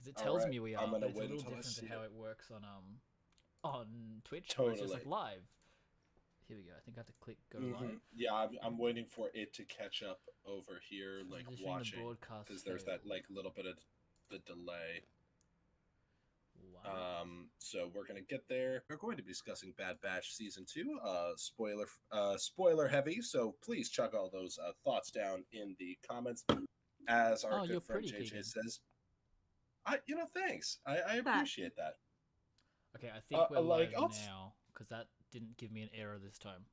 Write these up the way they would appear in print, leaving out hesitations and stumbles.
because it tells me we I'm are, gonna but it's a wait little until I different to see how it. it works on Twitch, where it's just like Totally. live. Here we go. I think I have to click go live. Yeah, I'm waiting for it to catch up over here, like Transitioning the watching, broadcast because there's that failed. like little bit of the delay. Wow. So we're gonna get there. We're going to be discussing Bad Batch season 2. Spoiler heavy. So please chuck all those thoughts down in the comments. As our Oh, you're good friend pretty, JJ Keegan. says, thanks. I That. appreciate that. Okay, I think we're like, live now, because that didn't give me an error this time.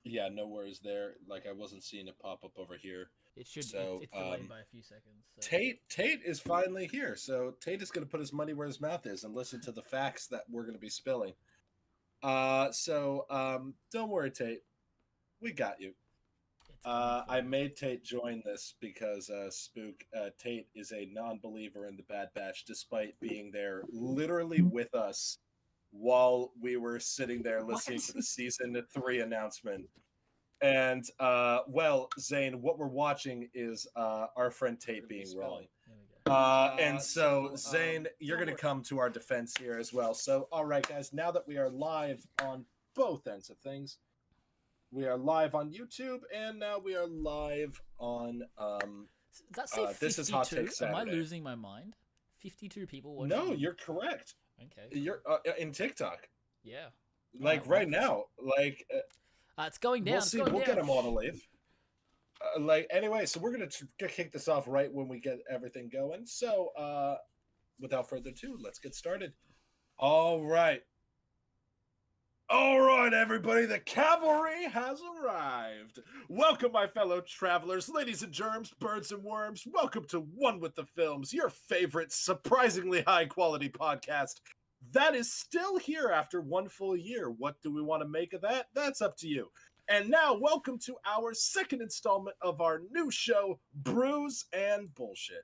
Yeah, no worries there. Like I wasn't seeing it pop up over here. It should. So, It's delayed by a few seconds. So. Tate is finally here. So Tate is going to put his money where his mouth is and listen to the facts that we're going to be spilling. Don't worry, Tate. We got you. I made Tate join this because Tate is a non-believer in the Bad Batch, despite being there literally with us while we were sitting there listening to the season 3 announcement. And Zane, what we're watching is our friend Tate being wrong. And so Zane, you're going to come to our defense here as well. So, all right, guys, now that we are live on both ends of things, we are live on YouTube, and now we are live on. Does that say 52? This is Hot Take Saturday. Am I losing my mind? 52 people watching. No, you're correct. Okay. You're in TikTok. Yeah. Like right now, like. It's going down. We'll see. We'll get him on a leave. Anyway, so we're gonna kick this off right when we get everything going. So, without further ado, let's get started. All right, everybody. The cavalry has arrived. Welcome, my fellow travelers, ladies and germs, birds and worms. Welcome to One with the Films, your favorite, surprisingly high-quality podcast that is still here after one full year. What do we want to make of that? That's up to you. And now, welcome to our second installment of our new show, Brews and Bullshit.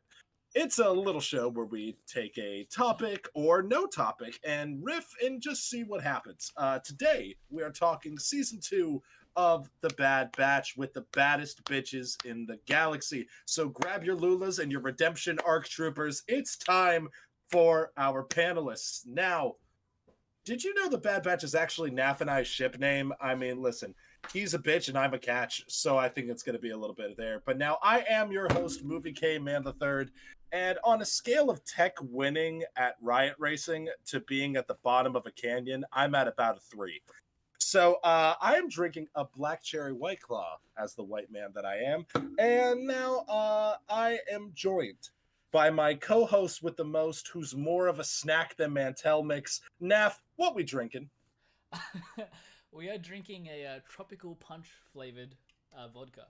It's a little show where we take a topic or no topic and riff and just see what happens. Today, we are talking season 2 of The Bad Batch with the baddest bitches in the galaxy. So grab your Lulas and your redemption arc troopers. It's time for our panelists. Now, did you know the Bad Batch is actually Naf and I's ship name? I mean, listen, he's a bitch and I'm a catch, so I think it's going to be a little bit there. But now I am your host, Movie K Man III, and on a scale of tech winning at riot racing to being at the bottom of a canyon, I'm at about a 3. So I am drinking a black cherry White Claw as the white man that I am, and now I am joined by my co-host with the most, who's more of a snack than Mantel mix. Naf, what we drinking? We are drinking a tropical punch flavored vodka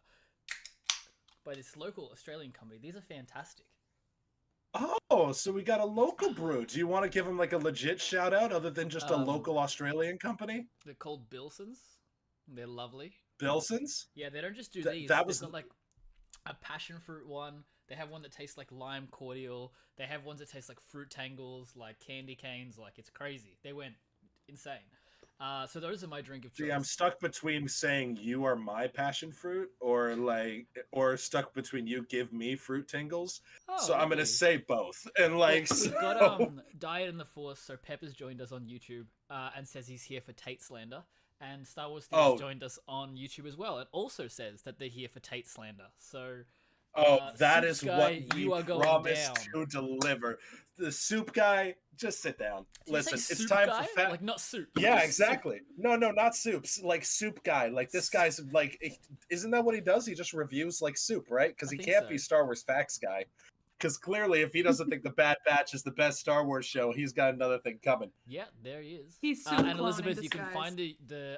by this local Australian company. These are fantastic. Oh, so we got a local brew. Do you want to give them like a legit shout out other than just a local Australian company? They're called Bilsons. They're lovely. Bilsons? Yeah, they don't just do these. That was got like a passion fruit one. They have one that tastes like lime cordial. They have ones that taste like fruit tangles, like candy canes. Like, it's crazy. They went insane. So those are my drink of choice. See, I'm stuck between saying you are my passion fruit or stuck between you give me fruit tingles. Oh, so I'm going to say both. And like, we've got Diet in the Force. So Pepper's joined us on YouTube and says he's here for Tate slander. And Star Wars Theories joined us on YouTube as well. It also says that they're here for Tate slander. So that is guy, what we promised to deliver. The soup guy, just sit down. Listen, it's time guy? for like not soup. Yeah, exactly. Soup. No, not soups. Like soup guy. Like this guy's like, isn't that what he does? He just reviews like soup, right? Because he can't be Star Wars facts guy. Because clearly, if he doesn't think the Bad Batch is the best Star Wars show, he's got another thing coming. Yeah, there he is. He's and Elizabeth, you can find the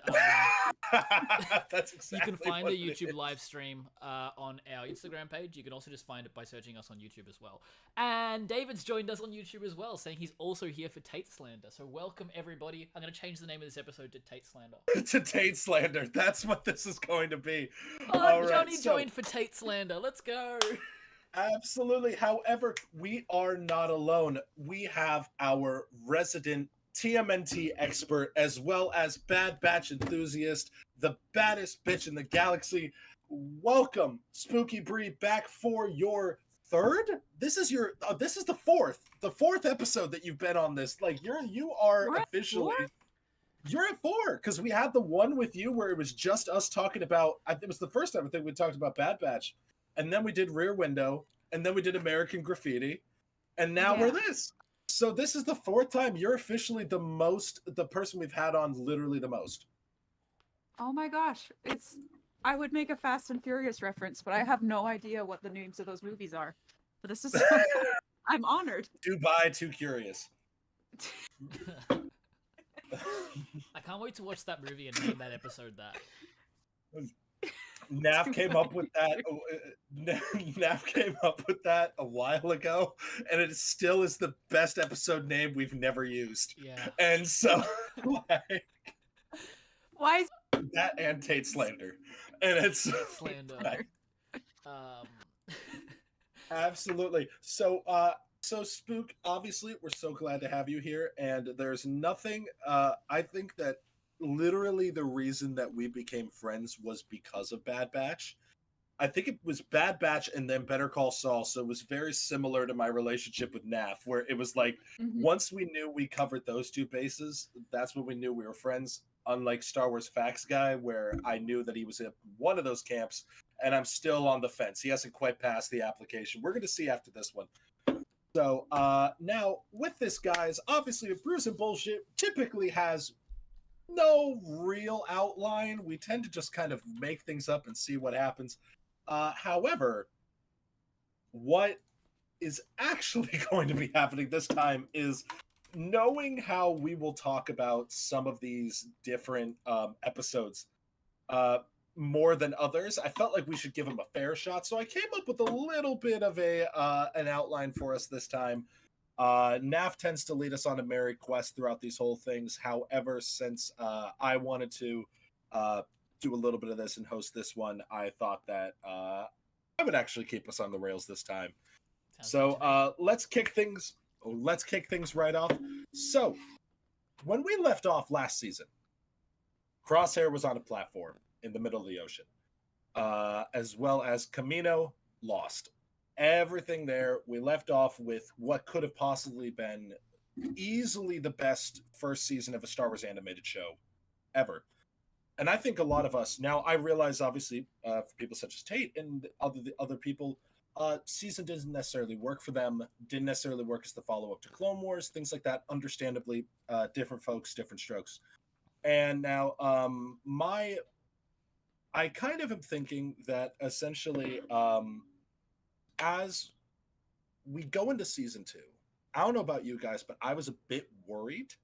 That's exactly. You can find the YouTube live stream on our Instagram page. You can also just find it by searching us on YouTube as well. And David's joined us on YouTube as well, saying he's also here for Tate slander. So welcome everybody. I'm going to change the name of this episode to Tate slander. To Tate slander. That's what this is going to be. Oh, Johnny joined for Tate slander. Let's go. Absolutely. However, we are not alone. We have our resident TMNT expert as well as Bad Batch enthusiast, the baddest bitch in the galaxy. Welcome, Spookibree, back for your third. This is your. This is the fourth episode that you've been on this. Like you are We're at officially. 4? You're at 4 because we had the one with you where it was just us talking about. It was the first time I think we talked about Bad Batch, and then we did Rear Window, and then we did American Graffiti, and now we're this. So this is the 4th time you're officially the person we've had on literally the most. Oh my gosh, I would make a Fast and Furious reference, but I have no idea what the names of those movies are. But this is so I'm honored. Dubai, Too Curious. I can't wait to watch that movie and name that episode that. Nav came up with that. Nav came up with that a while ago, and it still is the best episode name we've never used. Yeah. And so, like, Why is that and Tate slander, and it's Slander. Absolutely. So, so Spook, obviously, we're so glad to have you here, and there's nothing. I think that literally the reason that we became friends was because of Bad Batch. I think it was Bad Batch and then Better Call Saul, so it was very similar to my relationship with Naf, where it was like once we knew we covered those two bases, that's when we knew we were friends. Unlike Star Wars Facts Guy, where I knew that he was in one of those camps, and I'm still on the fence. He hasn't quite passed the application. We're going to see after this one. So now, with this, guys, obviously, Brews and Bullshit typically has no real outline. We tend to just kind of make things up and see what happens. However, what is actually going to be happening this time is knowing how we will talk about some of these different episodes more than others. I felt like we should give them a fair shot, so I came up with a little bit of an outline for us this time. Naf tends to lead us on a merry quest throughout these whole things. However, since I wanted to do a little bit of this and host this one, I thought that I would actually keep us on the rails this time. So let's kick things right off. So when we left off last season, Crosshair was on a platform in the middle of the ocean, as well as Camino lost. Everything there. We left off with what could have possibly been easily the best first season of a Star Wars animated show ever. And I think a lot of us, now I realize obviously for people such as Tate and other people, season didn't necessarily work for them, didn't necessarily work as the follow-up to Clone Wars, things like that. Understandably, different folks, different strokes. And now I kind of am thinking that essentially as we go into season 2, I don't know about you guys, but I was a bit worried.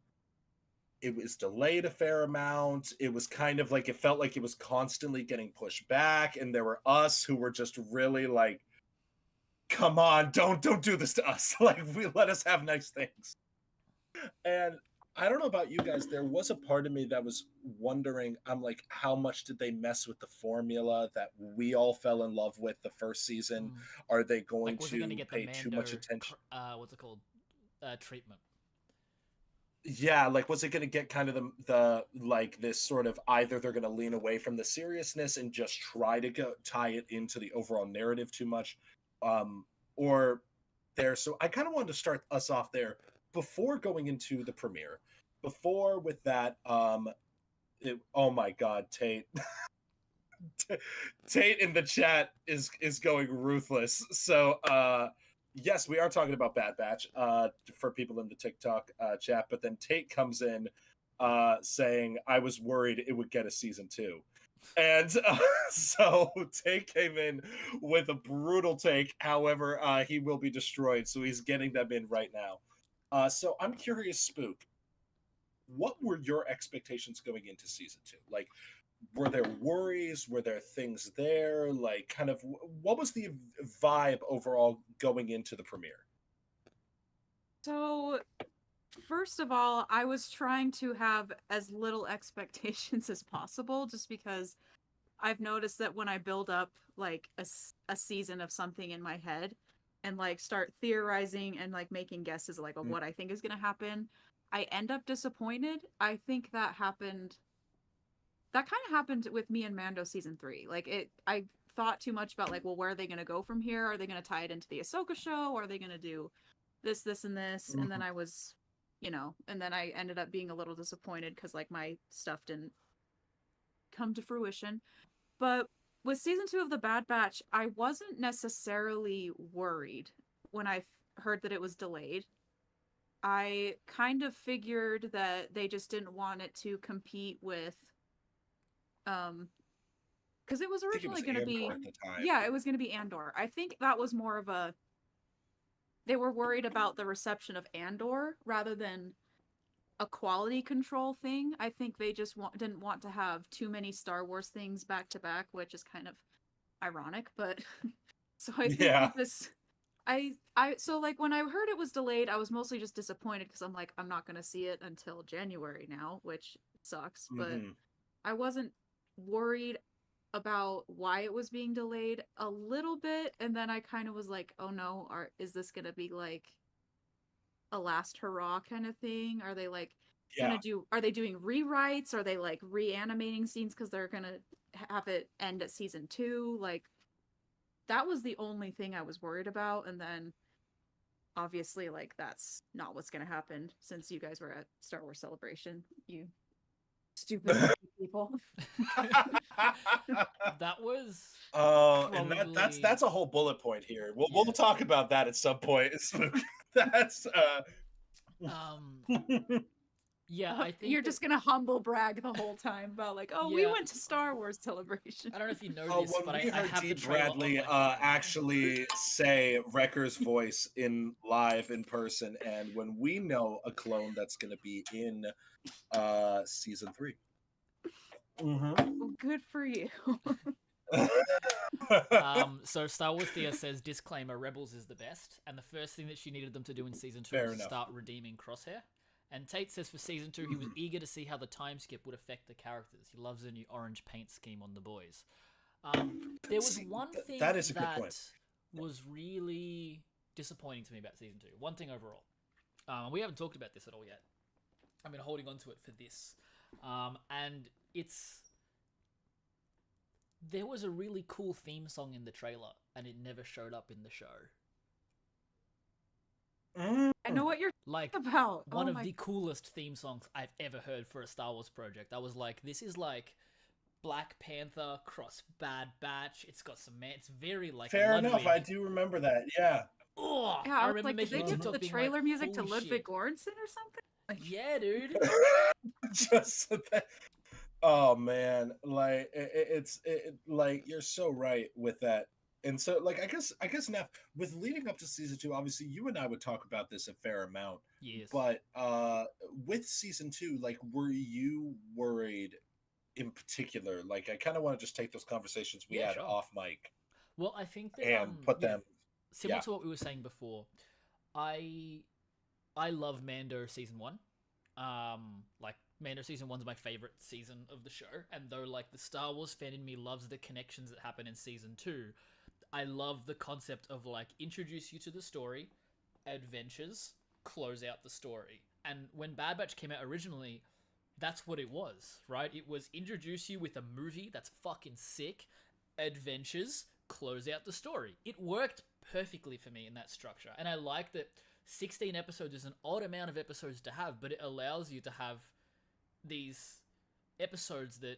It was delayed a fair amount. It was kind of like, it felt like it was constantly getting pushed back. And there were us who were just really like, come on, don't do this to us. Like, let us have nice things. And I don't know about you guys. There was a part of me that was wondering, I'm like, how much did they mess with the formula that we all fell in love with the first season? Are they going to pay too much attention? What's it called? Treatment. Yeah, like, was it going to get kind of the like this sort of, either they're going to lean away from the seriousness and just try to tie it into the overall narrative too much, or there. So I kind of wanted to start us off there before going into the premiere. Before with that, oh my God, Tate. Tate in the chat is going ruthless. So yes, we are talking about Bad Batch for people in the TikTok chat, but then Tate comes in saying, I was worried it would get a season 2. And so Tate came in with a brutal take. However, he will be destroyed, so he's getting them in right now. So I'm curious, Spook, what were your expectations going into season 2? Like, were there worries? Were there things there? Like, kind of, what was the vibe overall going into the premiere? So, first of all, I was trying to have as little expectations as possible, just because I've noticed that when I build up like a season of something in my head and like start theorizing and like making guesses like of what I think is going to happen, I end up disappointed. I think that kind of happened with me and Mando season 3. Like, I thought too much about like, well, where are they going to go from here? Are they going to tie it into the Ahsoka show? Or are they going to do this, and this? And then I was, and then I ended up being a little disappointed because like my stuff didn't come to fruition. But with season 2 of The Bad Batch, I wasn't necessarily worried when I heard that it was delayed. I kind of figured that they just didn't want it to compete with, because it was originally going to be, it was going to be Andor. I think that was more of a, they were worried about the reception of Andor rather than a quality control thing. I think they just didn't want to have too many Star Wars things back to back, which is kind of ironic, but so I think this, so like when I heard it was delayed, I was mostly just disappointed because I'm like, I'm not going to see it until January now, which sucks, but I wasn't worried about why it was being delayed a little bit, and then I kind of was like, oh no, is this going to be like a last hurrah kind of thing? Are they like are they doing rewrites? Are they like reanimating scenes because they're going to have it end at season 2? Like, that was the only thing I was worried about. And then obviously like that's not what's going to happen since you guys were at Star Wars Celebration, you stupid people. That was and that's a whole bullet point here. We'll talk about that at some point. That's yeah, I think you're just gonna humble brag the whole time about like, we went to Star Wars Celebration. I don't know if you know this, but I have T. the trailer Bradley on my phone. actually say Wrecker's voice live in person, and when we know a clone that's going to be in season 3. Well, good for you. So Star Wars Thea says, disclaimer, Rebels is the best, and the first thing that she needed them to do in season 2 was start redeeming Crosshair. And Tate says for season 2 he was eager to see how the time skip would affect the characters. He loves the new orange paint scheme on the boys. There was one thing that was really disappointing to me about season 2. One thing overall. We haven't talked about this at all yet. I've been holding on to it for this. And there was a really cool theme song in the trailer, and it never showed up in the show. I know what you're about. One of the coolest theme songs I've ever heard for a Star Wars project. I was like, this is like Black Panther cross Bad Batch. It's got some it's very like fair Ludwig. enough. I do remember that. Yeah. Oh, yeah, I remember making they give the trailer like, music to Ludwig Göransson or something. Like, yeah, dude. Just that. Oh man, like it's like you're so right with that. And so, like, I guess now with leading up to season 2, obviously you and I would talk about this a fair amount. Yes. But with season 2, like, were you worried in particular? Like, I kind of want to just take those conversations we had off mic. Well, I think that, and put them similar to what we were saying before. I love Mando season 1. Like, Mando season 1's my favorite season of the show, and though like the Star Wars fan in me loves the connections that happen in season 2, I love the concept of like introduce you to the story, adventures, close out the story. And when Bad Batch came out originally, that's what it was, right? It was introduce you with a movie that's fucking sick, adventures, close out the story. It worked perfectly for me in that structure, and I like that 16 episodes is an odd amount of episodes to have, but it allows you to have these episodes that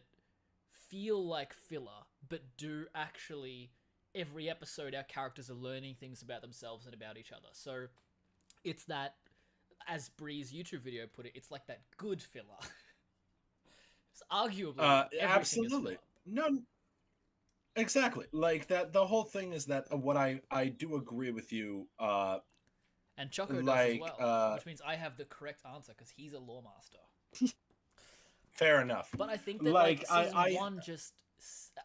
feel like filler, but do actually, every episode our characters are learning things about themselves and about each other. So it's that, as Bree's YouTube video put it, it's like that good filler. It's arguably absolutely no, exactly like that. The whole thing is that what I do agree with you. And Choco does as well, which means I have the correct answer because he's a lore master. Fair enough. But I think that like season 1 just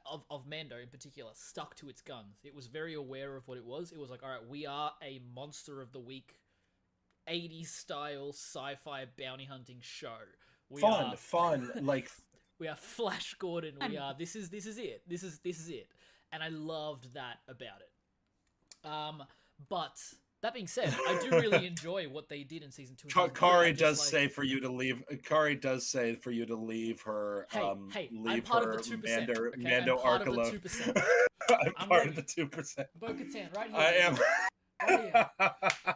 of Mando in particular stuck to its guns. It was very aware of what it was. It was like, all right, we are a monster of the week, 80s style sci-fi bounty hunting show. Fun. Like we are Flash Gordon. We are. This is it. This is it. And I loved that about it. But That being said, I do really enjoy what they did in season 2. Kari does say for you to leave. Kari does say for you to leave her. Hey, leave I'm part her of the 2%. Mando, Okay? Mando I'm part Arcalo. of the 2%. I'm part of the 2%. Bo-Katan, right here. I am. Right here.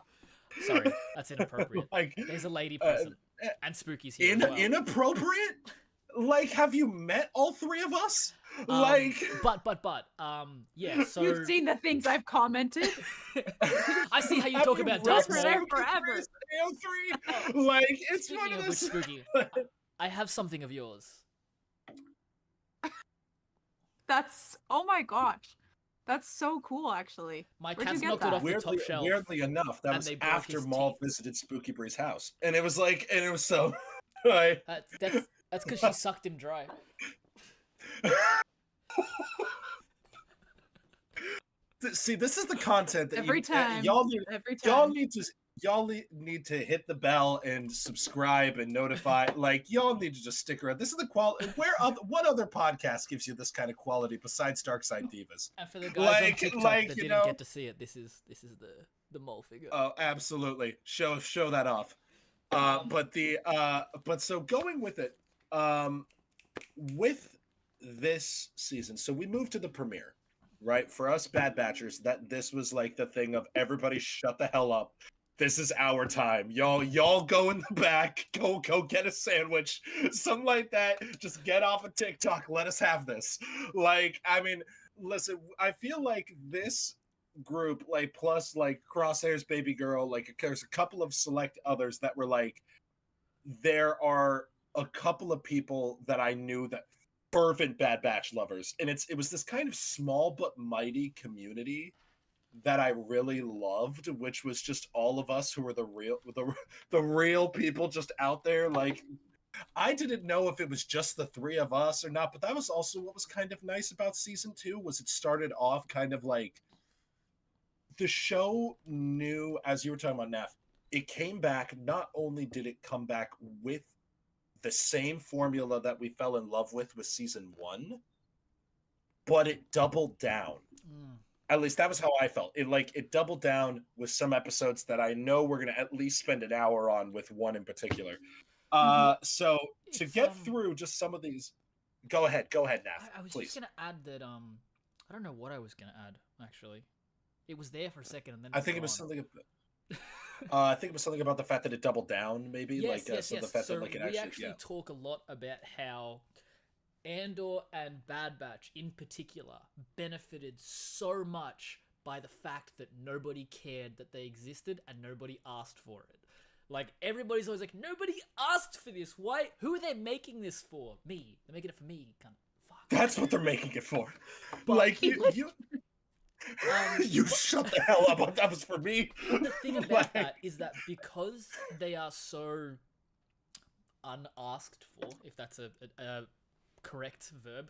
Sorry, that's inappropriate. Like, There's a lady present, and Spooky's here as well. Inappropriate? Like, have you met all three of us? But yeah. So You've seen the things I've commented. I see how you talk about That's Darth for Maul. forever. Like, it's Speaking one of of which, those. Spooky, I have something of yours. That's, oh my gosh. That's so cool, actually. My Where'd cat's you get knocked it that? off the top shelf. Weirdly enough, that and was they broke after his Maul teeth. visited Spookybree's house, and it was so. Like, That's because she sucked him dry. See, this is the content that Every time. y'all Every time. need to hit the bell and subscribe and notify. Like, y'all need to just stick around. This is the quality. What other podcast gives you this kind of quality besides Darkside Divas? And for the guys on TikTok that you didn't know, get to see it, this is the mole figure. Oh, absolutely. Show that off. But so going with it, with this season, so we moved to the premiere, right? For us Bad Batchers, this was like the thing of everybody shut the hell up. This is our time. Y'all go in the back, go get a sandwich, something like that. Just get off of TikTok. Let us have this. Like, I mean, listen, I feel like this group, like, plus like Crosshair's baby girl, like there's a couple of select others that were like, there are a couple of people that I knew that fervent Bad Batch lovers, and it was this kind of small but mighty community that I really loved, which was just all of us who were the real people just out there. Like, I didn't know if it was just the three of us or not, but that was also what was kind of nice about season 2, was it started off kind of like the show knew, as you were talking about, Neff, it came back. Not only did it come back with the same formula that we fell in love with season 1, but it doubled down. At least that was how I felt. It doubled down with some episodes that I know we're going to at least spend an hour on, with one in particular. So to get through just some of these, go ahead, Nath. I was please. just gonna add that I don't know what I was gonna add actually. It was there for a second, and then I think it was something. I think it was something about the fact that it doubled down, maybe. Yes. The fact that like it we actually talk a lot about how Andor and Bad Batch in particular benefited so much by the fact that nobody cared that they existed and nobody asked for it. Like, everybody's always like, nobody asked for this. Why? Who are they making this for? Me. They're making it for me. Kind of fuck. That's what they're making it for. But, like you shut the hell up. That was for me. The thing about that is that because they are so unasked for, if that's a correct verb,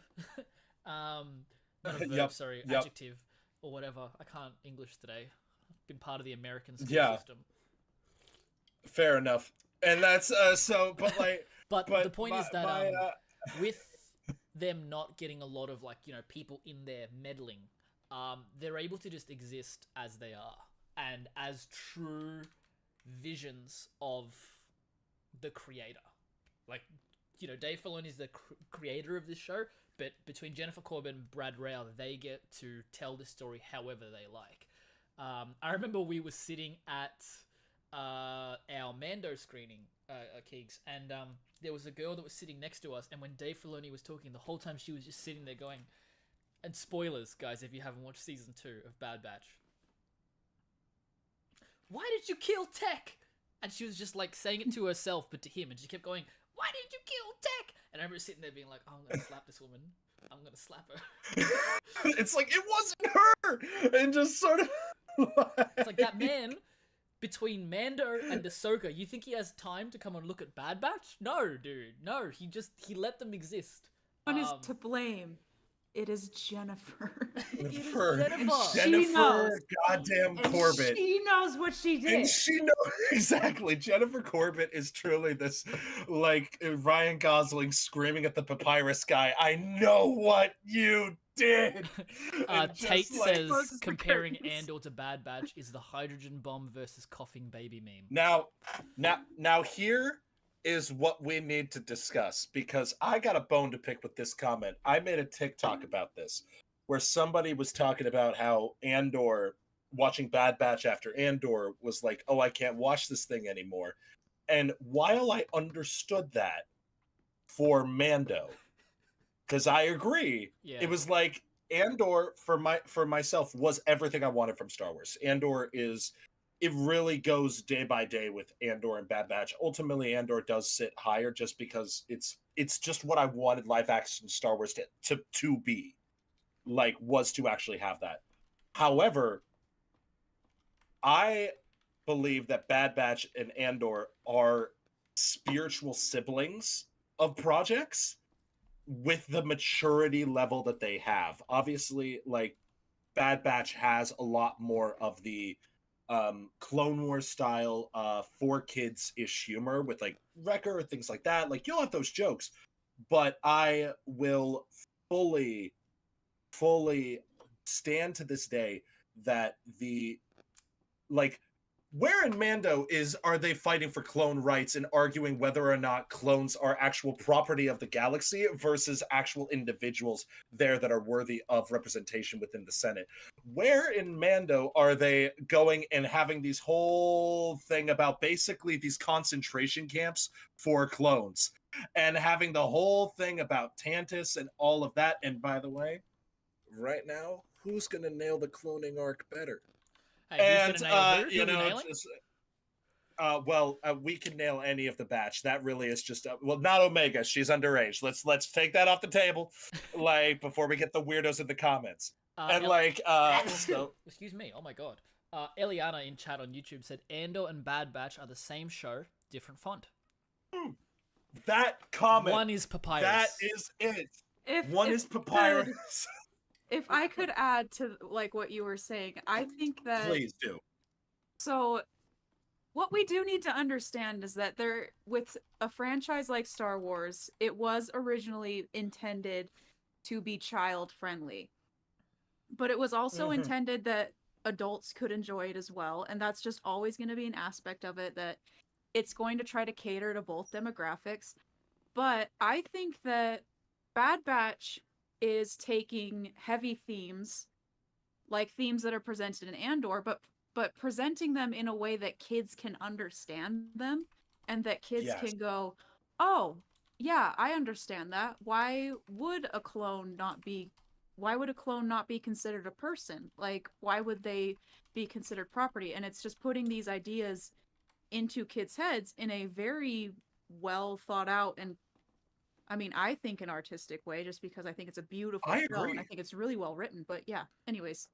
not a verb, sorry, adjective or whatever. I can't English today. I've been part of the American school system. Fair enough. And that's so, but like, but the point is that with them not getting a lot of, like, you know, people in there meddling, they're able to just exist as they are and as true visions of the creator. Like, you know, Dave Filoni is the creator of this show, but between Jennifer Corbin and Brad Rao, they get to tell the story however they like. I remember we were sitting at our Mando screening, Keegs, and there was a girl that was sitting next to us, and when Dave Filoni was talking, the whole time she was just sitting there going, and spoilers, guys, if you haven't watched season 2 of Bad Batch, why did you kill Tech? And she was just like saying it to herself, but to him, and she kept going, why did you kill Tech? And I remember sitting there being like, oh, I'm gonna slap this woman. I'm gonna slap her. It's like, it wasn't her! And just sort of... It's like, that man, between Mando and Ahsoka, you think he has time to come and look at Bad Batch? No, dude. No, he let them exist. One is to blame. It is Jennifer. Jennifer goddamn Corbett. She knows what she did. And she knows exactly. Jennifer Corbett is truly this, like, Ryan Gosling screaming at the papyrus guy. I know what you did. And Tate just like says Closes the comparing curtains. Andor to Bad Batch is the hydrogen bomb versus coughing baby meme. now here is what we need to discuss, because I got a bone to pick with this comment. I made a TikTok about this where somebody was talking about how Andor, watching Bad Batch after Andor, was like, oh, I can't watch this thing anymore. And while I understood that for Mando, because I agree, Yeah. it was like Andor for myself was everything I wanted from Star Wars. Andor is, it really goes day by day with Andor and Bad Batch. Ultimately, Andor does sit higher just because it's just what I wanted live action Star Wars to be, like, was to actually have that. However, I believe that Bad Batch and Andor are spiritual siblings of projects with the maturity level that they have. Obviously, like, Bad Batch has a lot more of the Clone Wars style for kids ish humor with like Wrecker, things like that. Like, you'll have those jokes, but I will fully stand to this day that the, like, where in Mando are they fighting for clone rights and arguing whether or not clones are actual property of the galaxy versus actual individuals there that are worthy of representation within the Senate? Where in Mando are they going and having these whole thing about basically these concentration camps for clones and having the whole thing about Tantus and all of that? And by the way, right now, who's going to nail the cloning arc better? Hey, who's And gonna nail who? you Who we know, nailing? just we can nail any of the batch. That really is just well, not Omega. She's underage. Let's take that off the table, like, before we get the weirdos in the comments. And like, so Excuse me. Oh my god. Eliana in chat on YouTube said Andor and Bad Batch are the same show, different font. that comment, One is papyrus. that is it. If One if is I papyrus. could- If I could add to like what you were saying, I think that Please do. so what we do need to understand is that there, with a franchise like Star Wars, it was originally intended to be child friendly. But it was also Mhm. intended that adults could enjoy it as well, and that's just always going to be an aspect of it, that it's going to try to cater to both demographics. But I think that Bad Batch is taking heavy themes, like themes that are presented in Andor, but presenting them in a way that kids can understand them, and that kids Yes. can go, "Oh, yeah, I understand that. Why would a clone not be considered a person? Like, why would they be considered property?" And it's just putting these ideas into kids' heads in a very well thought out, and I mean, I think an artistic way, just because I think it's a beautiful I show and agree. I think it's really well written. But yeah, anyways.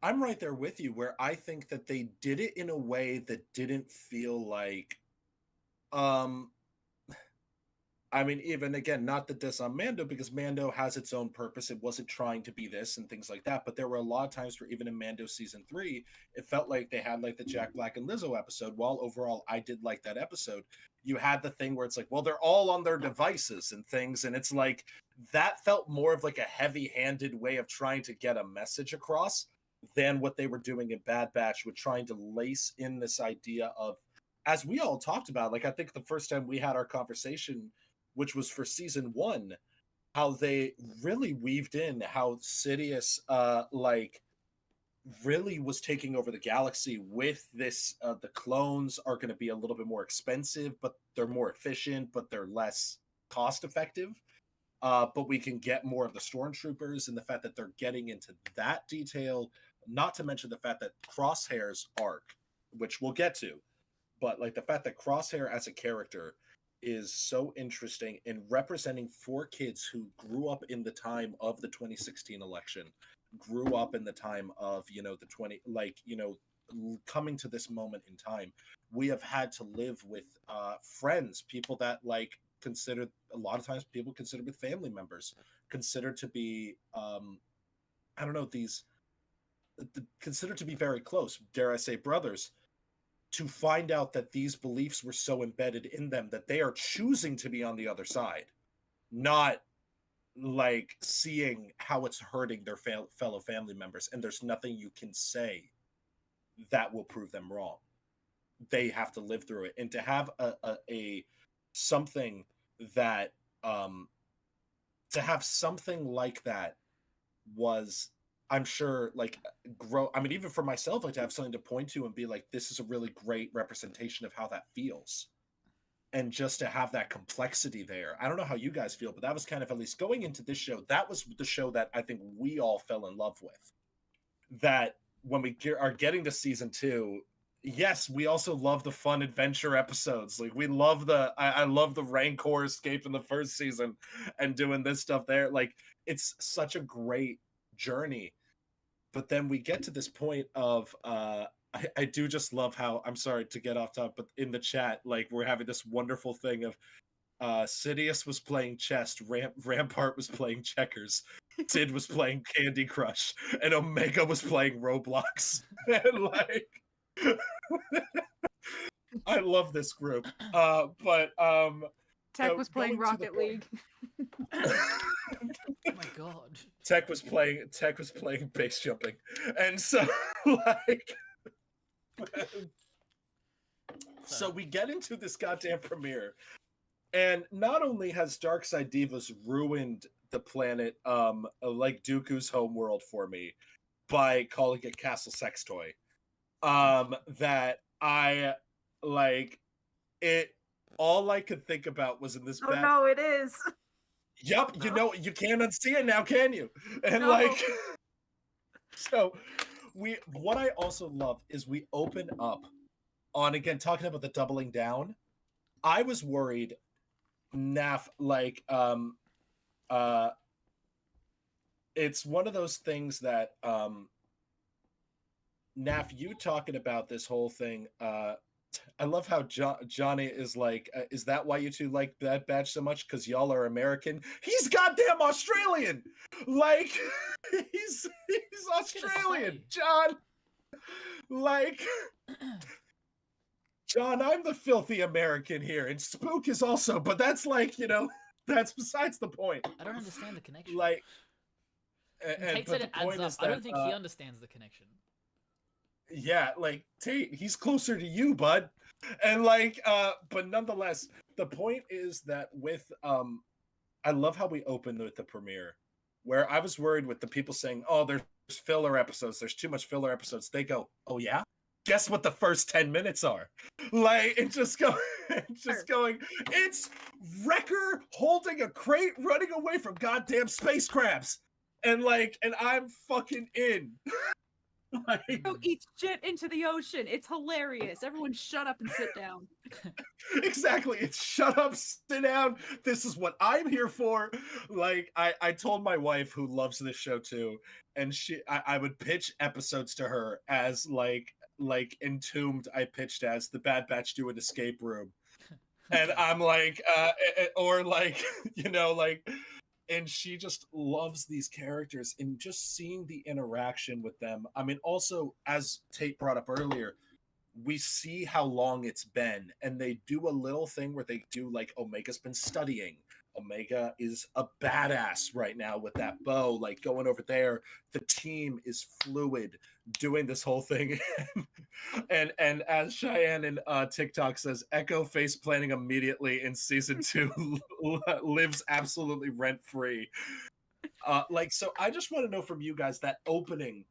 I'm right there with you, where I think that they did it in a way that didn't feel like, um I mean, even again, not the diss on Mando, because Mando has its own purpose. It wasn't trying to be this and things like that. But there were a lot of times where, even in Mando season 3, it felt like they had like the Jack Black and Lizzo episode. While overall I did like that episode, you had the thing where it's like, well, they're all on their devices and things, and it's like that felt more of like a heavy-handed way of trying to get a message across than what they were doing in Bad Batch, with trying to lace in this idea of, as we all talked about, like, I think the first time we had our conversation, which was for season 1, how they really weaved in how Sidious like really was taking over the galaxy with this. The clones are going to be a little bit more expensive, but they're more efficient, but they're less cost effective. But we can get more of the stormtroopers, and the fact that they're getting into that detail, not to mention the fact that Crosshair's arc, which we'll get to, but like the fact that Crosshair as a character is so interesting in representing 4 kids who grew up in the time of the 2016 election, grew up in the time of, you know, the 20, like, you know, coming to this moment in time. We have had to live with friends, people that, like, considered, a lot of times people considered with family members, considered to be I don't know, these considered to be very close, dare I say brothers, to find out that these beliefs were so embedded in them that they are choosing to be on the other side, not like seeing how it's hurting their fellow family members, and there's nothing you can say that will prove them wrong. They have to live through it, and to have a something that to have something like that was, I'm sure, like grow. I mean, even for myself, like to have something to point to and be like, this is a really great representation of how that feels. And just to have that complexity there. I don't know how you guys feel, but that was kind of, at least going into this show, that was the show that I think we all fell in love with. That when we are getting to season 2, yes, we also love the fun adventure episodes. Like we love I love the Rancor escape in the first season and doing this stuff there. Like it's such a great journey. But then we get to this point of I do just love how, I'm sorry to get off top, but in the chat, like we're having this wonderful thing of Sidious was playing chess, Rampart was playing checkers, Tid was playing Candy Crush, and Omega was playing Roblox. And like I love this group. But Tech was playing Rocket League. Oh my god. Tech was playing base jumping. And so like so we get into this goddamn premiere, and not only has Darkside Divas ruined the planet like Dooku's homeworld for me by calling it Castle Sex Toy, that I like it. All I could think about was in this Oh no, it is. Yep, you know, you can't unsee it now, can you? And No. like so what I also love is we open up on, again, talking about the doubling down. I was worried, Naf, like it's one of those things that Naf, you talking about this whole thing, I love how Johnny is like, is that why you two like Bad Batch so much? Because y'all are American? He's goddamn Australian! Like, he's Australian, John! Like, John, I'm the filthy American here, and Spook is also, but that's like, you know, that's besides the point. I don't understand the connection. Like, Tate said it adds up. I don't think he understands the connection. Yeah, like Tate, he's closer to you, bud. And like but nonetheless, the point is that with I love how we open with the premiere, where I was worried with the people saying, oh, there's filler episodes, there's too much filler episodes. They go, oh yeah, guess what the first 10 minutes are? Like, and just going, it's Wrecker holding a crate running away from goddamn space crabs, and like, and I'm fucking in. Like, Go eat shit into the ocean. It's hilarious. Everyone shut up and sit down. Exactly. It's shut up, sit down. This is what I'm here for. Like, I told my wife, who loves this show too, and I would pitch episodes to her as like Entombed. I pitched as the Bad Batch do an escape room, and I'm like, or like, you know, like. And she just loves these characters, and just seeing the interaction with them. I mean, also, as Tate brought up earlier, we see how long it's been, and they do a little thing where they do, like, Omega's been studying. Omega is a badass right now with that bow, like going over there. The team is fluid, doing this whole thing. and as Cheyenne in TikTok says, Echo face planning immediately in season 2 lives absolutely rent free. Like, so I just want to know from you guys that opening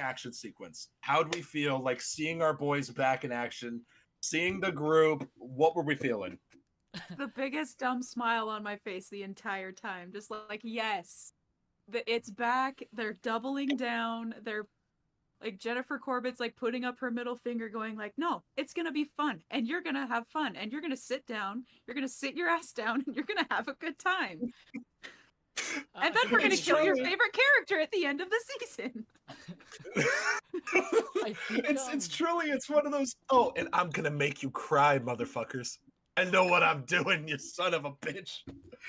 action sequence. How do we feel like seeing our boys back in action, seeing the group? What were we feeling? The biggest dumb smile on my face the entire time. Just like, yes, it's back. They're doubling down. They're like, Jennifer Corbett's like putting up her middle finger going like, no, it's going to be fun, and you're going to have fun, and you're going to sit down. You're going to sit your ass down, and you're going to have a good time. And then we're going to kill your favorite character at the end of the season. It's truly, it's one of those, oh, and I'm going to make you cry, motherfuckers. I know what I'm doing, you son of a bitch.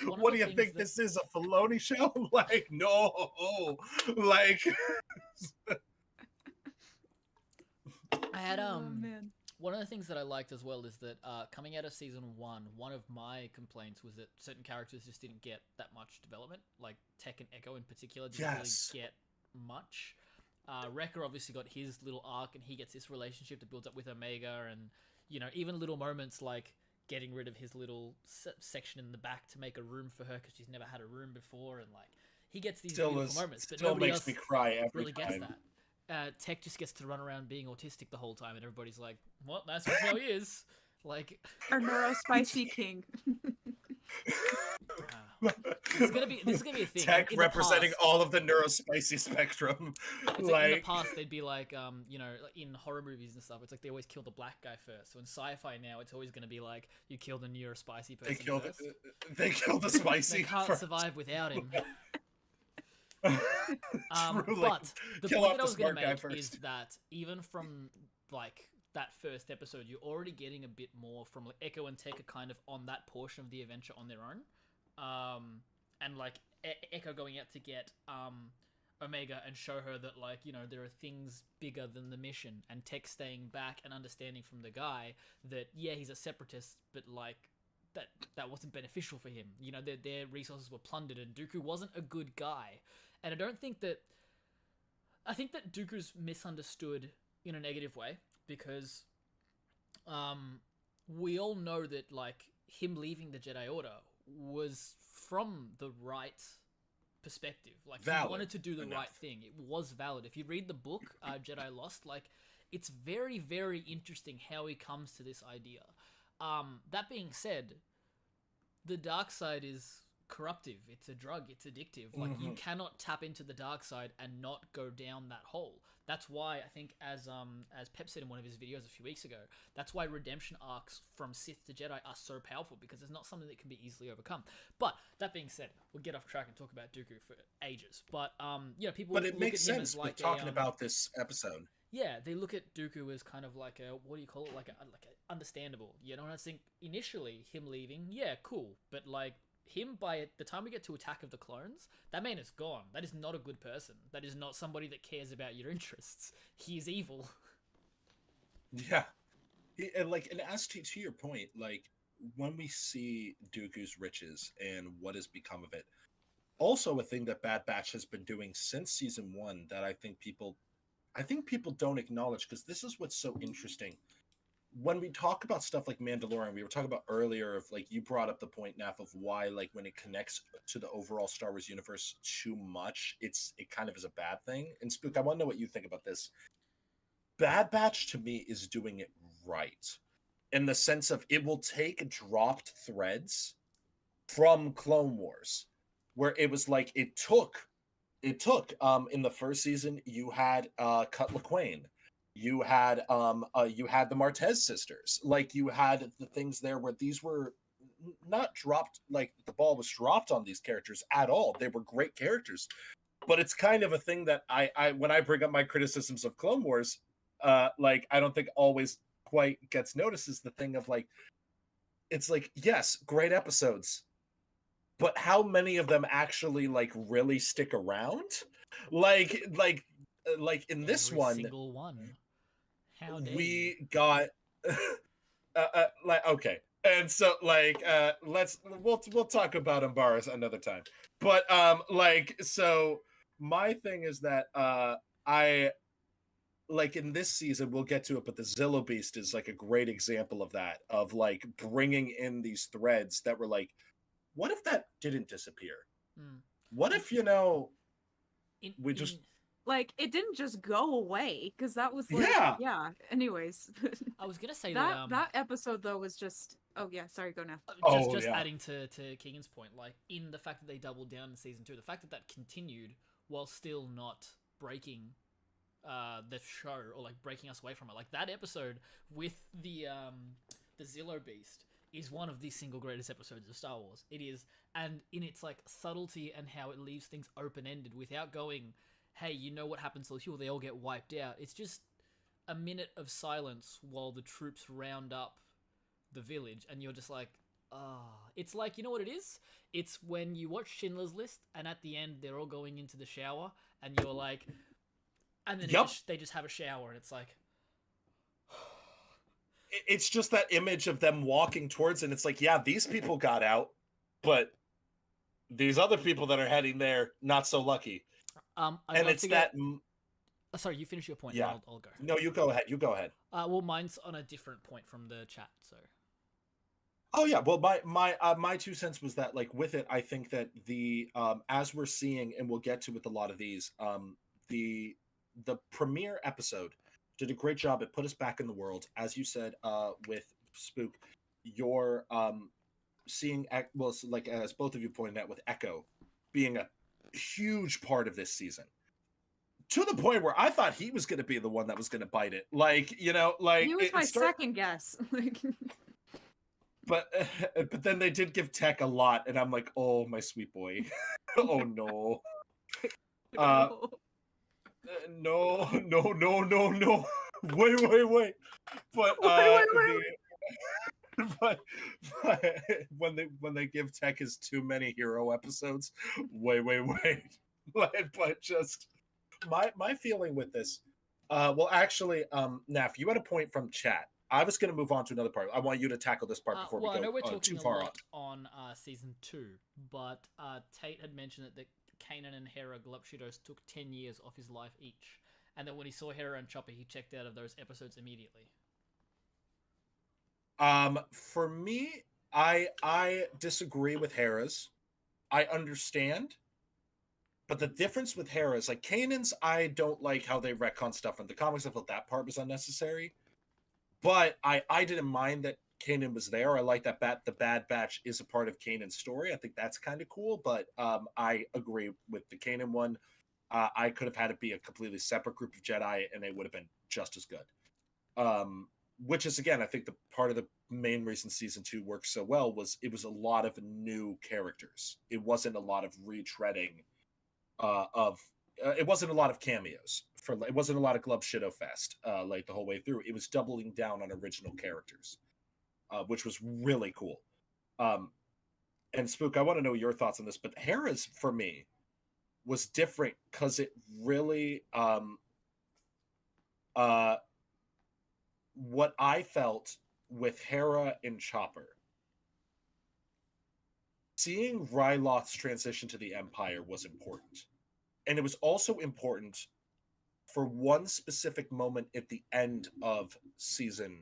What do you think this is, a Filoni show? Like, no. Like, I had oh, man. One of the things that I liked as well is that coming out of season one of my complaints was that certain characters just didn't get that much development. Like Tech and Echo in particular didn't really get much. Wrecker obviously got his little arc, and he gets this relationship that builds up with Omega, and even little moments like getting rid of his little section in the back to make a room for her because she's never had a room before, and like he gets these beautiful moments, but nobody else me cry every really time. gets that. Tech just gets to run around being autistic the whole time, and everybody's like, "What? That's just how he is." Like, our neurospicy king. This is gonna be a thing. Tech in representing the past, all of the neurospicy spectrum. it's like in the past, they'd be like, in horror movies and stuff, it's like they always kill the black guy first. So in sci-fi now, it's always gonna be like you kill the neurospicy person. They kill the spicy. They can't survive without him. Truly. But the Kill point off that I the was going smart to guy make first. is that even from like that first episode, you're already getting a bit more from like Echo and Tech are kind of on that portion of the adventure on their own, and like Echo going out to get Omega and show her that like there are things bigger than the mission, and Tech staying back and understanding from the guy that he's a separatist, but like that wasn't beneficial for him. Their resources were plundered, and Dooku wasn't a good guy. And I think that Dooku's misunderstood in a negative way, because we all know that like him leaving the Jedi Order was from the right perspective. Like valid he wanted to do the enough. right thing. It was valid. If you read the book Jedi Lost, like it's very, very interesting how he comes to this idea. That being said, the dark side is corruptive. It's a drug. It's addictive. Like you cannot tap into the dark side and not go down that hole. That's why I think, as Pep said in one of his videos a few weeks ago, that's why redemption arcs from Sith to Jedi are so powerful, because it's not something that can be easily overcome. But that being said, we'll get off track and talk about Dooku for ages. But people. But it look makes at him sense as like talking about this episode. Yeah, they look at Dooku as kind of like a, what do you call it? Like a understandable. And I think initially him leaving, cool. But like him, by the time we get to Attack of the Clones, that man is gone. That is not a good person. That is not somebody that cares about your interests. He is evil. Yeah. And as to your point, like when we see Dooku's riches and what has become of it, also a thing that Bad Batch has been doing since season 1 that I think people don't acknowledge, because this is what's so interesting. When we talk about stuff like Mandalorian, we were talking about earlier of like, you brought up the point, Naf, of why like when it connects to the overall Star Wars universe too much, it kind of is a bad thing. And Spook, I want to know what you think about this. Bad Batch to me is doing it right, in the sense of it will take dropped threads from Clone Wars, where it was like it took in the first season you had Cut LaQuaine. You had the Martez sisters. Like you had the things there where these were not dropped, like the ball was dropped on these characters at all. They were great characters. But it's kind of a thing that I when I bring up my criticisms of Clone Wars, like I don't think always quite gets noticed, is the thing of like, it's like, yes, great episodes, but how many of them actually like really stick around? Like in this Every one, single one. How dare you? we got like, okay, and so like we'll talk about Embarrass another time. But so my thing is that I like in this season, we'll get to it, but the Zillo Beast is like a great example of that, of like bringing in these threads that were like, what if that didn't disappear? What if we just like it didn't just go away, because that was like, anyways. I was gonna say that episode though was just, sorry, go now. Just adding to Keegan's point, like in the fact that they doubled down in season 2, the fact that continued while still not breaking the show, or like breaking us away from it. Like that episode with the Zillo Beast is one of the single greatest episodes of Star Wars. It is, and in its like subtlety and how it leaves things open-ended without going, hey, what happens to the people? They all get wiped out. It's just a minute of silence while the troops round up the village, and you're just like, it's like, you know what it is? It's when you watch Schindler's List, and at the end they're all going into the shower, and you're like, and then they just have a shower, and it's like, it's just that image of them walking towards, and it's like, yeah, these people got out, but these other people that are heading there, not so lucky. I'd And love it's to that. Sorry, you finish your point. Yeah. I'll go. No, you go ahead. You go ahead. Well, mine's on a different point from the chat, so. Oh yeah, well my 2 cents was that, like, with it, I think that the as we're seeing, and we'll get to with a lot of these, the premiere episode did a great job. It put us back in the world, as you said, with Spook. You're seeing, well, like as both of you pointed out, with Echo being a huge part of this season, to the point where I thought he was going to be the one that was going to bite it. Like, like He was my second guess. But then they did give Tech a lot, and I'm like, oh, my sweet boy. Oh no. No. Wait. But but when they give Tech his too many hero episodes, wait. But just my feeling with this, well, actually, Naf, you had a point from chat. I was going to move on to another part. I want you to tackle this part before we go I know we're too talking far a lot on season 2, but Tate had mentioned that Kanan and Hera Glupshitos took 10 years off his life each, and that when he saw Hera and Chopper, he checked out of those episodes immediately. For me, I disagree with Hera's. I understand, but the difference with Hera's, like Kanan's, I don't like how they retcon stuff in the comics. I felt that part was unnecessary. But I didn't mind that Kanan was there. I like that the Bad Batch is a part of Kanan's story. I think that's kind of cool. But I agree with the Kanan one. I could have had it be a completely separate group of Jedi, and they would have been just as good. Which is, again, I think the part of the main reason season 2 worked so well was it was a lot of new characters. It wasn't a lot of retreading it wasn't a lot of cameos. It wasn't a lot of Glub Shido Fest like the whole way through. It was doubling down on original characters, which was really cool. And Spook, I want to know your thoughts on this, but Hera's, for me, was different because it really what I felt with Hera and Chopper, seeing Ryloth's transition to the Empire was important. And it was also important for one specific moment at the end of season.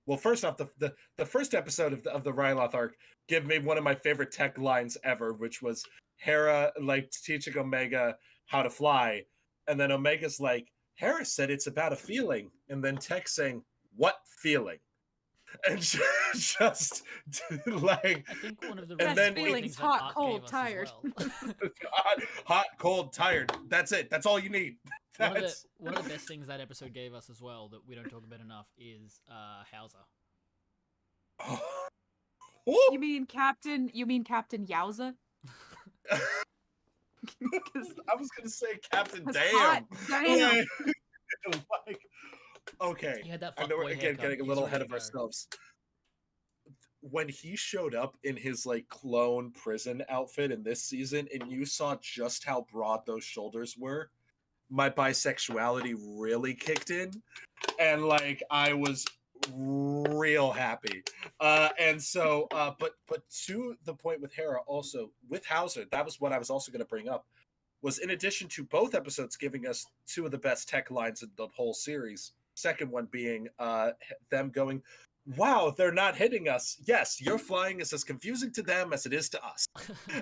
Well, first off, the first episode of the Ryloth arc gave me one of my favorite Tech lines ever, which was Hera like teaching Omega how to fly, and then Omega's like, Hera said it's about a feeling, and then Tech saying, "What feeling?" And just like, I think one of the and then feelings, hot, cold, tired. Hot, cold, tired. That's it. That's all you need. One of the best things that episode gave us as well that we don't talk about enough is Hauser. You mean Captain Yowza? I was gonna say Captain Damn. Hot, damn. Like, okay. He had that I know we're fuckboy again haircut. getting a He's little ready ahead to of go. ourselves. When he showed up in his like clone prison outfit in this season, and you saw just how broad those shoulders were, my bisexuality really kicked in, and like I was real happy. And so, but to the point with Hera, also with Hauser, that was what I was also going to bring up. Was in addition to both episodes giving us two of the best Tech lines in the whole series. Second one being them going, "Wow, they're not hitting us. Yes, your flying is as confusing to them as it is to us,"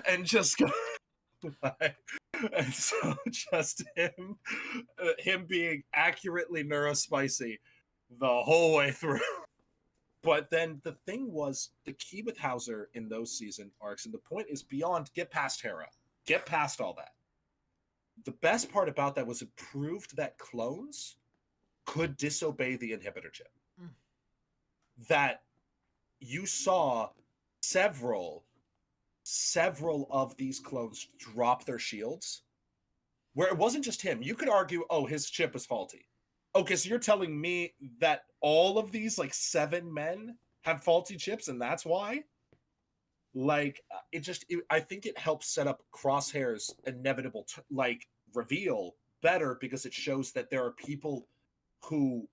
and just go. And so just him being accurately neurospicy the whole way through. But then the thing was, the key with Hauser in those season arcs, and the point is beyond, get past Hera, get past all that. The best part about that was it proved that clones could disobey the inhibitor chip. That you saw several of these clones drop their shields, where it wasn't just him. You could argue, oh, his chip was faulty. Okay, so you're telling me that all of these, like 7 men, have faulty chips, and that's why? Like, I think it helps set up Crosshair's inevitable, reveal better, because it shows that there are people who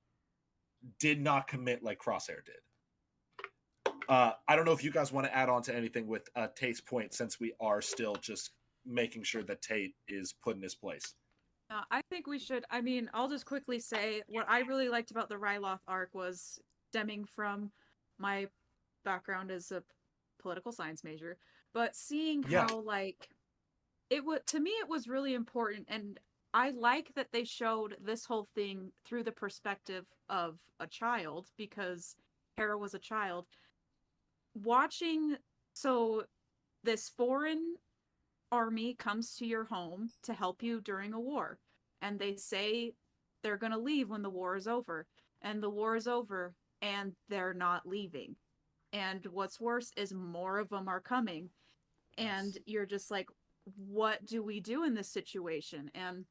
did not commit like Crosshair did. I don't know if you guys want to add on to anything with Tate's point, since we are still just making sure that Tate is put in his place. I think we should. I mean, I'll just quickly say what I really liked about the Ryloth arc was stemming from my background as a political science major, but seeing how like it would, to me it was really important, and I like that they showed this whole thing through the perspective of a child, because Hera was a child. Watching, so this foreign army comes to your home to help you during a war, and they say they're going to leave when the war is over, and the war is over and they're not leaving, and what's worse is more of them are coming, and you're just like, what do we do in this situation? And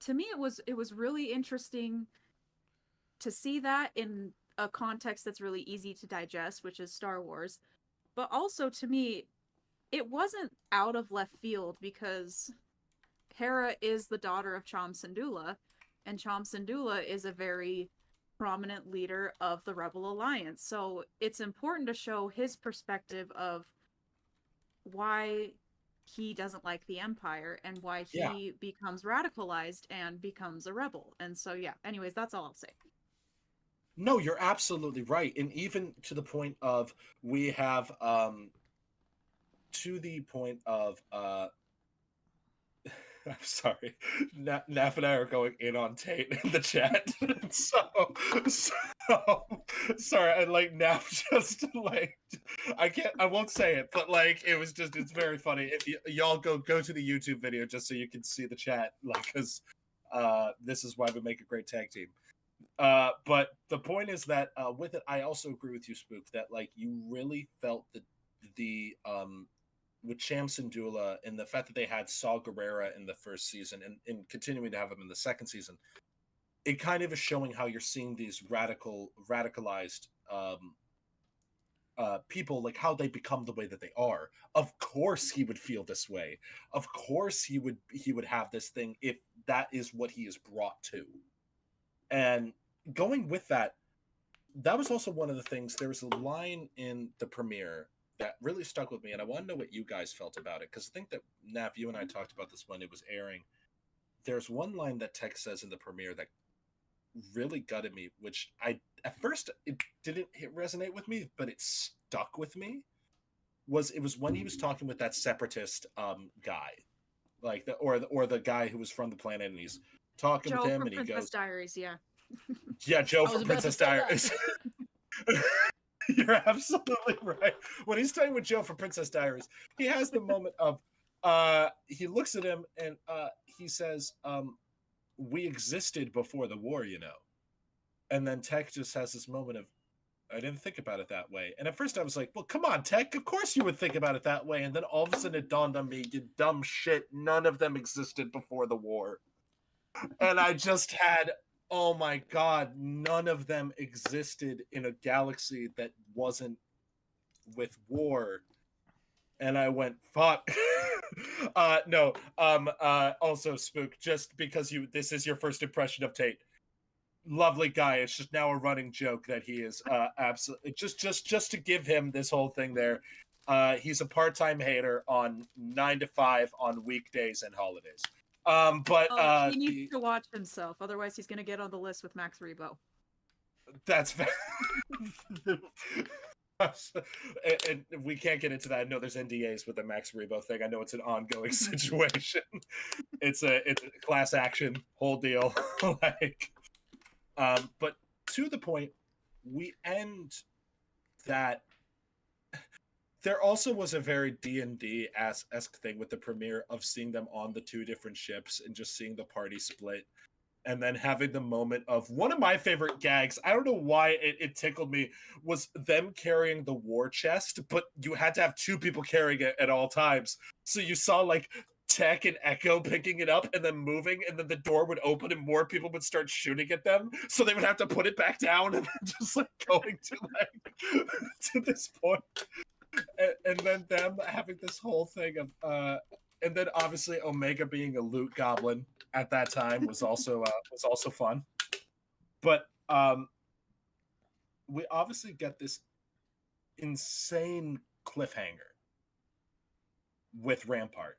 to me it was really interesting to see that in a context that's really easy to digest, which is Star Wars. But also, to me, it wasn't out of left field, because Hera is the daughter of Cham Syndulla, and Cham Syndulla is a very prominent leader of the Rebel Alliance. So it's important to show his perspective of why he doesn't like the Empire and why he becomes radicalized and becomes a rebel. And so, yeah, anyways, that's all I'll say. No, you're absolutely right. And even to the point of, we have to the point of I'm sorry, Naf and I are going in on Tate in the chat. so sorry, I like Naf just like, I won't say it, but like it's very funny. If y'all go to the YouTube video just so you can see the chat, like, because this is why we make a great tag team. But the point is that with it, I also agree with you, Spook, that like you really felt the with Cham Syndulla and the fact that they had Saw Gerrera in the first season and continuing to have him in the second season, it kind of is showing how you're seeing these radicalized people, like how they become the way that they are. Of course he would feel this way. Of course he would have this thing if that is what he is brought to. And going with that, that was also one of the things. There was a line in the premiere that really stuck with me, and I want to know what you guys felt about it, because I think that, Nav, you and I talked about this when it was airing. There's one line that Tech says in the premiere that really gutted me, which at first it didn't resonate with me, but it stuck with me. It was when he was talking with that separatist guy, like or the guy who was from the planet, and he's talking Joe with him, from and he Princess goes, Diaries, yeah. Yeah, Joe from Princess Diaries. You're absolutely right. When he's talking with Joe from Princess Diaries, he has the moment of he looks at him and he says, we existed before the war, you know. And then Tech just has this moment of, I didn't think about it that way. And at first I was like, well, come on, Tech, of course you would think about it that way. And then all of a sudden it dawned on me, you dumb shit, none of them existed before the war. And I just had, oh my God, none of them existed in a galaxy that wasn't with war. And I went, fuck. Also, Spook, just because this is your first impression of Tate. Lovely guy. It's just now a running joke that he is absolutely just to give him this whole thing there. He's a part-time hater on 9 to 5 on weekdays and holidays. He needs to watch himself, otherwise he's going to get on the list with Max Rebo. That's and we can't get into that. I know there's NDAs with the Max Rebo thing. I know it's an ongoing situation. It's a class action whole deal. But to the point, we end that. There also was a very D&D-esque thing with the premiere of seeing them on the 2 different ships and just seeing the party split, and then having the moment of one of my favorite gags. I don't know why it tickled me, was them carrying the war chest, but you had to have 2 people carrying it at all times. So you saw like Tech and Echo picking it up and then moving, and then the door would open and more people would start shooting at them. So they would have to put it back down and then just like going to like to this point. And then them having this whole thing of and then obviously Omega being a loot goblin at that time was also fun. But Um, we obviously get this insane cliffhanger with Rampart,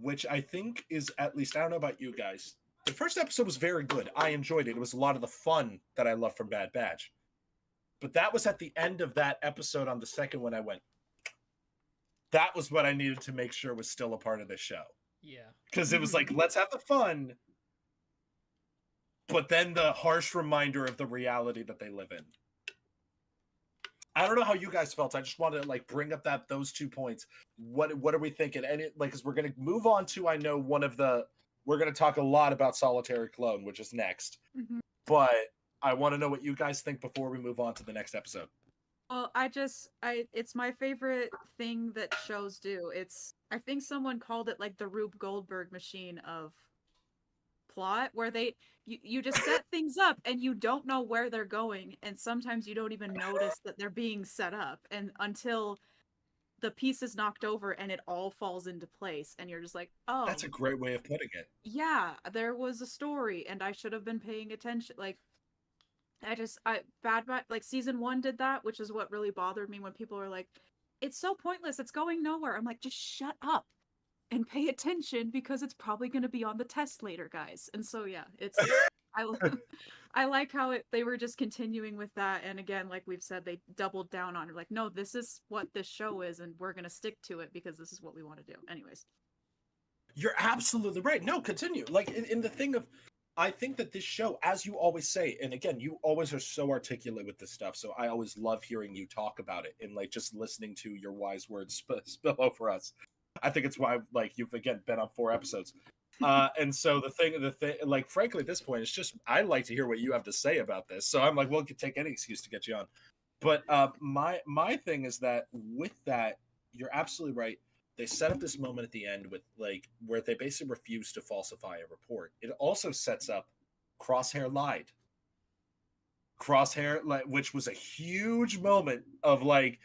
which I think is, at least, I don't know about you guys, the first episode was very good. I enjoyed it. It was a lot of the fun that I love from Bad Batch. But that was at the end of that episode on the second one I went, that was what I needed to make sure was still a part of this show. Yeah. Because it was like, let's have the fun, but then the harsh reminder of the reality that they live in. I don't know how you guys felt. I just wanted to like bring up those 2 points. What are we thinking? And because we're gonna move on to, I know we're gonna talk a lot about Solitary Clone, which is next. Mm-hmm. But I want to know what you guys think before we move on to the next episode. Well, it's my favorite thing that shows do. I think someone called it like the Rube Goldberg machine of plot, where you just set things up and you don't know where they're going, and sometimes you don't even notice that they're being set up, and until the piece is knocked over and it all falls into place, and you're just like, oh, That's a great way of putting it. Yeah, there was a story and I should have been paying attention. Like, Bad Batch, like season 1 did that, which is what really bothered me when people are like, it's so pointless, it's going nowhere. I'm like, just shut up and pay attention, because it's probably going to be on the test later, guys. And so yeah, I like how they were just continuing with that, and again, like we've said, they doubled down on it. Like, no, this is what this show is, and we're going to stick to it because this is what we want to do. Anyways, you're absolutely right. No, continue. Like in the thing of, I think that this show, as you always say, and again, you always are so articulate with this stuff, so I always love hearing you talk about it and like just listening to your wise words spill over us. I think it's why, like, you've again been on 4 episodes, and so the thing, like, frankly, at this point, it's just I like to hear what you have to say about this. So I'm like, we'll take any excuse to get you on. But my thing is that with that, you're absolutely right. They set up this moment at the end with like where they basically refuse to falsify a report. It also sets up Crosshair lied. Crosshair, like, which was a huge moment of like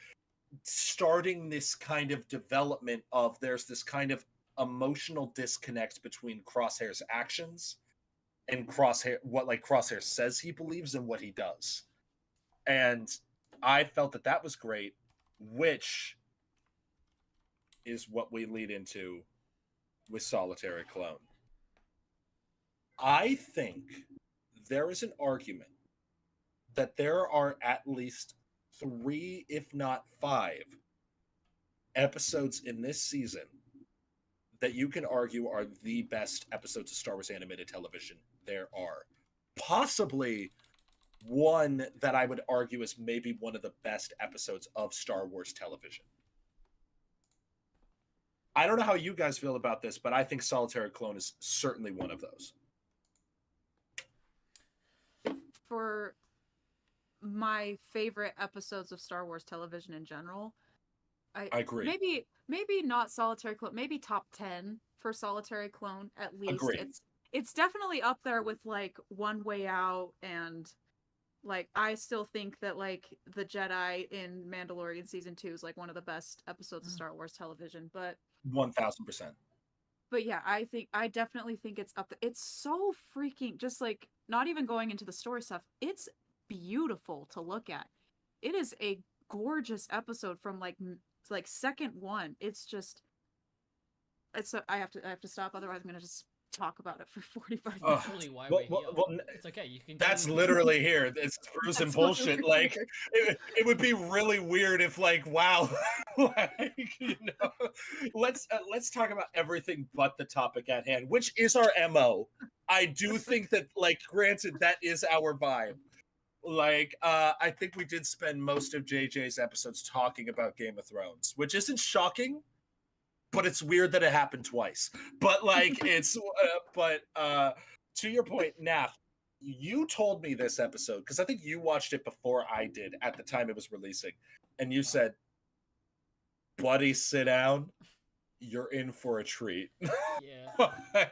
starting this kind of development of there's this kind of emotional disconnect between Crosshair's actions and what Crosshair says he believes and what he does. And I felt that was great, which is what we lead into with Solitary Clone. I think there is an argument that there are at least 3, if not 5, episodes in this season that you can argue are the best episodes of Star Wars animated television there are. Possibly one that I would argue is maybe one of the best episodes of Star Wars television. I don't know how you guys feel about this, but I think Solitary Clone is certainly one of those. For my favorite episodes of Star Wars television in general, I agree. Maybe not Solitary Clone, maybe top 10 for Solitary Clone at least. Agreed. It's definitely up there with like One Way Out, and like I still think that like the Jedi in Mandalorian season 2 is like one of the best episodes of Star Wars television, but 1000%. But yeah, I definitely think it's up there. It's so freaking, just like, not even going into the story stuff, it's beautiful to look at. It is a gorgeous episode from like second one. It's just, I have to stop, otherwise I'm gonna just talk about it for 45 minutes. Really, why we're here. It's okay, you can. That's literally here. It's Brews and Bullshit. Like, it would be really weird if, like, wow, like, you know, let's talk about everything but the topic at hand, which is our MO. I do think that, like, granted, that is our vibe. Like, I think we did spend most of JJ's episodes talking about Game of Thrones, which isn't shocking. But it's weird that it happened twice. But like, it's, to your point, Naf, you told me this episode, because I think you watched it before I did at the time it was releasing. And you said, buddy, sit down. You're in for a treat. Yeah.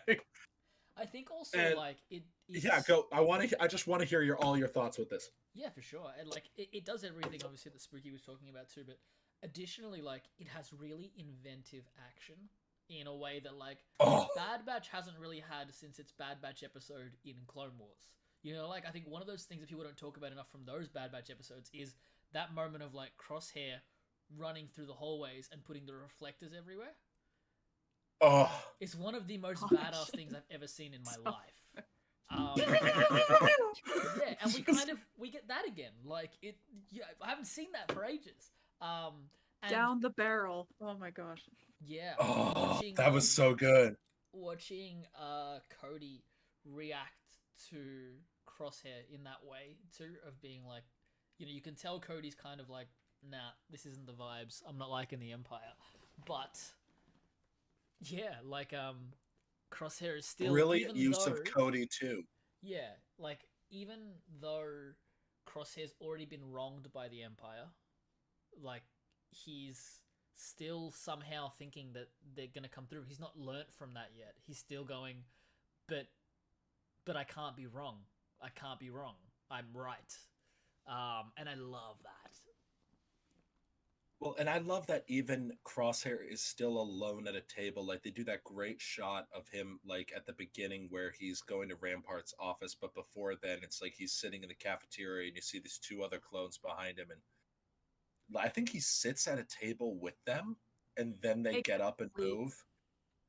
I think also, like, it's... Yeah, go. I just want to hear all your thoughts with this. Yeah, for sure. And like, it does everything, obviously, that Spooky was talking about too, but additionally, like, it has really inventive action in a way that, like, Bad Batch hasn't really had since its Bad Batch episode in Clone Wars. You know, like I think one of those things that people don't talk about enough from those Bad Batch episodes is that moment of like Crosshair running through the hallways and putting the reflectors everywhere. Oh, It's one of the most Gosh. badass things I've ever seen in my life. Yeah, and we get that again. Like it, yeah, I haven't seen that for ages. And Down the barrel. Oh my gosh. yeah, oh, that was so good. watching Cody react to Crosshair in that way too, of being like, you know, you can tell Cody's kind of like, nah, this isn't the vibes. I'm not liking the Empire, but yeah, like Crosshair is still Brilliant even use though, of Cody too. yeah, like even though Crosshair's already been wronged by the Empire, like he's still somehow thinking that they're gonna come through. He's not learnt from that yet. He's still going, but I can't be wrong. I can't be wrong. I'm right. And I love that. Well, and I love that even Crosshair is still alone at a table. Like they do that great shot of him like at the beginning where he's going to Rampart's office, but before then it's like he's sitting in the cafeteria and you see these two other clones behind him, and I think he sits at a table with them and then they get up and move.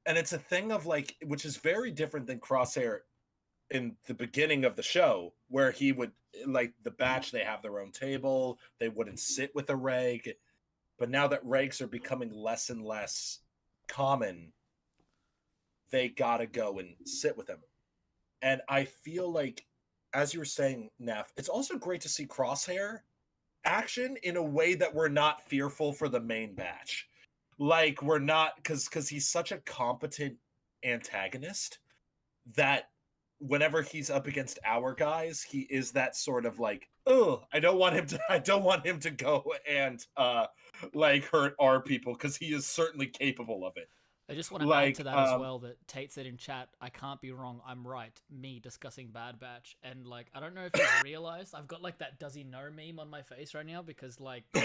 And it's a thing of like, which is very different than Crosshair in the beginning of the show, where he would, like the Batch, they have their own table, they wouldn't sit with a reg. But now that regs are becoming less and less common, they gotta go and sit with him. And I feel like, as you were saying, Neff, it's also great to see Crosshair action in a way that we're not fearful for the main Batch. Like we're not, because he's such a competent antagonist that whenever he's up against our guys, he is that sort of like, oh, I don't want him to go and like hurt our people, because he is certainly capable of it. I just want to add to that as well that Tate said in chat, I can't be wrong, I'm right. Me discussing Bad Batch. And like, I don't know if you realized, I've got like that does he know meme on my face right now, because like he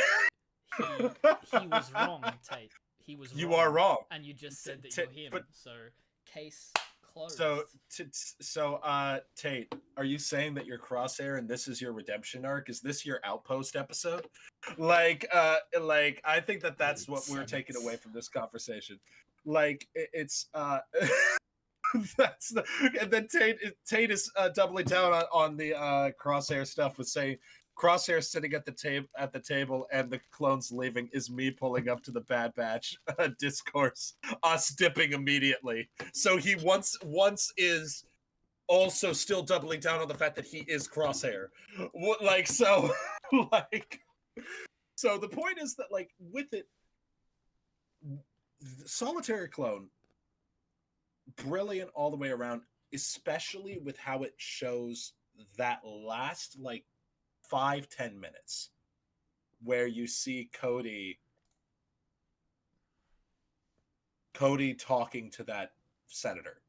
was wrong, Tate. He was wrong. You are wrong. And you just said that you're him. But, so case closed. So Tate, are you saying that you're Crosshair and this is your redemption arc? Is this your Outpost episode? Like I think that's what we're taking away from this conversation. Like it's that's the, and then Tate is doubling down on the Crosshair stuff with saying Crosshair sitting at the table and the clones leaving is me pulling up to the Bad Batch discourse, us dipping immediately. So he once is also still doubling down on the fact that he is Crosshair. Like so, like so. The point is that like with it, Solitary Clone, brilliant all the way around, especially with how it shows that last like 5-10 minutes where you see Cody talking to that senator,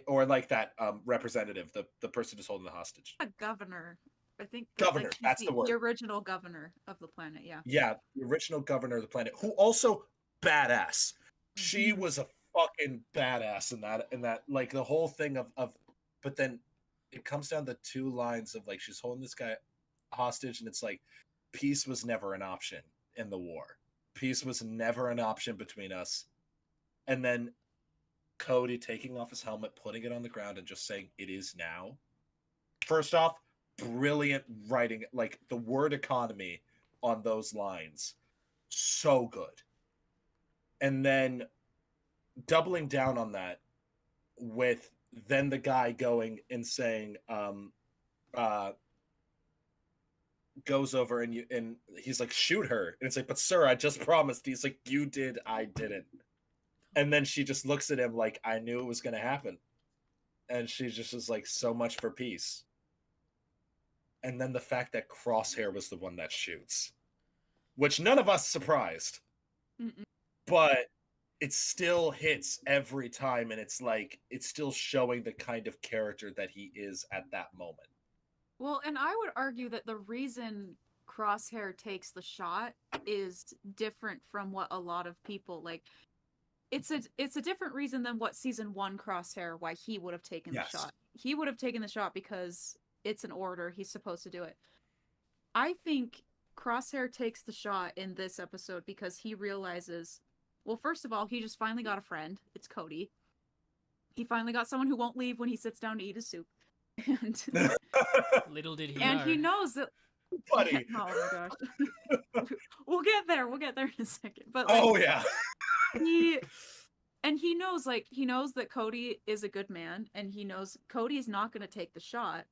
or like that representative, the person who's holding the hostage, A governor. I think governor, like, that's the word. The original governor of the planet, yeah. Yeah, the original governor of the planet, who also badass. She was a fucking badass in that like the whole thing of but then it comes down to two lines of like she's holding this guy hostage and it's like peace was never an option in the war. Peace was never an option between us. And then Cody taking off his helmet, putting it on the ground and just saying it is now. First off, brilliant writing, like the word economy on those lines. So good. And then doubling down on that with then the guy going and saying goes over and he's like, shoot her, and it's like, but sir, I just promised. He's like, you did, I didn't. And then she just looks at him like, I knew it was going to happen. And she just is like, so much for peace. And then the fact that Crosshair was the one that shoots, which none of us surprised. Mm-mm. But it still hits every time, and it's like it's still showing the kind of character that he is at that moment. Well, and I would argue that the reason Crosshair takes the shot is different from what a lot of people like. It's a different reason than what season 1 Crosshair, why he would have taken Yes. the shot. he would have taken the shot because it's an order. He's supposed to do it. I think Crosshair takes the shot in this episode because he realizes, well, first of all, he just finally got a friend. It's Cody. He finally got someone who won't leave when he sits down to eat his soup. And Little did he and know. he knows that. Buddy. Oh my gosh. We'll get there in a second. But like, Oh yeah. he knows that Cody is a good man, and he knows Cody's not going to take the shot.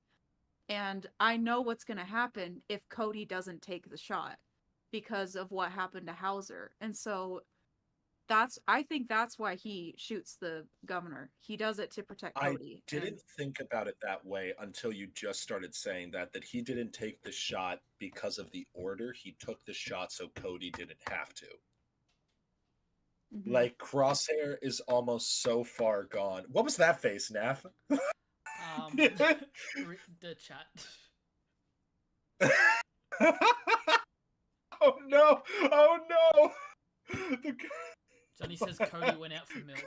And I know what's going to happen if Cody doesn't take the shot because of what happened to Hauser. And so I think that's why he shoots the governor. He does it to protect Cody. I didn't think about it that way until you just started saying that he didn't take the shot because of the order. He took the shot so Cody didn't have to. Mhm. Like, Crosshair is almost so far gone. What was that face, Naf? The chat. Oh no! Oh no! Johnny says Cody went out for milk.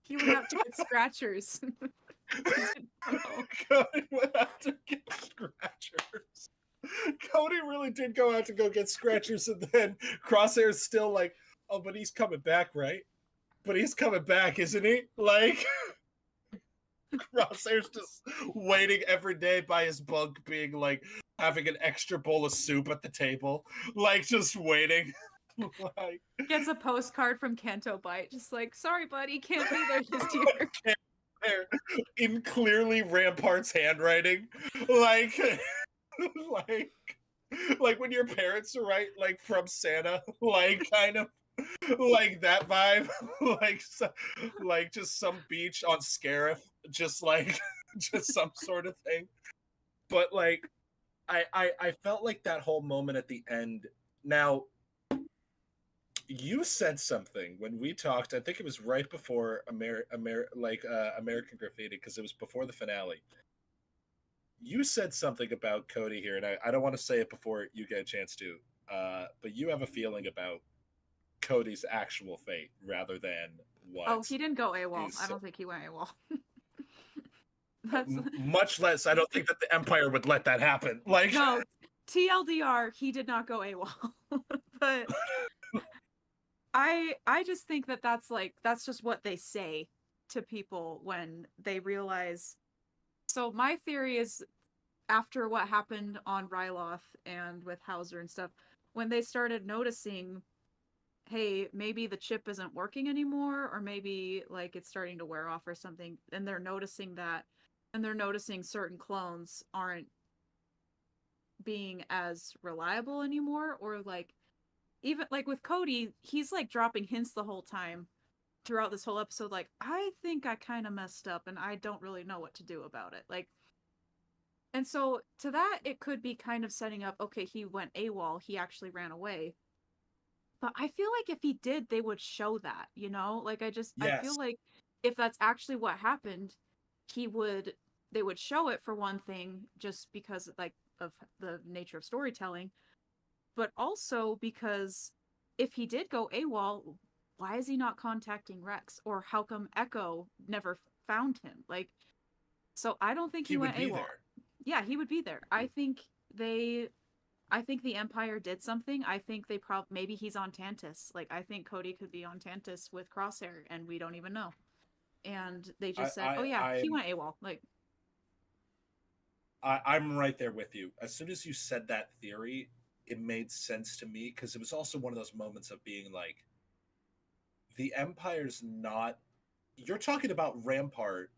He went out to get scratchers. Cody went out to get scratchers. Cody really did go out to go get scratchers, and then Crosshair's still like, oh, but he's coming back, right? But he's coming back, isn't he? Like, Crosshair's just waiting every day by his bunk, being like, having an extra bowl of soup at the table, like, just waiting. Like, Gets a postcard from Kanto Bite, just like, sorry, buddy, can't be there this year. in clearly Rampart's handwriting, like, like when your parents write like from Santa, like kind of like that vibe, like just some beach on Scarif, just like just some sort of thing. But like, I felt like that whole moment at the end. Now, you said something when we talked. I think it was right before American Graffiti, because it was before the finale. You said something about Cody here, and I don't want to say it before you get a chance to, but you have a feeling about Cody's actual fate rather than what. Oh, he didn't go AWOL. I don't think he went AWOL. That's much less. I don't think that the Empire would let that happen. Like, no, TLDR, he did not go AWOL. But I just think that's just what they say to people when they realize. So my theory is, after what happened on Ryloth and with Hauser and stuff, when they started noticing, hey, maybe the chip isn't working anymore, or maybe like it's starting to wear off or something, and they're noticing that, and they're noticing certain clones aren't being as reliable anymore, or like, even like with Cody, he's like dropping hints the whole time throughout this whole episode, like, I think I kind of messed up and I don't really know what to do about it. Like, and so to that, it could be kind of setting up, okay, he went AWOL, he actually ran away. But I feel like if he did, they would show that, you know? Like, I feel like if that's actually what happened, they would show it, for one thing, just because like of the nature of storytelling, but also because if he did go AWOL, why is he not contacting Rex? Or how come Echo never found him? Like, so I don't think he went AWOL. There. Yeah, he would be there. I think the Empire did something. I think they maybe he's on Tantus. Like, I think Cody could be on Tantus with Crosshair, and we don't even know. And they just said, he went AWOL. Like, I'm right there with you. As soon as you said that theory, it made sense to me, because it was also one of those moments of being like, the Empire's not. You're talking about Rampart.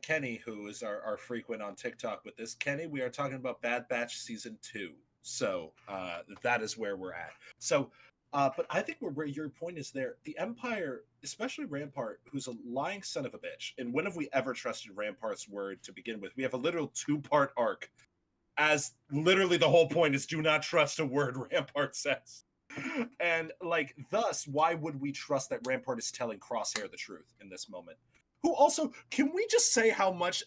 Kenny, who is our frequent on TikTok with this. Kenny, we are talking about Bad Batch Season 2. So that is where we're at. So, but I think where your point is there, the Empire, especially Rampart, who's a lying son of a bitch. And when have we ever trusted Rampart's word to begin with? We have a literal 2-part arc, as literally the whole point is do not trust a word Rampart says. And like, thus, why would we trust that Rampart is telling Crosshair the truth in this moment? Who also, can we just say how much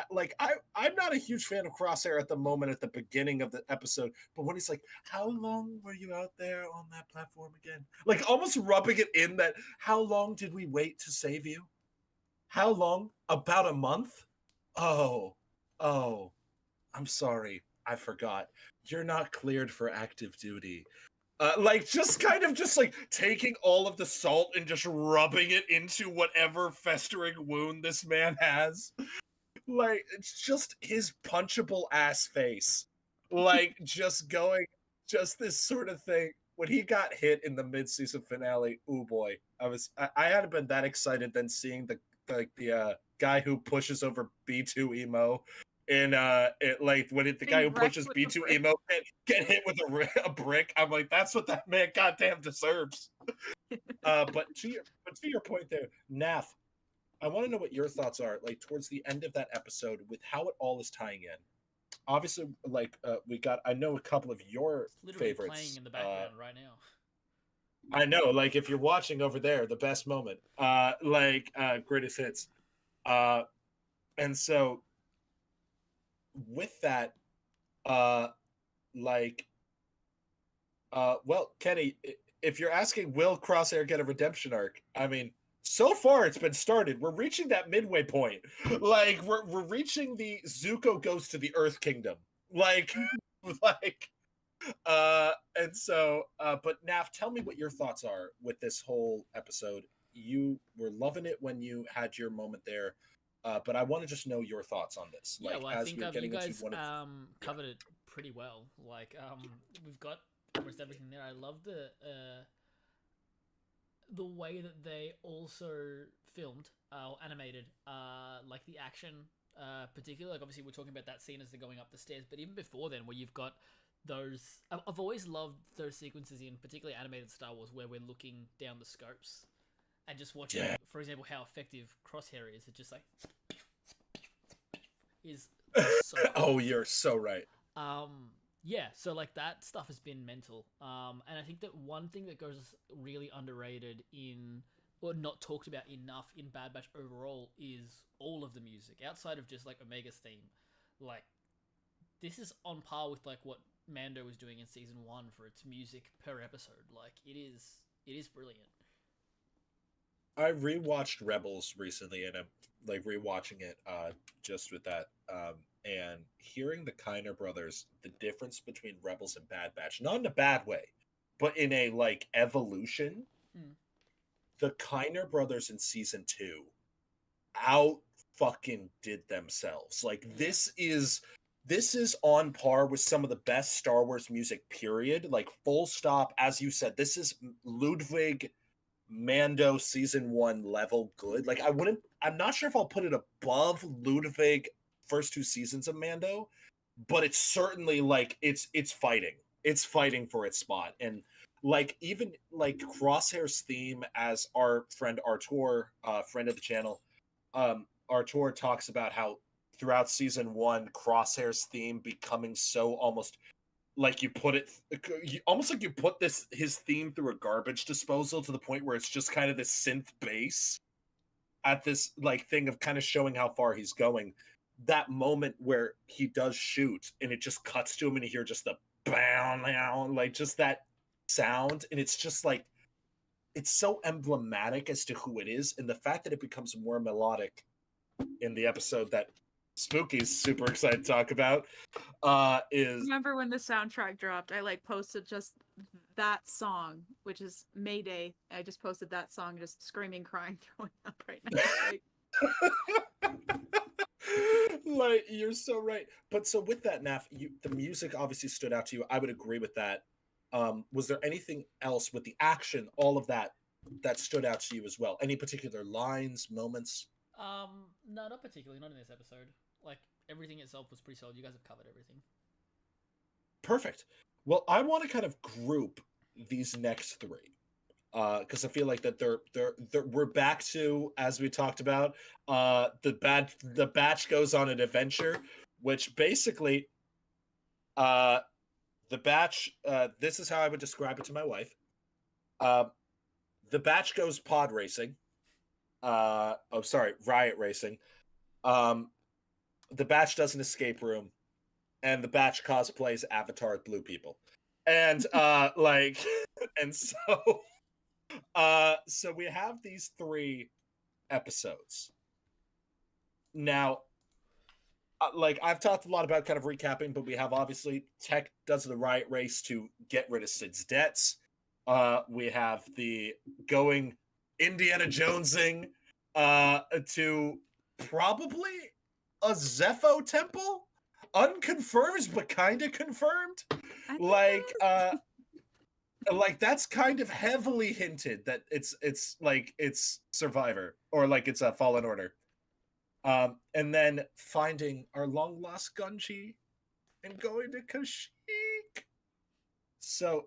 I'm not a huge fan of Crosshair at the moment at the beginning of the episode, but when he's like, how long were you out there on that platform again? Like almost rubbing it in that, how long did we wait to save you? How long? About a month? Oh, oh, I'm sorry. I forgot. You're not cleared for active duty. Like just kind of just like taking all of the salt and just rubbing it into whatever festering wound this man has. Like it's just his punchable ass face. Like just going, just this sort of thing. When he got hit in the mid-season finale, oh boy, I hadn't been that excited than seeing the guy who pushes over B2 emo in like when the guy who pushes B2 emo get hit with a brick. I'm like, that's what that man goddamn deserves. But to your point there, Naf, I want to know what your thoughts are, like towards the end of that episode with how it all is tying in. Obviously, like we got, I know a couple of your literally favorites playing in the background right now. I know, like if you're watching over there, the best moment, greatest hits, and so with that, uh, like, well, Kenny, if you're asking, will Crosshair get a redemption arc? I mean, so far it's been started. We're reaching that midway point. Like, we're reaching the Zuko goes to the Earth Kingdom. Like, like, and so, but Naf, tell me what your thoughts are with this whole episode. You were loving it when you had your moment there. But I want to just know your thoughts on this. Yeah, Like, well, I as think we're you getting guys into one of covered it pretty well. Like, we've got almost everything there. I love the way that they also filmed or animated, like the action, particularly. Like, obviously, we're talking about that scene as they're going up the stairs, but even before then, where you've got those. I've always loved those sequences in particularly animated Star Wars where we're looking down the scopes and just watching, for example, how effective Crosshair is. It's just like is so cool. Oh, you're so right. Yeah, so like that stuff has been mental. And I think that one thing that goes really underrated in or not talked about enough in Bad Batch overall is all of the music outside of just like Omega's theme. Like this is on par with like what Mando was doing in season 1 for its music per episode. Like it is brilliant. I rewatched Rebels recently, and I'm like rewatching it just with that. And hearing the Kiner brothers, the difference between Rebels and Bad Batch, not in a bad way, but in a like evolution. The Kiner brothers in season 2 out fucking did themselves. Like this is on par with some of the best Star Wars music, period. Like full stop. As you said, this is Ludwig Mando season 1 level good. Like I'm not sure if I'll put it above Ludwig first 2 seasons of Mando, but it's certainly like it's fighting for its spot. And like even like Crosshair's theme, as our friend Artur, friend of the channel, Artur talks about how throughout season 1 Crosshair's theme becoming so almost like you put it almost like you put his theme through a garbage disposal to the point where it's just kind of this synth bass at this like thing of kind of showing how far he's going. That moment where he does shoot and it just cuts to him and you hear just the bam, like just that sound, and it's just like it's so emblematic as to who it is, and the fact that it becomes more melodic in the episode that Spooky's super excited to talk about is Remember when the soundtrack dropped, I like posted just that song, which is Mayday. I just posted that song, just screaming, crying, throwing up right now. Like you're so right. But so with that, Naf, the music obviously stood out to you. I would agree with that. Was there anything else with the action, all of that stood out to you as well? Any particular lines, moments? No, not particularly. Not in this episode. Like everything itself was pretty solid. You guys have covered everything. Perfect. Well, I want to kind of group these next 3 because I feel like that they're we're back to, as we talked about, the batch goes on an adventure, which basically, the batch. This is how I would describe it to my wife. The batch goes pod racing. riot racing. The Batch does an escape room, and the Batch cosplays Avatar blue people, and like, and so we have these 3 episodes now. Like, I've talked a lot about kind of recapping, but we have obviously Tech does the riot race to get rid of Sid's debts. We have the going Indiana Jonesing to probably a Zepho temple, unconfirmed but kind of confirmed. Like like that's kind of heavily hinted that it's like it's Survivor, or like it's a Fallen Order. And then finding our long lost Gunji and going to Kashyyyk. So,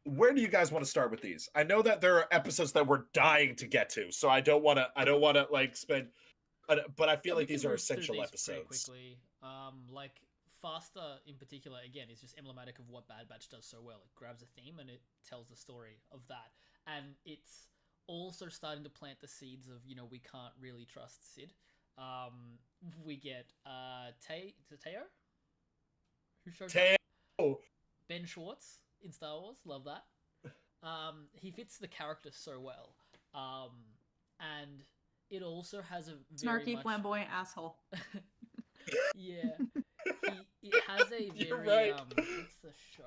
where do you guys want to start with these? I know that there are episodes that we're dying to get to, so I don't want to like spend, but I feel like these are essential episodes. Quickly. Like Faster in particular, again, is just emblematic of what Bad Batch does so well. It grabs a theme and it tells the story of that, and it's also starting to plant the seeds of, we can't really trust Sid. We get Teo, who shows up. Ben Schwartz in Star Wars, love that. He fits the character so well, and it also has a very snarky, flamboyant asshole. Yeah, it has a very right. What's the show?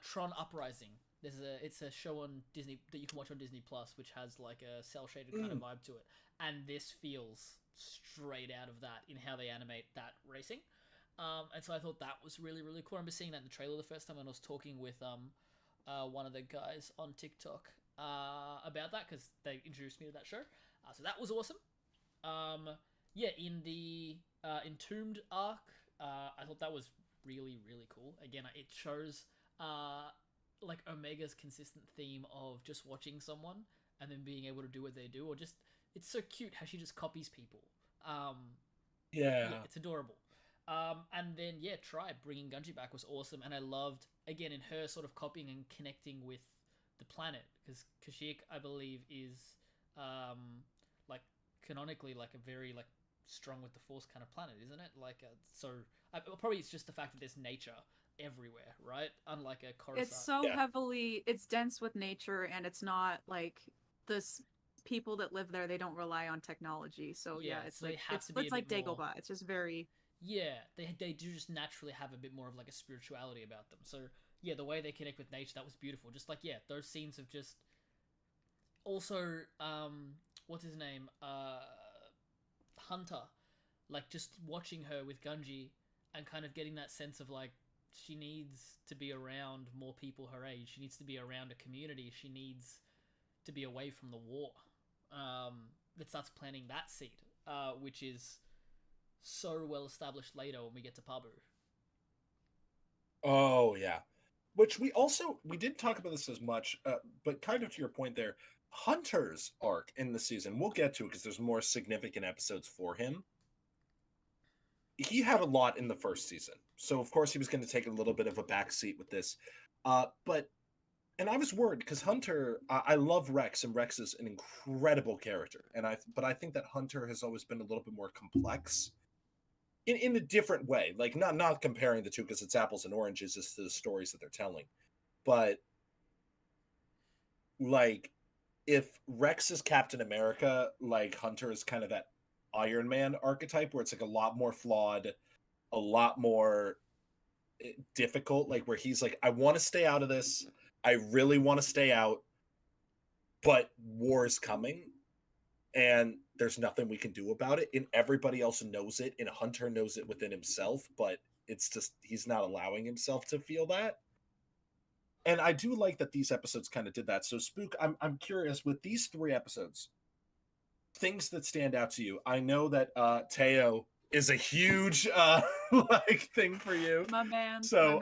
Tron Uprising. It's a show on Disney that you can watch on Disney Plus, which has like a cell shaded kind of vibe to it, and this feels straight out of that in how they animate that racing. And so I thought that was really, really cool. I remember seeing that in the trailer the first time, and I was talking with one of the guys on TikTok about that, because they introduced me to that show. So that was awesome. Yeah, in the Entombed arc, I thought that was really, really cool. Again, it shows like Omega's consistent theme of just watching someone and then being able to do what they do, or just, it's so cute how she just copies people. Yeah, it's adorable. And then Tribe bringing Gunji back was awesome, and I loved, again, in her sort of copying and connecting with the planet, because Kashyyyk, I believe, is like canonically like a very like strong with the Force kind of planet, isn't it? Like probably it's just the fact that there's nature everywhere, right? Unlike a Coruscant. It's so heavily, it's dense with nature, and it's not like this people that live there, they don't rely on technology. So it's like it's like Dagobah. It's just very they do just naturally have a bit more of like a spirituality about them. So the way they connect with nature, that was beautiful. Just like those scenes of just also what's his name, Hunter, like just watching her with Gunji and kind of getting that sense of like she needs to be around more people her age. She needs to be around a community. She needs to be away from the war. That starts planting that seed, which is so well established later when we get to Pabu. Oh yeah, which we didn't talk about this as much, but kind of to your point there, Hunter's arc in the season, we'll get to it because there's more significant episodes for him. He had a lot in the first season, so of course he was going to take a little bit of a backseat with this. And I was worried because Hunter, I love Rex, and Rex is an incredible character, but I think that Hunter has always been a little bit more complex in a different way. Like not comparing the two because it's apples and oranges as to the stories that they're telling, but like if Rex is Captain America, like Hunter is kind of that Iron Man archetype where it's like a lot more flawed, a lot more difficult, like where he's like, I want to stay out of this, I really want to stay out, but war is coming and there's nothing we can do about it, and everybody else knows it, and Hunter knows it within himself, but it's just he's not allowing himself to feel that. And I do like that these episodes kind of did that. So Spook, I'm curious, with these 3 episodes, things that stand out to you. I know that Teo is a huge like thing for you. My man. So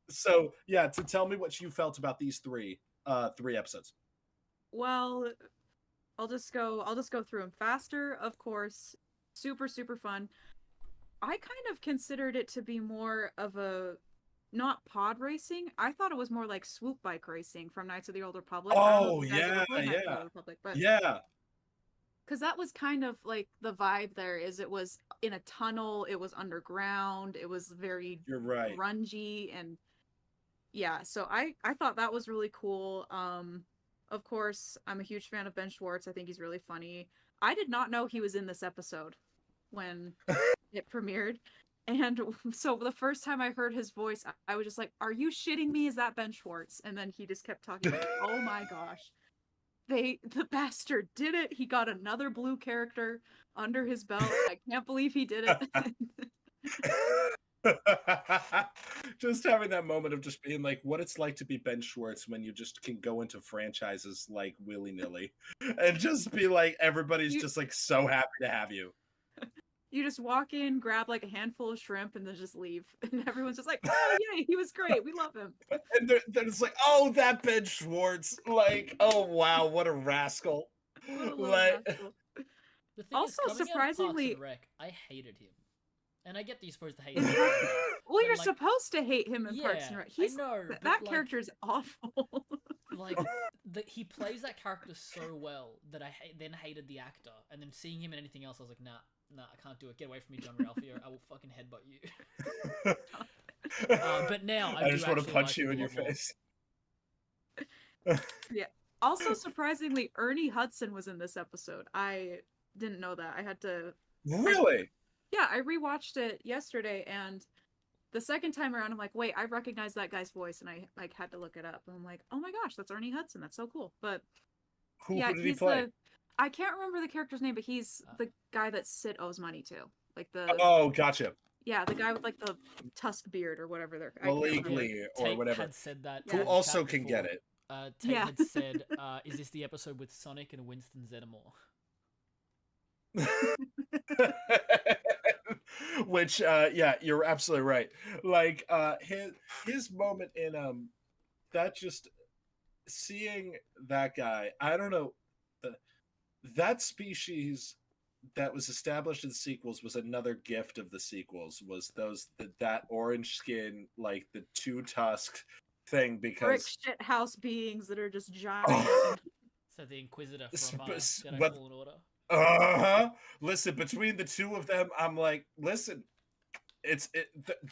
so to tell me what you felt about these 3 episodes. Well, I'll just go through them. Faster, of course, super fun. I kind of considered it to be more of a not pod racing. I thought it was more like swoop bike racing from Knights of the Old Republic. I don't know Oh, if you guys yeah, ever played Knights of the yeah. Old Republic, but Yeah. because that was kind of like the vibe there is it was in a tunnel, it was underground, it was very You're right. grungy, and yeah, so I thought that was really cool. Of course, I'm a huge fan of Ben Schwartz. I think he's really funny. I did not know he was in this episode when it premiered. And so the first time I heard his voice, I was just like, "Are you shitting me? Is that Ben Schwartz?" And then he just kept talking. Like, oh my gosh, the bastard did it. He got another blue character under his belt. I can't believe he did it. Just having that moment of just being like, what it's like to be Ben Schwartz when you just can go into franchises like willy nilly and just be like, everybody's You- just like so happy to have you. You just walk in, grab like a handful of shrimp, and then just leave. And everyone's just like, "Oh yay, he was great. We love him." And then it's like, oh, that Ben Schwartz. Like, oh, wow, what a rascal. What a little Like, rascal. The thing Also, is, coming out of Parks surprisingly- and Rec, I hated him. And I get that you're supposed to hate In him. Parks- Well, But, you're like, supposed to hate him in Parks and yeah, Rec. I know, That but, like- character's awful. Like, he plays that character so well that I then hated the actor. And then seeing him in anything else, I was like, nah, I can't do it. Get away from me, John Ralphio. I will fucking headbutt you. But now I I do just want to actually punch like you him in a your lot more. face. Also, surprisingly, Ernie Hudson was in this episode. I didn't know that. I had to. Really? Yeah, I rewatched it yesterday, and the second time around, I'm like, wait, I recognize that guy's voice, and I like had to look it up. And I'm like, oh my gosh, that's Ernie Hudson. That's so cool. But Who yeah, did he he's play? I can't remember the character's name, but he's the guy that Sid owes money to. Like the Oh, gotcha. yeah, the guy with like the tusk beard or whatever. I can't remember. Illegally or Tate whatever. had said that. Who in the also chat can before. get it. Tate Yeah. had said, "Is this the episode with Sonic and Winston Zeddemore?" Which yeah, you're absolutely right. Like his moment in that just seeing that guy, I don't know, that species that was established in sequels was another gift of the sequels, was that orange skin, like the two tusked thing, Brick because shit house beings that are just giant. Oh. So the Inquisitor Sp- from s- Jedi what- Fallen Order. Listen, between the two of them, I'm like, listen,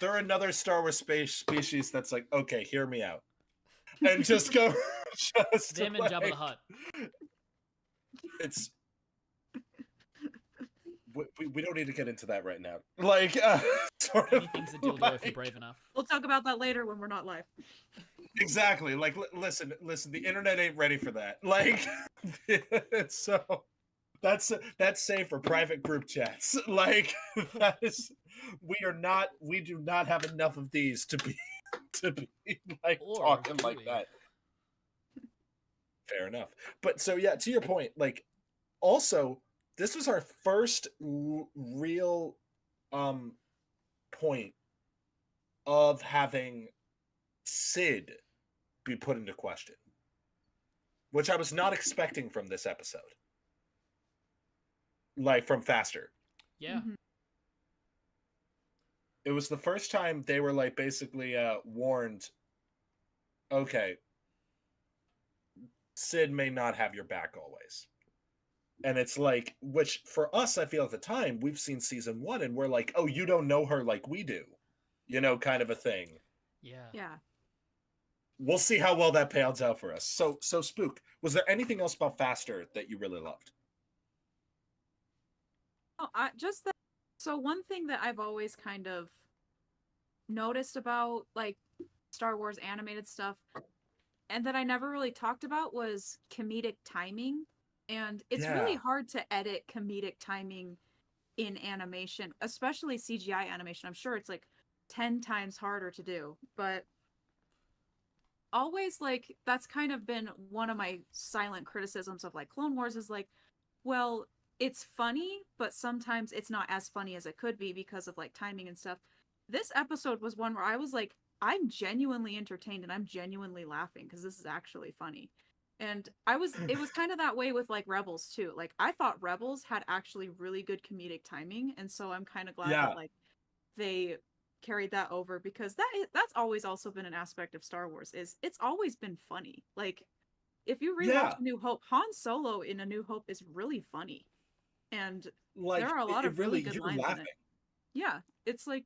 they're another Star Wars space species that's like, okay, hear me out, and just go, just Them and like, Jabba the Hutt. It's we don't need to get into that right now. Like, sort of Anything's a dildo if you're brave enough. We'll talk about that later when we're not live. Exactly. Like, listen. The internet ain't ready for that. Like, so that's safe for private group chats. Like, that is, we do not have enough of these to be like Or talking do like we? that. Fair enough. But so yeah, to your point, like, also this was our first real point of having Sid be put into question, which I was not expecting from this episode, like from Faster. Yeah. Mhm. It was the first time they were like basically warned, okay, Sid may not have your back always. And it's like, which for us, I feel at the time, we've seen season 1 and we're like, oh, you don't know her like we do, you know, kind of a thing. Yeah. Yeah. We'll see how well that pans out for us. So Spook, was there anything else about Faster that you really loved? Oh, just that. So one thing that I've always kind of noticed about like Star Wars animated stuff, and that I never really talked about, was comedic timing. And it's really Yeah. hard to edit comedic timing in animation, especially CGI animation. I'm sure it's like 10 times harder to do, but always like that's kind of been one of my silent criticisms of like Clone Wars is like, well, it's funny, but sometimes it's not as funny as it could be because of like timing and stuff. This episode was one where I was like, I'm genuinely entertained and I'm genuinely laughing because this is actually funny. And it was kind of that way with like Rebels too. Like I thought Rebels had actually really good comedic timing, and so I'm kind of glad Yeah. that like they carried that over because that's always also been an aspect of Star Wars is it's always been funny. Like if you rewatch Yeah. A New Hope, Han Solo in A New Hope is really funny. And Like there are a lot it of really really, good you're lines in laughing. it. Yeah, it's like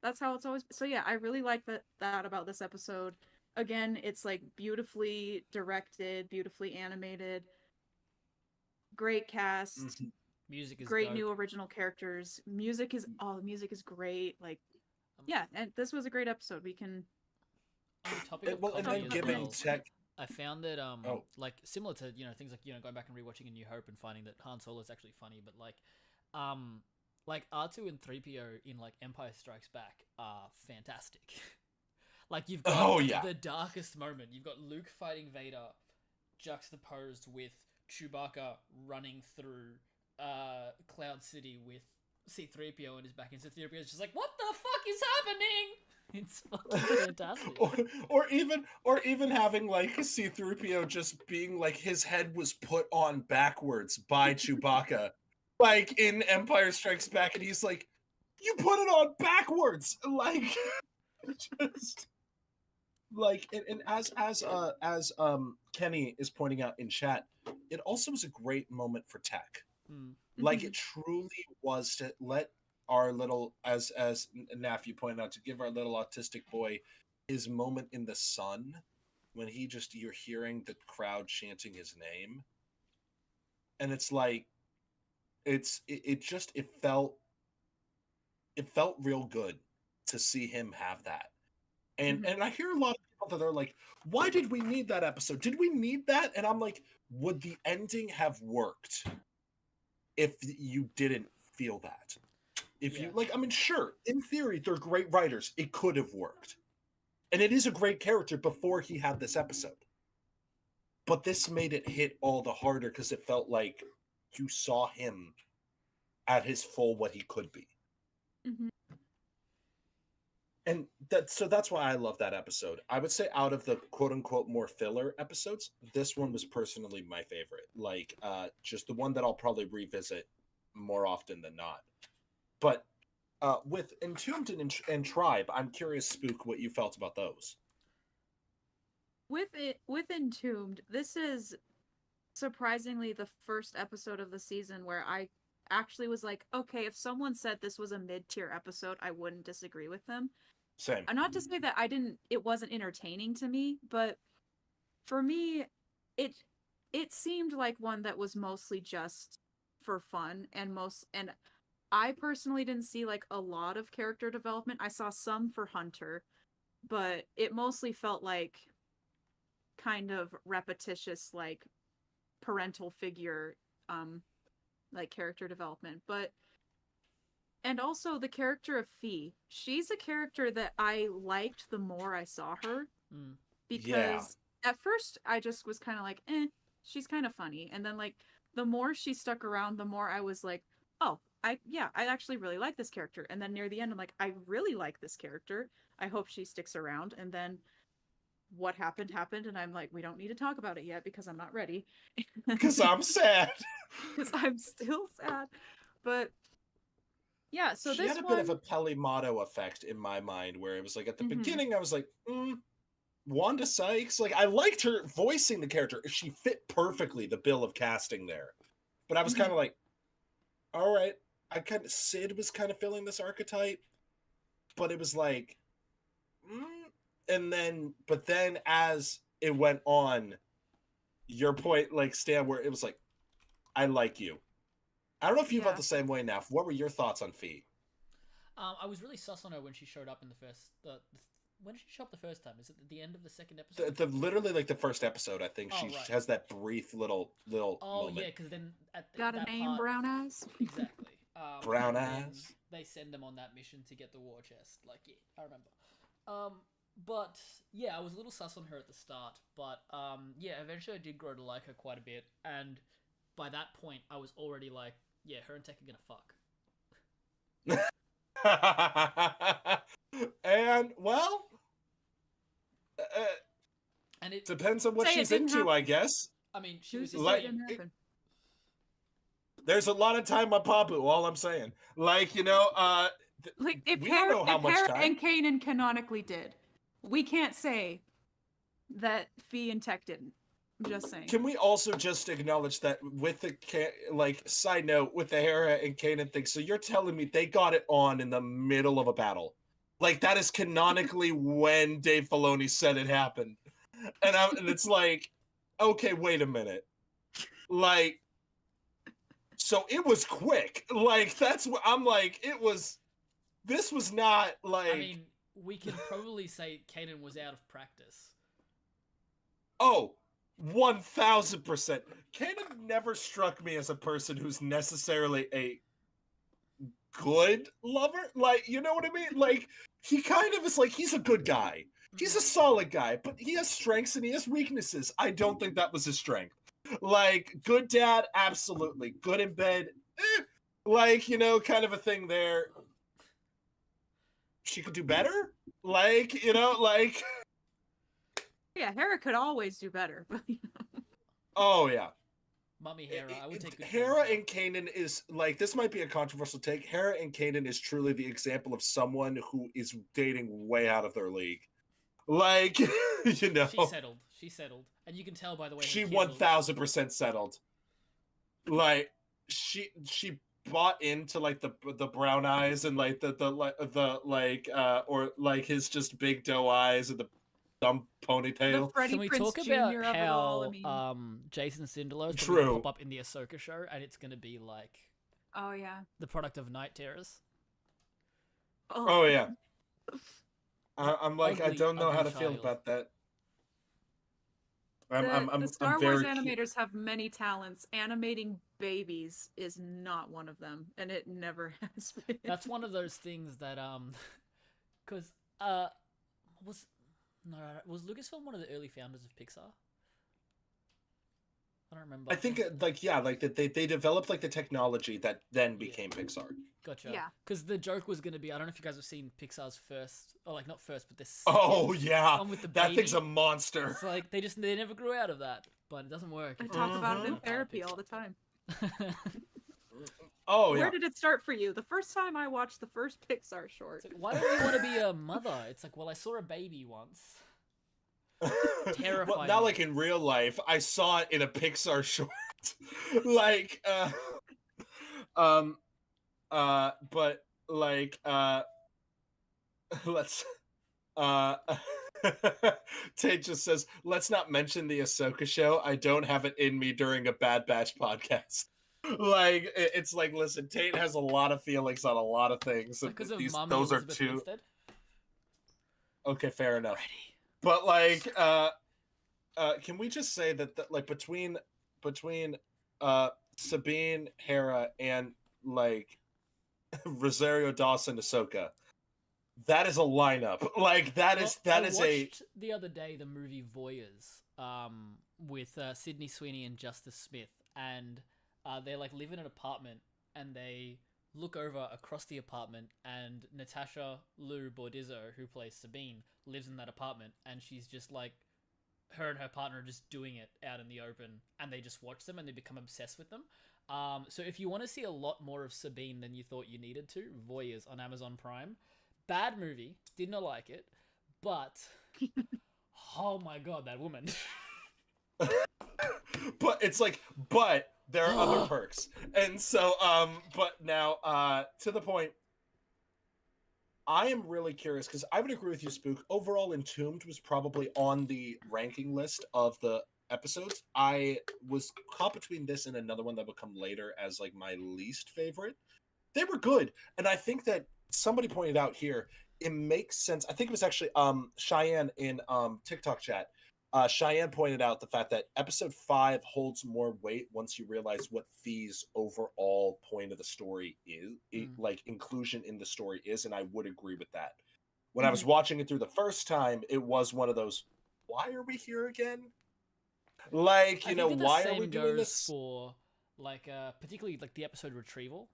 that's how it's always. So yeah, I really like that about this episode. Again, it's like beautifully directed, beautifully animated, great cast, Mhm. Music is great dope. new original characters. The music is great. Like Um, yeah, and this was a great episode. We can on the topic of Well, and talk comedy then as about the giving well, next one. tech. I found that Oh, like similar to things like going back and rewatching A New Hope and finding that Han Solo is actually funny, but like R2 and 3PO in like Empire Strikes Back are fantastic. Like you've got oh yeah. the darkest moment. You've got Luke fighting Vader, juxtaposed with Chewbacca running through Cloud City with C-3PO in his back, and C-3PO is just like, "What the fuck is happening?" It's fucking fantastic. or even having like C-3PO just being like his head was put on backwards by Chewbacca, like in Empire Strikes Back, and he's like, "You put it on backwards," like just like and as Kenny is pointing out in chat, it also was a great moment for tech. Mm. Like it truly was to let our little, as Naf, you pointed out, to give our little autistic boy his moment in the sun when you're hearing the crowd chanting his name, and it's like it felt real good to see him have that. And I hear a lot of people that are like, why did we need that episode? Did we need that? And I'm like, would the ending have worked if you didn't feel that? If Yeah. you like, I mean, sure, in theory, they're great writers. It could have worked. And it is a great character before he had this episode. But this made it hit all the harder because it felt like you saw him at his full what he could be. Mm-hmm. And that's why I love that episode. I would say out of the quote unquote more filler episodes, this one was personally my favorite. Like just the one that I'll probably revisit more often than not. But with Entombed and Tribe, I'm curious, Spook, what you felt about those. With Entombed, this is surprisingly the first episode of the season where I actually was like, okay, if someone said this was a mid-tier episode, I wouldn't disagree with them. Same. Not to say that it wasn't entertaining to me, but for me, it seemed like one that was mostly just for fun and I personally didn't see like a lot of character development. I saw some for Hunter, but it mostly felt like kind of repetitious, like parental figure, like character development. And also the character of Fee. She's a character that I liked the more I saw her. Mm. Because at first I just was kind of like, she's kind of funny. And then like the more she stuck around, the more I was like, oh, I actually really like this character. And then near the end, I'm like, I really like this character. I hope she sticks around. And then what happened, and I'm like, we don't need to talk about it yet because I'm not ready. Because I'm sad. Because I'm still sad. But yeah, so she this had a one... bit of a Pelimato effect in my mind, where it was like at the Mhm. beginning, I was like, Wanda Sykes. Like I liked her voicing the character; she fit perfectly the bill of casting there. But I was kind of like, all right, Sid was kind of filling this archetype, but it was like, but then as it went on, your point, like Stan, where it was like, I like you. I don't know if you felt the same way, Naf. What were your thoughts on Fee? I was really sus on her when she showed up in the first. When did she show up the first time? Is it at the end of the second episode? Literally like the first episode. I think she right. has that brief little Oh moment. yeah, because then got a name, Brown Eyes. Exactly. Brown and Eyes. They send them on that mission to get the war chest. Like yeah, I remember. But yeah, I was a little sus on her at the start, but yeah, eventually I did grow to like her quite a bit, and by that point, I was already like, yeah, her and Tech are gonna fuck. And well, and it depends on what she's into, I guess. I mean, she was like, there's a lot of time on Papu. All I'm saying, like Like if we don't know how much Hera time. and Kanan canonically did, we can't say that Fee and Tech didn't. I'm just saying. Can we also just acknowledge that with the side note with the Hera and Kanan thing? So you're telling me they got it on in the middle of a battle? Like that is canonically when Dave Filoni said it happened, and it's like, okay, wait a minute, like, so it was quick. Like that's what I'm like. It was. This was not like. I mean, we can probably say Kanan was out of practice. Oh, 1000%. Kanan never struck me as a person who's necessarily a good lover. Like, you know what I mean? Like, he kind of is like, he's a good guy. He's a solid guy, but he has strengths and he has weaknesses. I don't think that was his strength. Like, good dad, absolutely. Good in bed, like, you know, kind of a thing there. She could do better? Like, you know, like... Yeah, Hera could always do better. But Oh, yeah. Mummy Hera, I would take good Hera care of and Kanan is, like, this might be a controversial take. Hera and Kanan is truly the example of someone who is dating way out of their league. Like, you know. She settled. She settled. And you can tell by the way She her kid looks. 1000% settled. Like, she bought into, like, the brown eyes and, like, or, like, his just big doe eyes and the dumb ponytail. the Freddie Can we Prinze talk Jr. about of it how all, I mean... Jason Sindelar is True. going to pop up in the Ahsoka show, and it's going to be like Oh yeah. the product of Night Terrors? Oh, yeah. I'm like, I Ugly, don't know how to ugly feel child. about that. The Star I'm Wars very animators have many talents. Animating babies is not one of them, and it never has been. That's one of those things that because was Lucasfilm one of the early founders of Pixar? I don't remember. I think like yeah, like that they developed like the technology that then became Pixar. Gotcha. Yeah. Because the joke was going to be, I don't know if you guys have seen Pixar's first, or like not first, but this. Oh yeah, one with the that baby. thing's a monster. It's like they never grew out of that, but it doesn't work. I talk about it in Mhm. therapy all the time. Oh yeah. Where did it start for you? The first time I watched the first Pixar short. It's like, why don't you want to be a mother? It's like, well, I saw a baby once. Terrifying. Well, not like in real life. I saw it in a Pixar short. Like but like let's Tate just says, let's not mention the Ahsoka show. I don't have it in me during a Bad Batch podcast. Like it's like, listen, Tate has a lot of feelings on a lot of things. Because of These, Mummy those Elizabeth are two. Winstead? Okay, fair enough. Ready. But like, can we just say that like between Sabine, Hera, and like Rosario Dawson, Ahsoka, that is a lineup. Like that Well, is I a watched the other day the movie Voyeurs, with Sydney Sweeney and Justice Smith, and they like live in an apartment, and they look over across the apartment, and Natasha Lou Bordizzo, who plays Sabine, lives in that apartment, and she's just like, her and her partner are just doing it out in the open, and they just watch them and they become obsessed with them. So if you want to see a lot more of Sabine than you thought you needed to, Voyeurs on Amazon Prime. Bad movie, did not like it, but oh my god, that woman. but it's like, but there are other perks. And so but now to the point, I am really curious because I would agree with you, Spook. Overall, Entombed was probably on the ranking list of the episodes. I was caught between this and another one that would come later as like my least favorite. They were good, and I think that somebody pointed out here, it makes sense. I think it was actually Cheyenne in TikTok chat. Cheyenne pointed out the fact that episode 5 holds more weight once you realize what Fee's overall point of the story is, like inclusion in the story is, and I would agree with that. When I was watching it through the first time, it was one of those, why are we here again? Like, you know, why are we doing this? For like particularly like the episode Retrieval,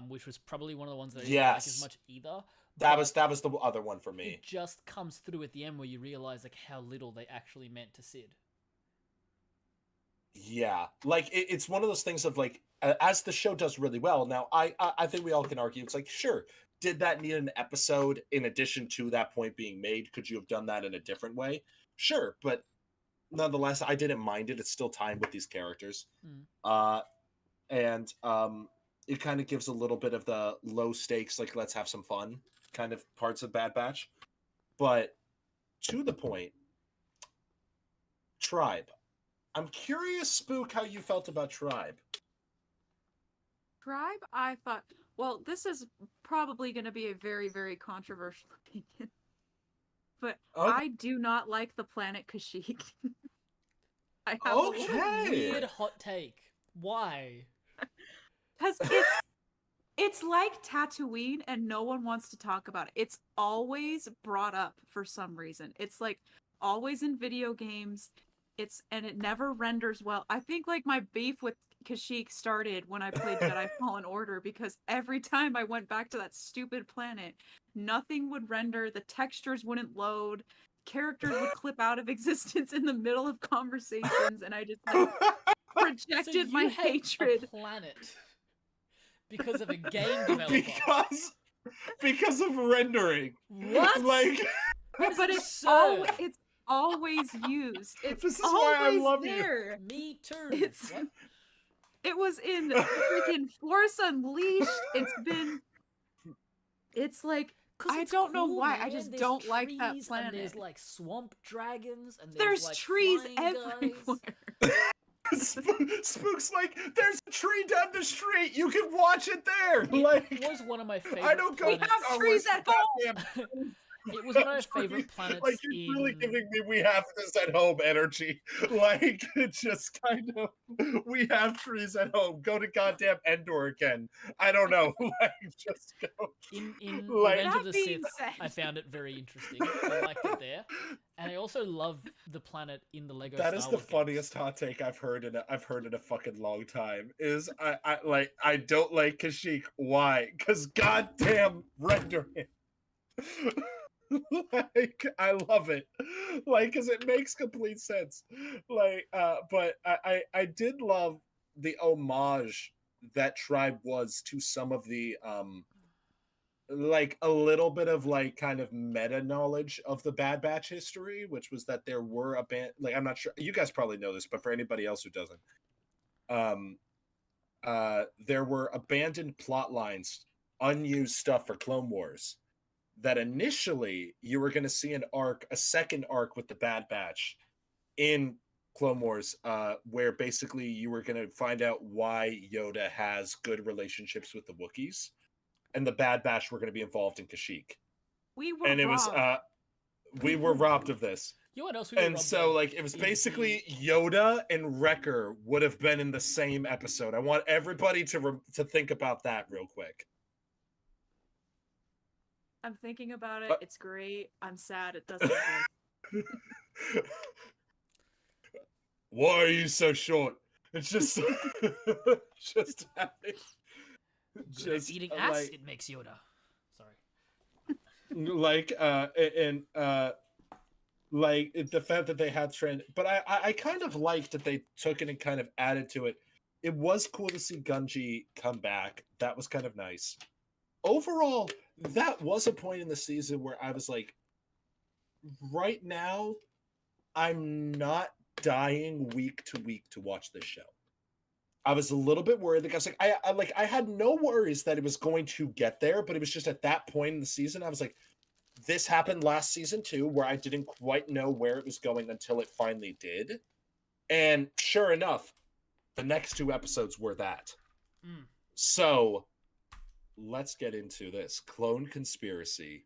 which was probably one of the ones that I didn't like as much either. That was the other one for me. It just comes through at the end where you realize like how little they actually meant to Sid. Yeah, like it's one of those things of like, as the show does really well. Now, I think we all can argue it's like, sure, did that need an episode in addition to that point being made? Could you have done that in a different way? Sure, but nonetheless, I didn't mind it. It's still time with these characters. And it kind of gives a little bit of the low stakes, like let's have some fun kind of parts of Bad Batch. But to the point, Tribe. I'm curious, Spook, how you felt about Tribe. Tribe, I thought, well, this is probably going to be a very, very controversial opinion. But Okay. I do not like the planet Kashyyyk. I have Okay. Weird hot take. Why? Because it's like Tatooine and no one wants to talk about it. It's always brought up for some reason. It's like always in video games. And it never renders well. I think like my beef with Kashyyyk started when I played Jedi Fallen Order, because every time I went back to that stupid planet, nothing would render, the textures wouldn't load, characters would clip out of existence in the middle of conversations, and I just like projected So my you hate hatred. a planet because of a game developer. because of rendering. What? Like, But it's always used. It's this is always why I love there. Me too. It's What? It was in freaking Force Unleashed. It's like, I don't know why. Man. I just There's don't like that trees, planet. And there's like swamp dragons, and There's like trees flying everywhere. guys. Spook's like, there's a tree down the street. You can watch it there. It was one of my favorite. I don't go. We have trees at home. It was one of my favorite planets. Like, you're really giving me "we have this at home" energy. Like, it's just kind of, we have trees at home. Go to goddamn Endor again. I don't know. Like, just go. In Like, Revenge of the That being Sith, said- I found it very interesting. I liked it there, and I also love the planet in the Lego. That is Star the Wars funniest games. hot take I've heard in a fucking long time. Is I don't like Kashyyyk. Why? Because goddamn rendering. Like, I love it, like, because it makes complete sense. Like, but I did love the homage that Tribe was to some of the like a little bit of like kind of meta knowledge of the Bad Batch history, which was that there were a band, like, I'm not sure, you guys probably know this, but for anybody else who doesn't, there were abandoned plot lines, unused stuff for Clone Wars, that initially you were going to see a second arc with the Bad Batch in Clone Wars, where basically you were going to find out why Yoda has good relationships with the Wookiees, and the Bad Batch were going to be involved in Kashyyyk. We were And it was, robbed. we were robbed of this. You know what else we were And robbed so, of? like, it was Is basically Yoda and Wrecker would have been in the same episode. I want everybody to think about that real quick. I'm thinking about it. It's great. I'm sad it doesn't exist. Why are you so short? It's just, just eating ass. It makes Yoda. Sorry. Like, like the fact that they had trend, but I kind of liked that they took it and kind of added to it. It was cool to see Gunji come back. That was kind of nice. Overall, that was a point in the season where I was like, right now, I'm not dying week to week to watch this show. I was a little bit worried. Like, I was like, I had no worries that it was going to get there, but it was just at that point in the season, I was like, this happened last season too, where I didn't quite know where it was going until it finally did. And sure enough, the next two episodes were that. So let's get into this. Clone Conspiracy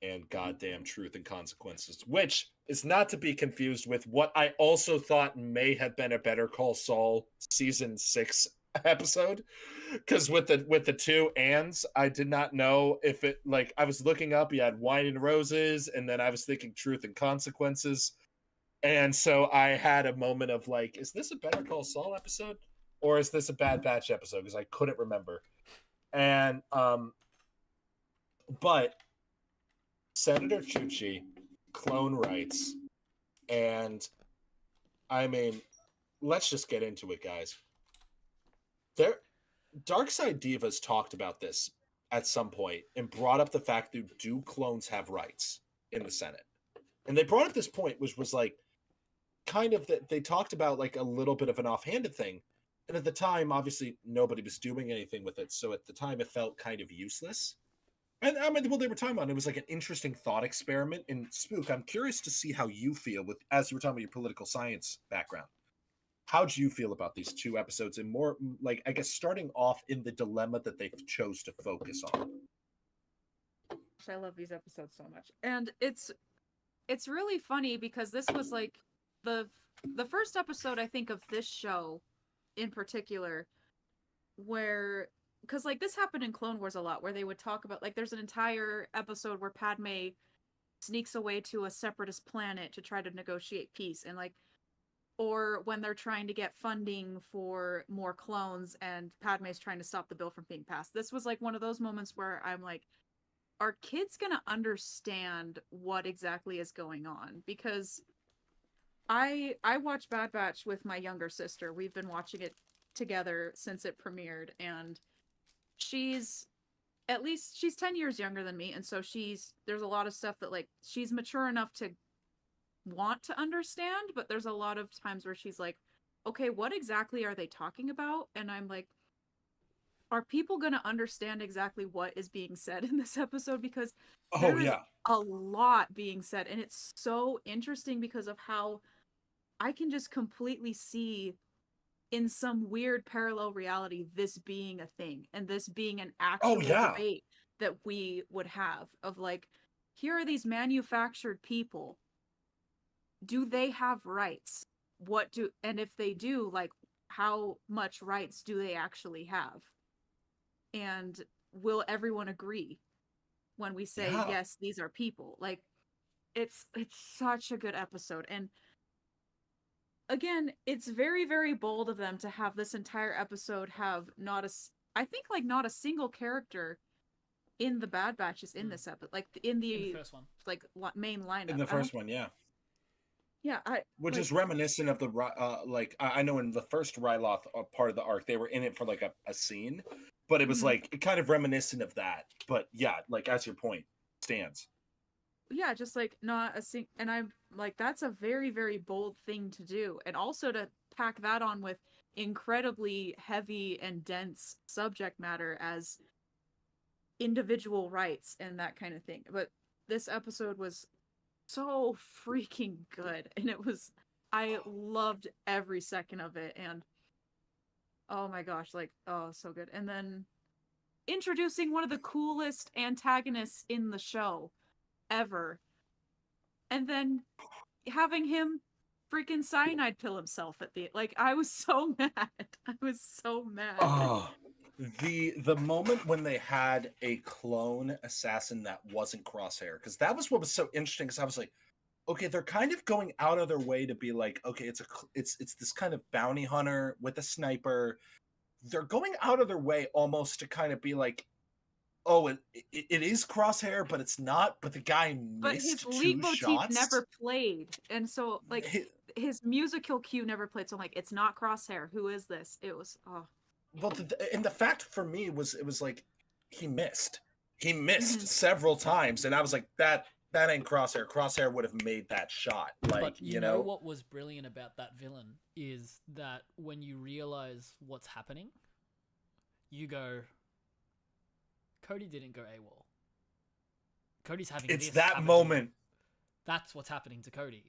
and goddamn Truth and Consequences, which is not to be confused with what I also thought may have been a Better Call Saul season 6 episode, because with the two ands, I did not know if it, like, I was looking up, you had Wine and Roses, and then I was thinking Truth and Consequences, and so I had a moment of like, is this a Better Call Saul episode or is this a Bad Batch episode, because I couldn't remember. And but Senator Chuchi, clone rights, and I mean, let's just get into it, guys. Darkside Divas talked about this at some point and brought up the fact that do clones have rights in the Senate? And they brought up this point, which was like kind of that they talked about like a little bit of an offhanded thing. And at the time, obviously, nobody was doing anything with it. So at the time, it felt kind of useless. And I mean, well, they were talking about it was like an interesting thought experiment. And Spook, I'm curious to see how you feel with, as you were talking about your political science background. How'd you feel about these 2 episodes, and more like, I guess, starting off in the dilemma that they chose to focus on? I love these episodes so much. And it's really funny because this was like the first episode, I think, of this show in particular, where, because like this happened in Clone Wars a lot, where they would talk about, like, there's an entire episode where Padme sneaks away to a separatist planet to try to negotiate peace, and like, or when they're trying to get funding for more clones and Padme's trying to stop the bill from being passed. This was like one of those moments where I'm like, are kids gonna understand what exactly is going on? Because I watch Bad Batch with my younger sister. We've been watching it together since it premiered, and she's 10 years younger than me, and so there's a lot of stuff that, like, she's mature enough to want to understand, but there's a lot of times where she's like, okay, what exactly are they talking about? And I'm like, are people going to understand exactly what is being said in this episode? Because there is a lot being said, and it's so interesting because of how I can just completely see, in some weird parallel reality, this being a thing, and this being an actual debate that we would have of like, here are these manufactured people. Do they have rights? And if they do, like, how much rights do they actually have? And will everyone agree when we say, yes, these are people? Like, it's such a good episode. And again, it's very, very bold of them to have this entire episode have not a single character in the Bad Batches in this episode, like in the first one, like main lineup. In the first one, yeah. Yeah, which is reminiscent of the like, I know in the first Ryloth part of the arc, they were in it for like a scene, but it was like kind of reminiscent of that. But yeah, like, as your point stands. Yeah, just like not a sing, and I'm like, that's a very, very bold thing to do, and also to pack that on with incredibly heavy and dense subject matter as individual rights and that kind of thing. But this episode was so freaking good, and I loved every second of it, and oh my gosh, like, oh, so good. And then introducing one of the coolest antagonists in the show ever, and then having him freaking cyanide pill himself at the, like, I was so mad. Oh, the moment when they had a clone assassin that wasn't Crosshair, because that was what was so interesting, because I was like, okay, they're kind of going out of their way to be like, okay, it's this kind of bounty hunter with a sniper. They're going out of their way almost to kind of be like, oh, it is Crosshair, but it's not. But the guy missed his lead motif shots. Never played, and so like his musical cue never played. So I'm like, it's not Crosshair. Who is this? It was Well, and the fact for me was, it was like he missed several times, and I was like, that ain't Crosshair. Crosshair would have made that shot. Like, but you know what was brilliant about that villain is that when you realize what's happening, you go, Cody didn't go AWOL. Cody's having it's that moment. That's what's happening to Cody.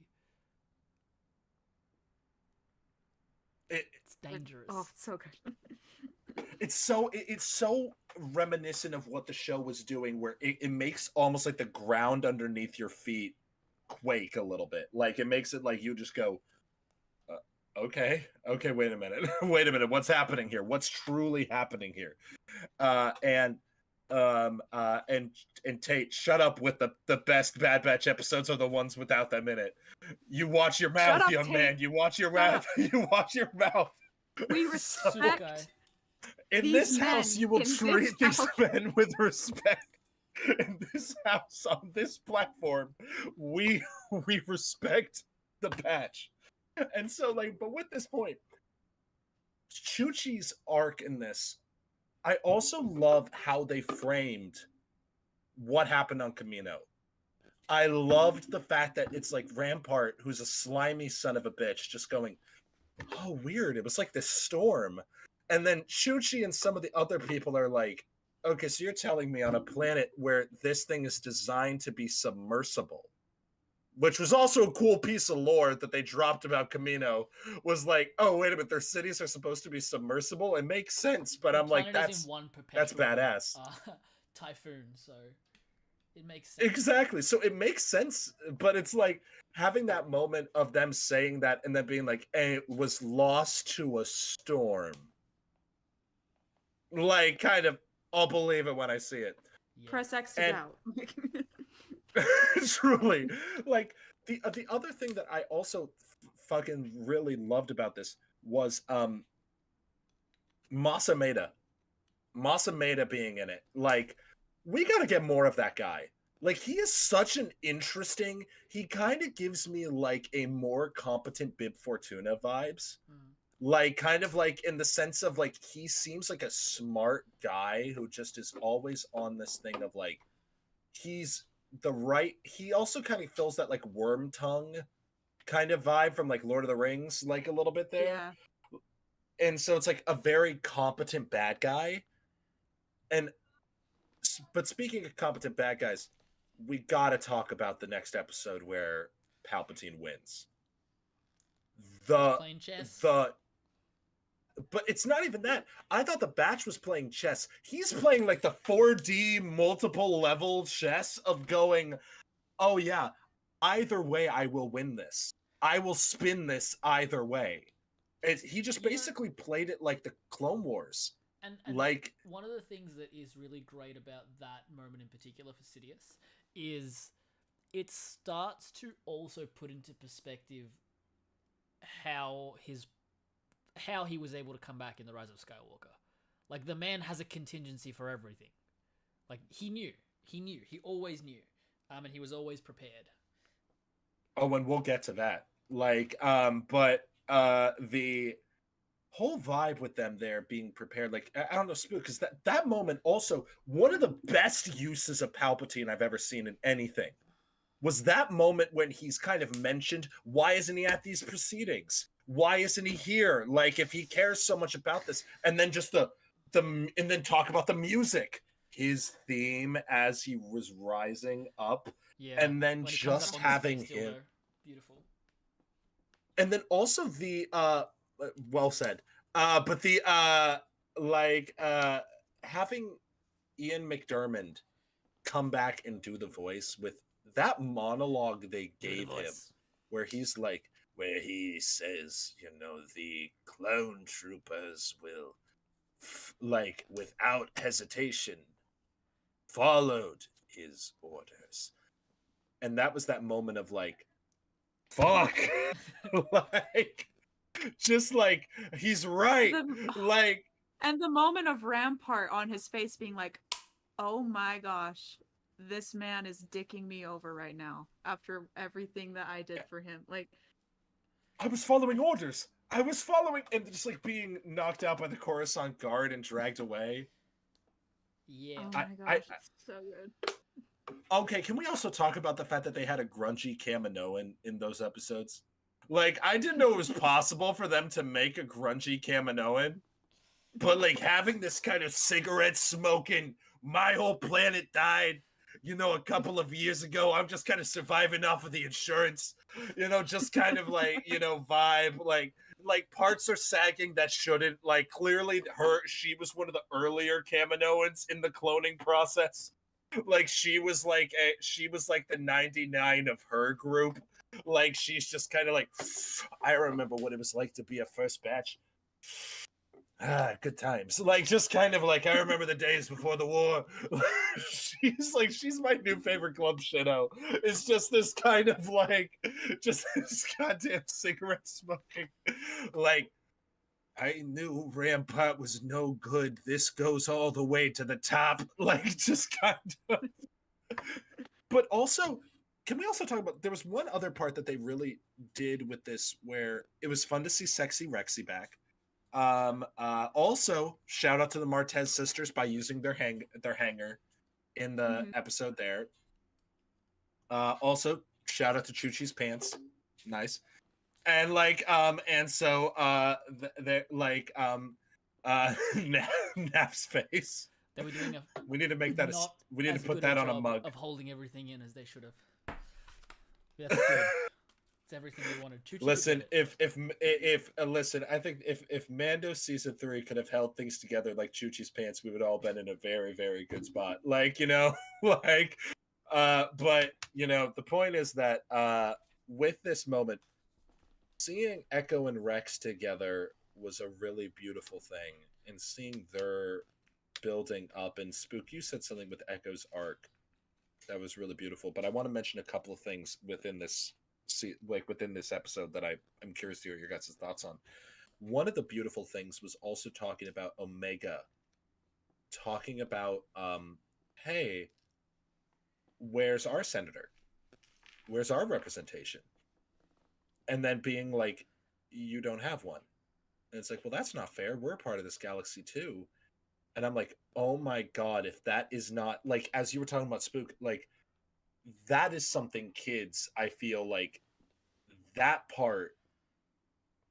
It's dangerous. Oh, it's so good. It's so reminiscent of what the show was doing, where it makes almost like the ground underneath your feet quake a little bit. Like, it makes it like you just go, okay, wait a minute, what's happening here? What's truly happening here? And Tate, shut up with the best Bad Batch episodes are the ones without them in it. You watch your mouth, up, young Tate. Man. You watch your mouth. You watch your mouth. We respect. In this house, you will treat these men with respect. In this house, on this platform, we respect the Batch. And so, like, but with this point, Chuchi's arc in this, I also love how they framed what happened on Camino. I loved the fact that it's like Rampart, who's a slimy son of a bitch, just going, oh, weird. It was like this storm. And then Chuchi and some of the other people are like, okay, so you're telling me on a planet where this thing is designed to be submersible, which was also a cool piece of lore that they dropped about Camino, was like, oh, wait a minute, their cities are supposed to be submersible? It makes sense, but I'm like, that's badass. Typhoon, so it makes sense. Exactly. So it makes sense, but it's like having that moment of them saying that and then being like, hey, it was lost to a storm. Like, kind of, I'll believe it when I see it. Yeah. Press X to doubt. Truly. Like, the other thing that I also fucking really loved about this was Masameda. Masameda being in it. Like, we gotta get more of that guy. Like, he is such an interesting, he kind of gives me like a more competent Bib Fortuna vibes. Like, kind of like in the sense of like, he seems like a smart guy who just is always on this thing of like, he's the right, he also kind of fills that like worm tongue kind of vibe from like Lord of the Rings, like a little bit there. Yeah. And so it's like a very competent bad guy. But speaking of competent bad guys, we gotta talk about the next episode where Palpatine wins. Playing chess? But it's not even that. I thought the Batch was playing chess. He's playing like the 4D multiple level chess of going, oh yeah, either way I will win this. I will spin this either way. He just basically played it like the Clone Wars. And like, one of the things that is really great about that moment in particular for Sidious is it starts to also put into perspective how he was able to come back in The Rise of Skywalker. Like, the man has a contingency for everything. Like, he knew, he always knew, and he was always prepared. Oh, and we'll get to that. Like, but the whole vibe with them there being prepared, like, I don't know, Spook, because that moment also, one of the best uses of Palpatine I've ever seen in anything was that moment when he's kind of mentioned, why isn't he at these proceedings? Why isn't he here? Like, if he cares so much about this, and then just and then talk about the music, his theme as he was rising up, and then just having him. Beautiful. And then also the well said. But the having Ian McDiarmid come back and do the voice with that monologue they gave him, where he's like, where he says, you know, the clone troopers will, like, without hesitation, followed his orders. And that was that moment of like, fuck. Like, just like, he's right. Like, and the moment of Rampart on his face being like, oh my gosh, this man is dicking me over right now after everything that I did for him. Like, I was following orders. And just like being knocked out by the Coruscant guard and dragged away. Yeah. Oh my gosh, it's so good. Okay, can we also talk about the fact that they had a grungy Kaminoan in those episodes? Like, I didn't know it was possible for them to make a grungy Kaminoan, but like having this kind of cigarette smoking, my whole planet died, you know, a couple of years ago, I'm just kind of surviving off of the insurance, you know, just kind of like, you know, vibe, like parts are sagging that shouldn't, like, clearly she was one of the earlier Kaminoans in the cloning process. Like, she was like the 99 of her group. Like, she's just kind of like, I remember what it was like to be a first batch. Good times. Like, just kind of like, I remember the days before the war. she's my new favorite club shitto. It's just this kind of like, just this goddamn cigarette smoking. Like, I knew Rampart was no good. This goes all the way to the top. Like, just kind of. But also, can we also talk about, there was one other part that they really did with this where it was fun to see Sexy Rexy back. Also, shout out to the Martez sisters by using their hanger in the episode there. Also, shout out to Chuchi's pants. Nice. And and so they're like Nap's face. They were doing a We need to make that not we need as to put good that a on a job mug. of holding everything in as they should have. Yeah, that's good. It's everything we wanted. Listen, listen, I think if Mando season 3 could have held things together like Chuchi's pants, we would all been in a very, very good spot. Like, you know, like but you know, the point is that with this moment, seeing Echo and Rex together was a really beautiful thing, and seeing their building up. And Spook, you said something with Echo's arc that was really beautiful, but I want to mention a couple of things within this episode that I'm curious to hear your guys' thoughts on. One of the beautiful things was also talking about Omega, talking about hey, where's our senator, where's our representation, and then being like, you don't have one. And it's like, well, that's not fair, we're a part of this galaxy too. And I'm like, oh my god, if that is not, like, as you were talking about Spook, like, that is something kids, I feel like that part,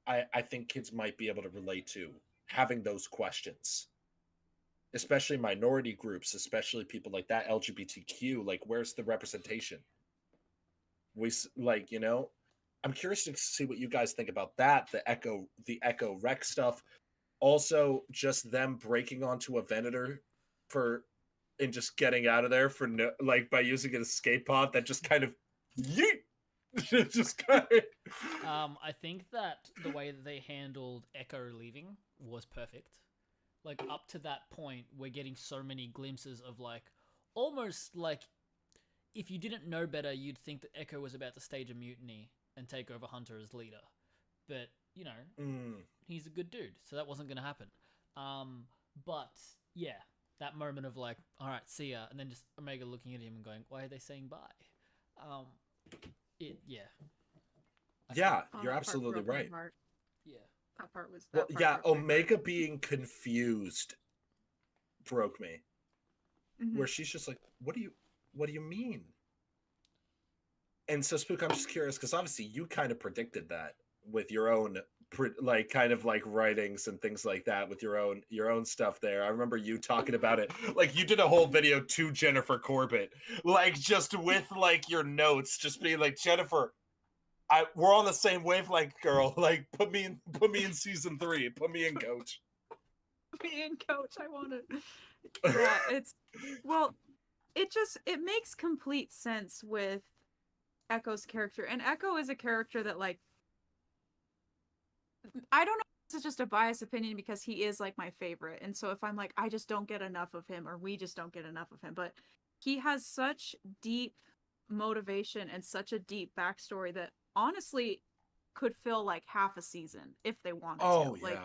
I think kids might be able to relate to, having those questions, especially minority groups, especially people like that, LGBTQ, like, where's the representation? We, like, you know, I'm curious to see what you guys think about that, the Echo Rex stuff. Also, just them breaking onto a Venator and just getting out of there for no, like, by using an escape pod that just kind of yeet. Just kind of... I think that the way that they handled Echo leaving was perfect. Like, up to that point, we're getting so many glimpses of, like, almost like, if you didn't know better, you'd think that Echo was about to stage a mutiny and take over Hunter as leader. But, you know, he's a good dude, so that wasn't going to happen. But, yeah, that moment of, like, all right, see ya, and then just Omega looking at him and going, why are they saying bye? Yeah. Yeah, you're absolutely right. Yeah. That part was... Well, yeah, Omega being confused broke me. Where she's just like, what do you mean? And so, Spook, I'm just curious, because obviously you kind of predicted that with your own like kind of like writings and things like that, with your own stuff there. I remember you talking about it, like you did a whole video to Jennifer Corbett, like just with like your notes, just being like, Jennifer, we're on the same wavelength, girl. Like, put me in season 3, put me in, coach. Put me in, coach. I want it. Yeah, it makes complete sense with Echo's character, and Echo is a character that, like, I don't know if this is just a biased opinion because he is like my favorite, and so if I'm like, I just don't get enough of him, or we just don't get enough of him, but he has such deep motivation and such a deep backstory that honestly could fill like half a season if they wanted to. Like,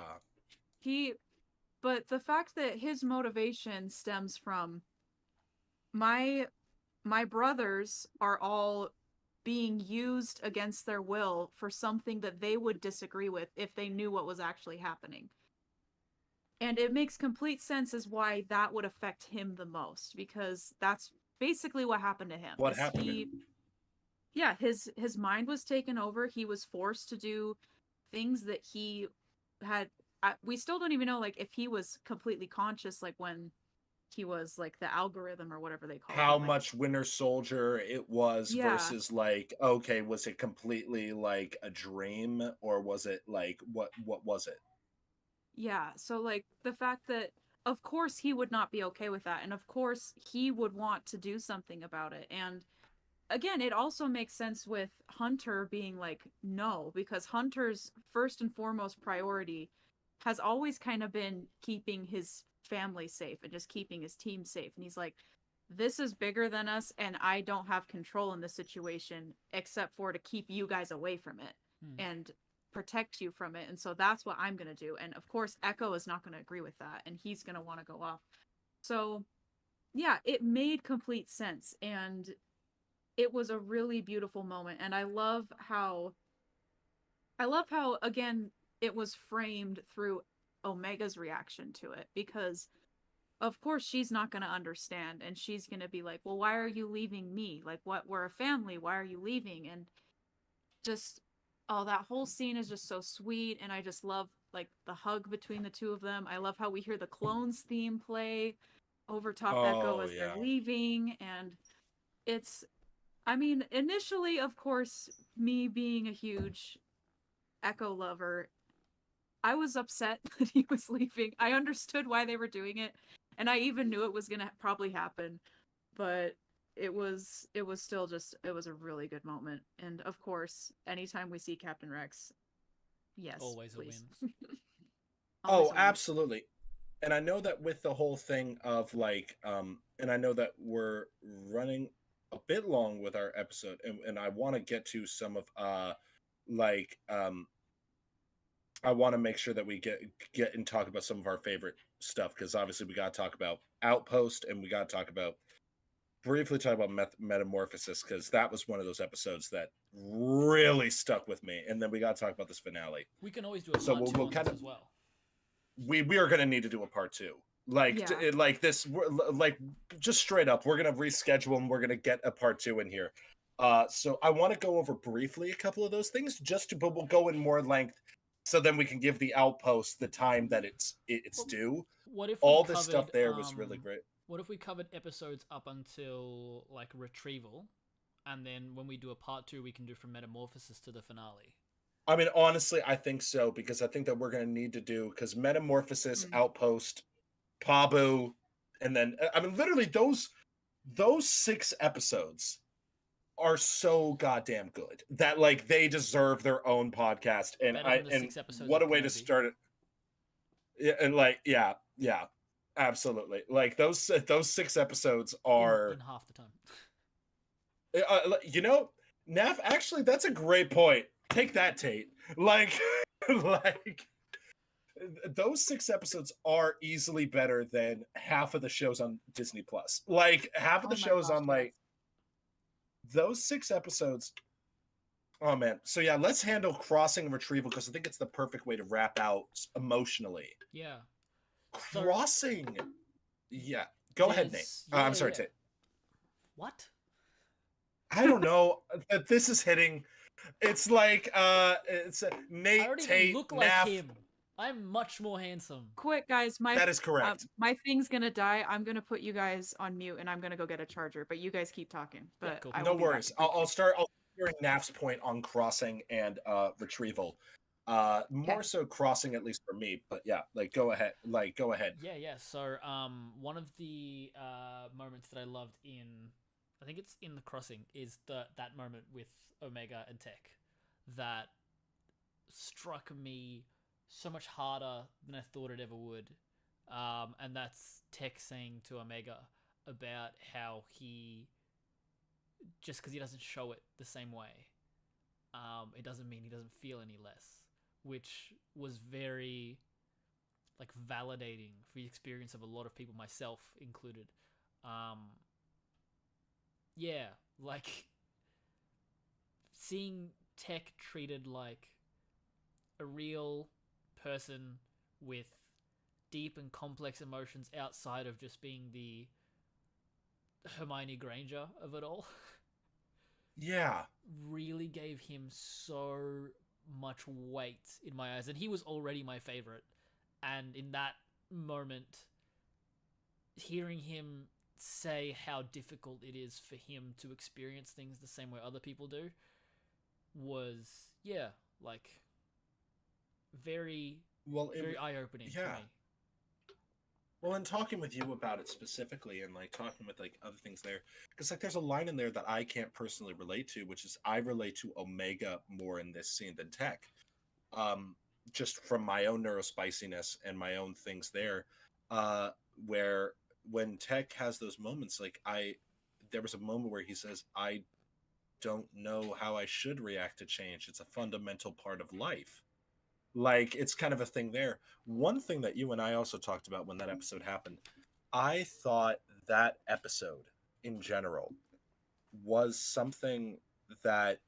but the fact that his motivation stems from my brothers are all being used against their will for something that they would disagree with if they knew what was actually happening. And it makes complete sense as why that would affect him the most, because that's basically what happened to him. What happened to him? Yeah, his mind was taken over. He was forced to do things that he had... we still don't even know, like, if he was completely conscious, like, when he was, like, the algorithm or whatever they call it. How much Winter Soldier it was versus, like, okay, was it completely, like, a dream, or was it, like, what was it? Yeah, so, like, the fact that, of course, he would not be okay with that, and of course, he would want to do something about it, and again, it also makes sense with Hunter being like, no, because Hunter's first and foremost priority has always kind of been keeping his family safe and just keeping his team safe. And he's like, this is bigger than us, and I don't have control in this situation except for to keep you guys away from it and protect you from it. And so that's what I'm going to do. And of course, Echo is not going to agree with that, and he's going to want to go off. So yeah, it made complete sense. And it was a really beautiful moment. And I love how again, it was framed through Omega's reaction to it, because of course she's not going to understand, and she's going to be like, well, why are you leaving me? Like, what, we're a family, why are you leaving? And just, oh, that whole scene is just so sweet, and I just love like the hug between the two of them. I love how we hear the clones theme play over top Echo Oh as they're yeah. leaving. And it's, I mean, initially, of course, me being a huge Echo lover, I was upset that he was leaving. I understood why they were doing it, and I even knew it was going to probably happen, but it was still just, it was a really good moment. And of course, anytime we see Captain Rex, yes, Always please. a win. Always Oh, a win. absolutely. And I know that with the whole thing of like, and I know that we're running a bit long with our episode, and I want to get to some of like I want to make sure that we get and talk about some of our favorite stuff, because obviously we got to talk about Outpost, and we got to talk about briefly talk about Metamorphosis, because that was one of those episodes that really stuck with me, and then we got to talk about this finale. We can always do a So part two we'll on kind this of as well. we are going to need to do a part two, like Yeah. like this, like just straight up we're going to reschedule and we're going to get a part two in here. So I want to go over briefly a couple of those things, but we'll go in more length, so then we can give the Outpost the time that it's due. What if All we this covered, stuff there was really great. What if we covered episodes up until like Retrieval, and then when we do a part two, we can do from Metamorphosis to the finale? I mean, honestly, I think so, because I think that we're going to need to do, because Metamorphosis, Outpost, Pabu, and then I mean, literally those 6 episodes are so goddamn good that like they deserve their own podcast. And Better than the 6 episodes what a of way to Kenobi. start it. Yeah, and like yeah, absolutely. Like those 6 episodes are in half the time. you know, Neff, actually that's a great point. Take that, Tate. Like like those 6 episodes are easily better than half of the shows on Disney Plus. Like half of the shows on like those 6 episodes. Oh man. So yeah, let's handle Crossing and Retrieval, because I think it's the perfect way to wrap out emotionally. Yeah. Crossing. Yeah. Go ahead, Nate. I'm sorry, Tate. What? I don't know. This is hitting. It's like it's Nate, I don't Tate, even look Naff. like him. I'm much more handsome. Quick, guys, that is correct. My thing's gonna die. I'm gonna put you guys on mute, and I'm gonna go get a charger. But you guys keep talking. But Yeah, cool. I No will be back. worries. I'll start. I'll hear Naff's point on Crossing and Retrieval. More so Crossing, at least for me. But yeah, like go ahead. Yeah. So one of the moments that I loved in, I think it's in the Crossing, is that moment with Omega and Tech that struck me so much harder than I thought it ever would. And that's Tech saying to Omega about how he, just because he doesn't show it the same way, it doesn't mean he doesn't feel any less, which was very like validating for the experience of a lot of people, myself included. Yeah, like seeing Tech treated like a real person with deep and complex emotions outside of just being the Hermione Granger of it all. Yeah. Really gave him so much weight in my eyes, and he was already my favorite. And in that moment, hearing him say how difficult it is for him to experience things the same way other people do was, yeah, like very eye-opening for me. Well, in talking with you about it specifically, and like talking with like other things there, because like there's a line in there that I can't personally relate to, which is I relate to Omega more in this scene than Tech, just from my own neurospiciness and my own things there, where when Tech has those moments, like there was a moment where he says, I don't know how I should react to change. It's a fundamental part of life. Like, it's kind of a thing there. One thing that you and I also talked about when that episode happened, I thought that episode in general was something that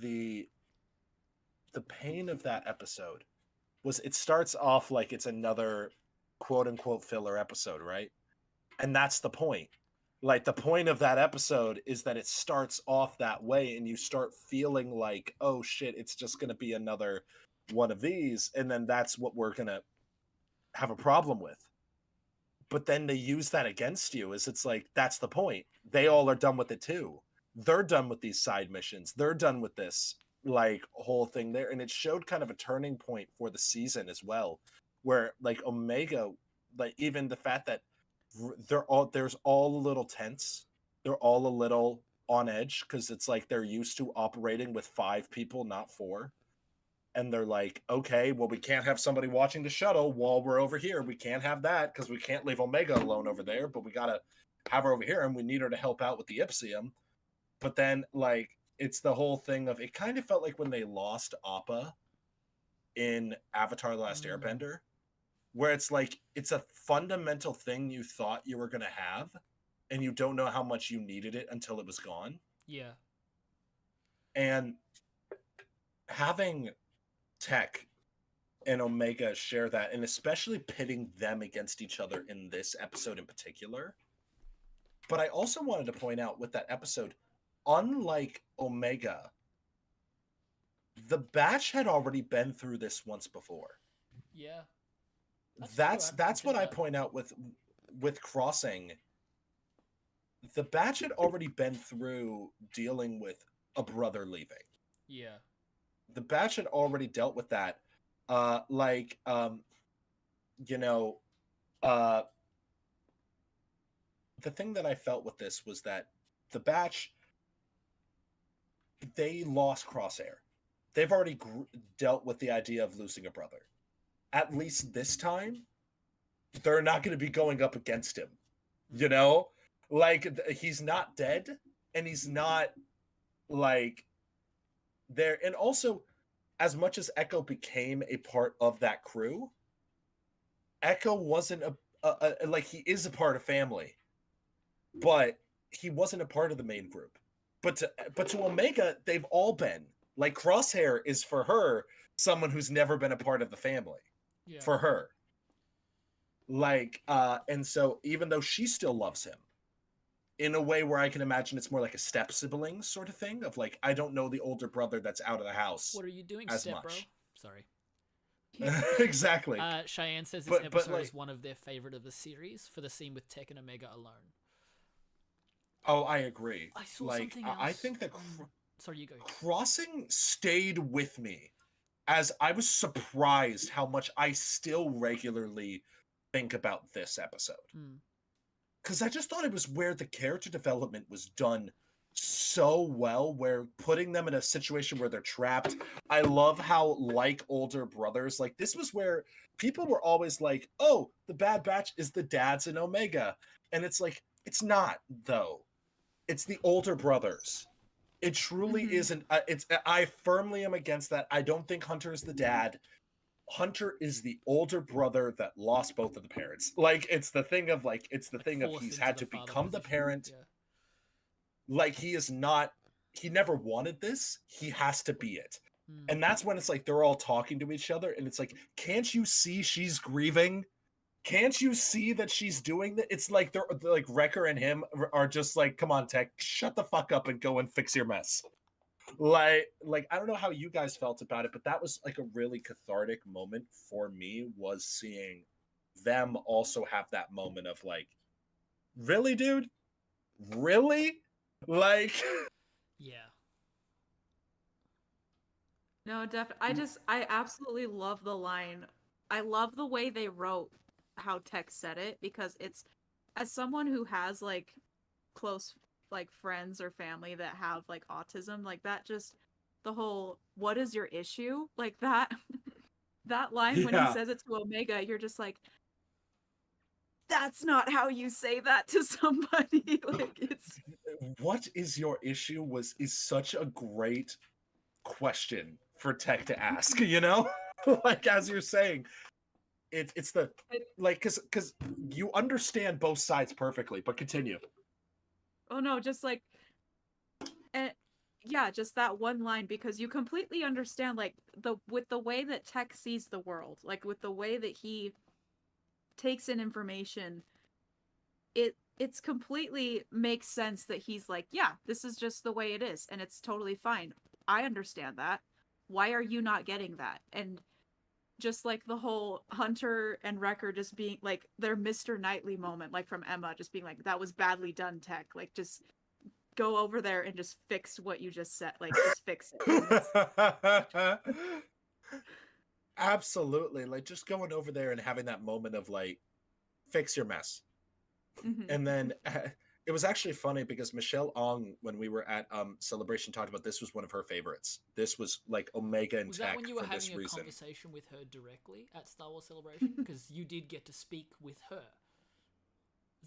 the pain of that episode was it starts off like it's another quote unquote filler episode, right? And that's the point. Like the point of that episode is that it starts off that way and you start feeling like, oh shit, it's just going to be another one of these. And then that's what we're going to have a problem with. But then they use that against you is it's like, that's the point. They all are done with it too. They're done with these side missions. They're done with this like whole thing there. And it showed kind of a turning point for the season as well, where like Omega, like even the fact that there's all a little tense. They're all a little on edge because it's like they're used to operating with 5 people, not 4. And they're like, okay, well, we can't have somebody watching the shuttle while we're over here. We can't have that because we can't leave Omega alone over there, but we gotta have her over here and we need her to help out with the Ipsium. But then like it's the whole thing of it kind of felt like when they lost Appa in Avatar The Last Airbender, where it's like it's a fundamental thing you thought you were going to have and you don't know how much you needed it until it was gone. Yeah. And having Tech and Omega share that, and especially pitting them against each other in this episode in particular. But I also wanted to point out with that episode, unlike Omega, the Batch had already been through this once before. Yeah. That's what I point out with Crossing. The Batch had already been through dealing with a brother leaving. Yeah. The Batch had already dealt with that. The thing that I felt with this was that the Batch, they lost Crosshair. They've already dealt with the idea of losing a brother. At least this time, they're not going to be going up against him. You know? Like, he's not dead, and he's not, like, there. And also, as much as Echo became a part of that crew, Echo wasn't like, he is a part of family, but he wasn't a part of the main group. But to Omega, they've all been. Like, Crosshair is, for her, someone who's never been a part of the family. Yeah. For her. Like, and so even though she still loves him, in a way where I can imagine it's more like a step sibling sort of thing of like, I don't know the older brother that's out of the house. What are you doing, as step much. Bro? Sorry. Exactly. Cheyenne says this episode is one of their favorite of the series for the scene with Tech and Omega alone. Oh, I agree. I saw something else. I think that sorry, you go. Crossing stayed with me as I was surprised how much I still regularly think about this episode. Because I just thought it was where the character development was done so well, where putting them in a situation where they're trapped. I love how, like older brothers, like this was where people were always like, oh, the Bad Batch is the dads in Omega. And it's like, it's not, though. It's the older brothers. It truly isn't. I firmly am against that. I don't think Hunter is the dad. Hunter is the older brother that lost both of the parents. Like, it's the thing of he's had to become the parent. Yeah. Like, he is not, he never wanted this. He has to be it. And that's when it's like, they're all talking to each other. And it's like, can't you see she's grieving? Can't you see that she's doing that? It's like, they're like, Wrecker and him are just like, come on, Tech, shut the fuck up and go and fix your mess. Like I don't know how you guys felt about it, but that was like a really cathartic moment for me, was seeing them also have that moment of like, really, dude? Really? Like, yeah. No, definitely. I absolutely love the line. I love the way they wrote how Tech said it, because it's, as someone who has like close like friends or family that have like autism, like that, just the whole, what is your issue? Like that that line when he says it to Omega, you're just like, that's not how you say that to somebody. Like, it's, what is your issue is such a great question for Tech to ask, you know? Like, as you're saying, it's the, like, because you understand both sides perfectly, but continue. Oh no, just like, and yeah, just that one line, because you completely understand, like, with the way that Tech sees the world, like with the way that he takes in information, it's completely makes sense that he's like, yeah, this is just the way it is, and it's totally fine. I understand that. Why are you not getting that? And just like the whole Hunter and Wrecker just being like their Mr. Knightley moment, like from Emma, just being like, that was badly done, Tech. Like, just go over there and just fix what you just said. Like, just fix it. Absolutely. Like, just going over there and having that moment of like, fix your mess. Mm-hmm. And then it was actually funny because Michelle Ong, when we were at Celebration, talked about this was one of her favorites. This was like Omega and Was Tech that when you were for this having a reason. conversation with her directly at Star Wars Celebration? Because you did get to speak with her.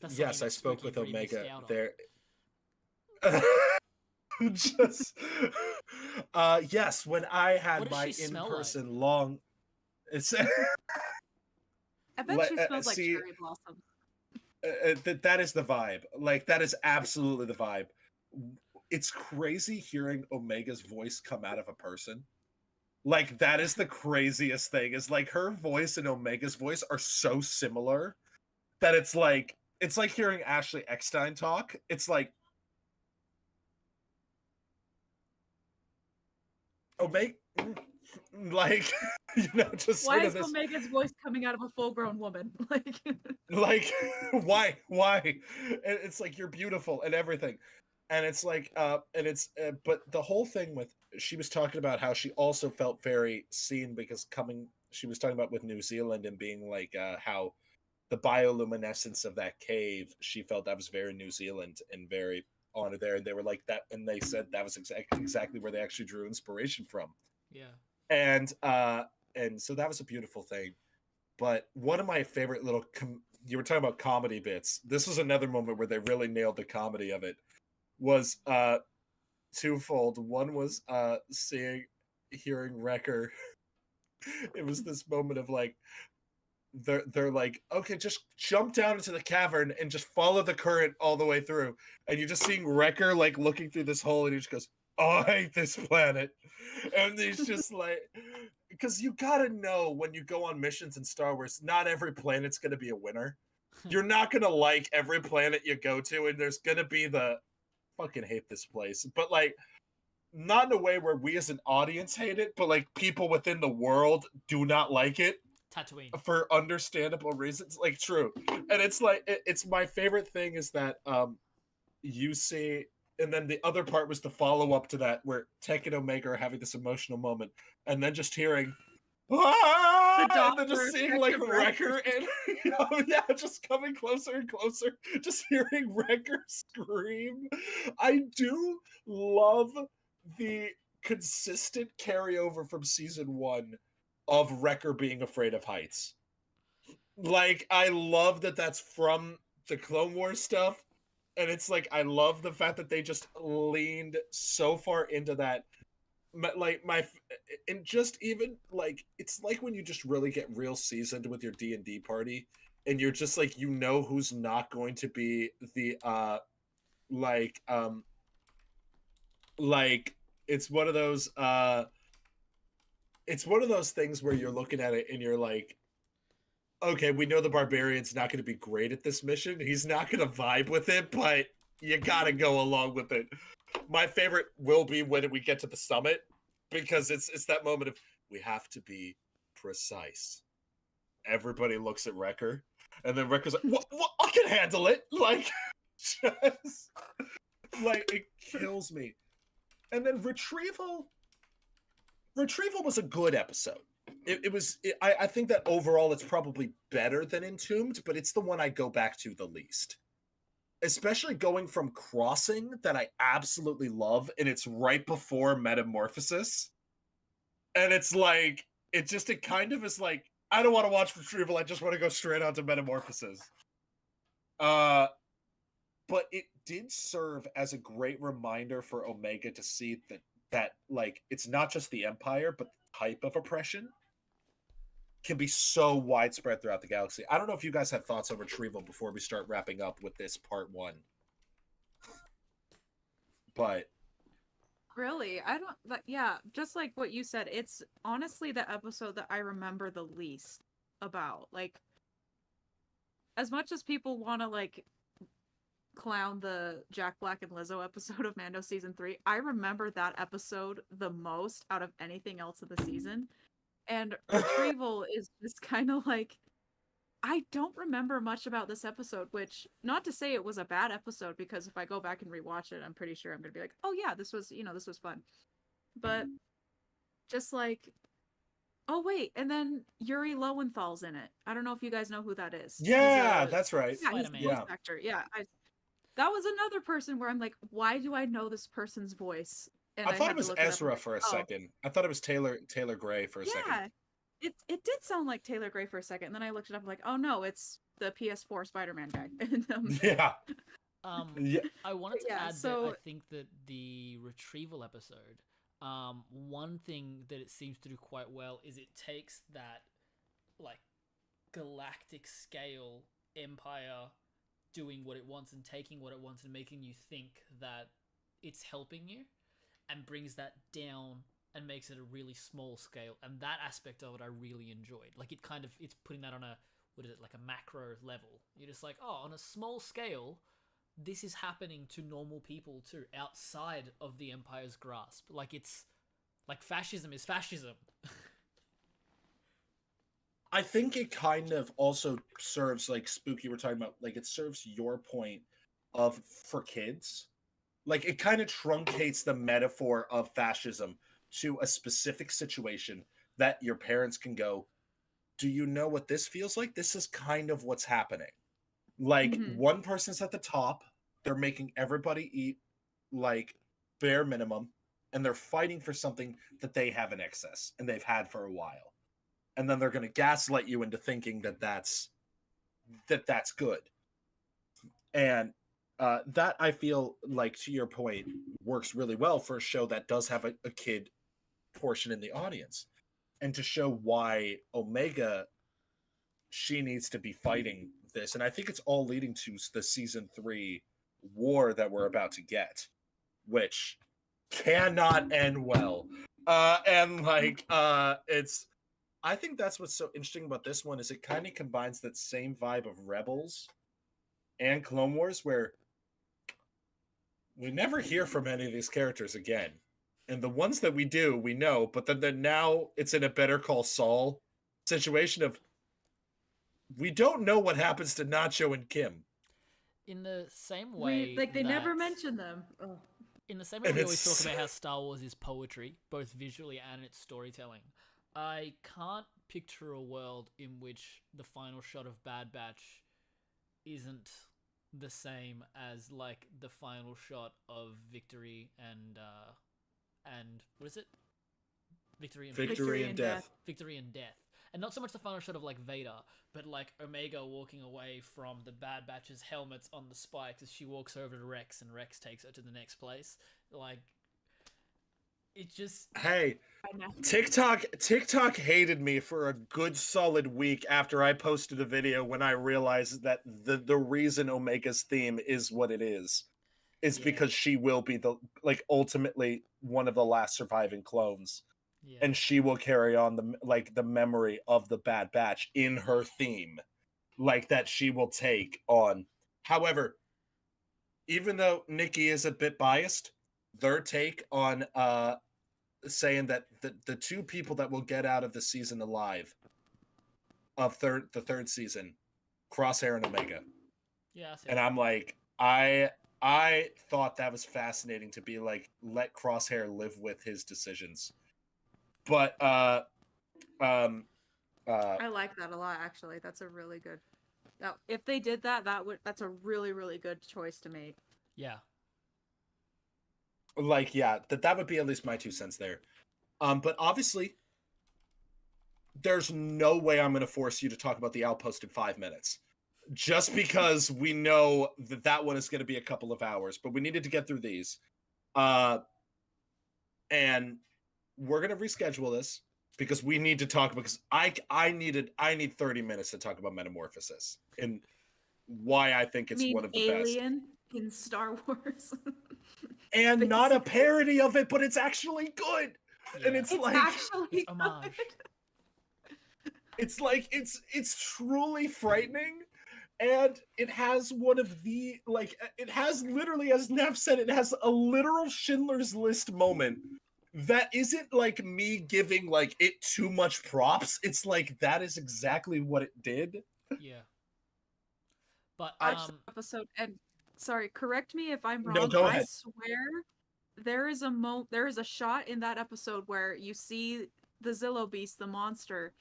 That's Yes, something I that spoke with Spookibree missed Omega out on. there. Just yes, when I had What does my she smell in-person long it's I bet she smells like see cherry blossoms. that is the vibe. Like, that is absolutely the vibe. It's crazy hearing Omega's voice come out of a person. Like, that is the craziest thing, is like her voice and Omega's voice are so similar that it's like hearing Ashley Eckstein talk. It's like Omega, like, just Why sort of is this, Omega's voice coming out of a full-grown woman? like, why and it's like, you're beautiful and everything. And it's like and it's but the whole thing with, she was talking about how she also felt very seen because she was talking about with New Zealand and being like how the bioluminescence of that cave, she felt that was very New Zealand and very on there. And they were like that, and they said that was exactly where they actually drew inspiration from. Yeah. And so that was a beautiful thing. But one of my favorite little you were talking about comedy bits. This was another moment where they really nailed the comedy of it. Was twofold. One was hearing Wrecker. It was this moment of like, they're like, okay, just jump down into the cavern and just follow the current all the way through. And you're just seeing Wrecker like looking through this hole, and he just goes, oh, I hate this planet. And he's just like, because you gotta know when you go on missions in Star Wars, not every planet's gonna be a winner. You're not gonna like every planet you go to, and there's gonna be the fucking hate this place. But like, not in a way where we as an audience hate it, but like people within the world do not like it. Tatooine. For understandable reasons, like, true. And it's like, it's my favorite thing is that you see, and then the other part was the follow-up to that, where Tech and Omega are having this emotional moment, and then just hearing and then just seeing like Wrecker and yeah, just coming closer and closer, just hearing Wrecker scream. I do love the consistent carryover from season 1 of Wrecker being afraid of heights. Like, I love that that's from the Clone Wars stuff, and it's like, I love the fact that they just leaned so far into that. And just even like, it's like when you just really get real seasoned with your D&D party, and you're just like, you know who's not going to be the like like it's one of those things where you're looking at it and you're like, okay, we know the barbarian's not going to be great at this mission. He's not going to vibe with it, but you got to go along with it. My favorite will be when we get to the summit, because it's that moment of, we have to be precise. Everybody looks at Wrecker, and then Wrecker's like, what? I can handle it. Like, just like, it kills me. And then Retrieval was a good episode. I think that overall it's probably better than Entombed, but it's the one I go back to the least. Especially going from Crossing, that I absolutely love, and it's right before Metamorphosis. And it's like, it kind of is like, I don't want to watch Retrieval, I just want to go straight on to Metamorphosis. But it did serve as a great reminder for Omega to see that like, it's not just the Empire, but the type of oppression can be so widespread throughout the galaxy. I don't know if you guys have thoughts on Retrieval before we start wrapping up with this part 1. But really. I don't. Yeah, just like what you said, it's honestly the episode that I remember the least about. Like, as much as people want to like clown the Jack Black and Lizzo episode of Mando season 3, I remember that episode the most out of anything else in the season. And Retrieval is just kind of like, I don't remember much about this episode, which, not to say it was a bad episode, because if I go back and rewatch it, I'm pretty sure I'm going to be like, oh yeah, this was, this was fun. But just like, oh wait, and then Yuri Lowenthal's in it. I don't know if you guys know who that is. Yeah, that's right. Yeah, he's the Spider-Man. voice actor. Yeah, that was another person where I'm like, why do I know this person's voice? And I thought had it to was look it up. Ezra for a second. I thought it was Taylor Gray for a second. Yeah, it did sound like Taylor Gray for a second, and then I looked it up. I'm like, oh no, it's the PS4 Spider-Man guy. And, Yeah. Yeah. I wanted to add so- that I think that the Retrieval episode, one thing that it seems to do quite well is it takes that, like, galactic scale empire doing what it wants and taking what it wants and making you think that it's helping you, and brings that down and makes it a really small scale. And that aspect of it I really enjoyed. Like, it's putting that on a, what is it, like a macro level. You're just like, oh, on a small scale, this is happening to normal people too, outside of the Empire's grasp. Like, it's like fascism is fascism. I think it kind of also serves, like Spooky we're talking about, like it serves your point of for kids. Like it kind of truncates the metaphor of fascism to a specific situation that your parents can go, do you know what this feels like? This is kind of what's happening. Like one person's at the top, they're making everybody eat like bare minimum, and they're fighting for something that they have in excess and they've had for a while. And then they're going to gaslight you into thinking that that's good. And that, I feel like, to your point, works really well for a show that does have a kid portion in the audience. And to show why Omega, she needs to be fighting this. And I think it's all leading to the season 3 war that we're about to get, which cannot end well. I think that's what's so interesting about this one, is it kind of combines that same vibe of Rebels and Clone Wars, where we never hear from any of these characters again. And the ones that we do, we know, but then now it's in a Better Call Saul situation of, we don't know what happens to Nacho and Kim. In the same way, they never mention them. Oh. In the same way, we always talk about how Star Wars is poetry, both visually and its storytelling. I can't picture a world in which the final shot of Bad Batch isn't the same as, like, the final shot of Victory and what is it? Victory and Death. Victory and Death. And not so much the final shot of, like, Vader, but, like, Omega walking away from the Bad Batch's helmets on the spikes as she walks over to Rex, and Rex takes her to the next place. Like, it just... Hey, TikTok hated me for a good solid week after I posted a video when I realized that the reason Omega's theme is what it is because she will be ultimately one of the last surviving clones. Yeah. And she will carry on the memory of the Bad Batch in her theme, like that she will take on. However, even though Nikki is a bit biased, their take on saying that the two people that will get out of the season alive of the third season, Crosshair and Omega. Yeah. And I'm like, I thought that was fascinating to be like, let Crosshair live with his decisions. But I like that a lot, actually. That's a really good. If they did that's a really, really good choice to make. Yeah. Like, yeah, that would be at least my 2 cents there. But obviously, there's no way I'm going to force you to talk about the Outpost in 5 minutes. Just because we know that one is going to be a couple of hours. But we needed to get through these. And we're going to reschedule this because we need to talk, because I need 30 minutes to talk about Metamorphosis and why I think it's one of the best. Alien in Star Wars. and not a Basically. parody of it, but it's actually good. And Yeah. it's It's like actually It's homage. it's like it's truly frightening. And it has one of the it has literally, as Nev said, it has a literal Schindler's List moment that isn't like me giving like it too much props. It's like that is exactly what it did. Yeah. But episode, and sorry, correct me if I'm No, wrong. go I ahead. swear there is a shot in that episode where you see the Zillow Beast, the monster,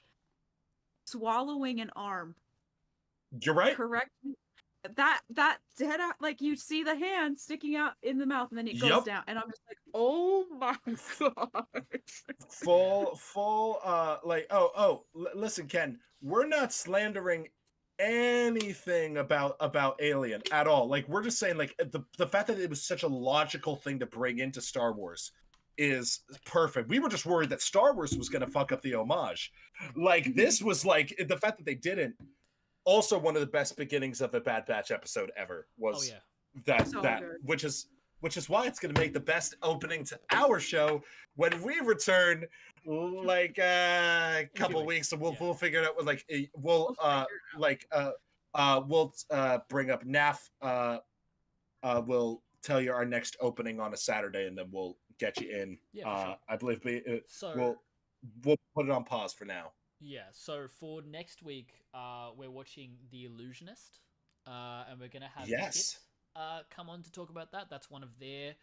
swallowing an arm. You're right. Correct me. That dead out, like you see the hand sticking out in the mouth and then it goes Yup. down, and I'm just like, oh my god. Full listen, Ken, we're not slandering anything about Alien at all. Like, we're just saying, like, the fact that it was such a logical thing to bring into Star Wars is perfect. We were just worried that Star Wars was going to fuck up the homage. Like, this was like the fact that they didn't. Also, one of the best beginnings of a Bad Batch episode ever was that So that good. which is why it's going to make the best opening to our show when we return, like a couple weeks. So we'll figure it out. With like we'll bring up NAF. We'll tell you our next opening on a Saturday, and then we'll get you in. Yeah, for sure. I believe So we'll put it on pause for now. yeah, so for next week, we're watching The Illusionist, and we're gonna have Yes. Kit come on to talk about that. That's one of their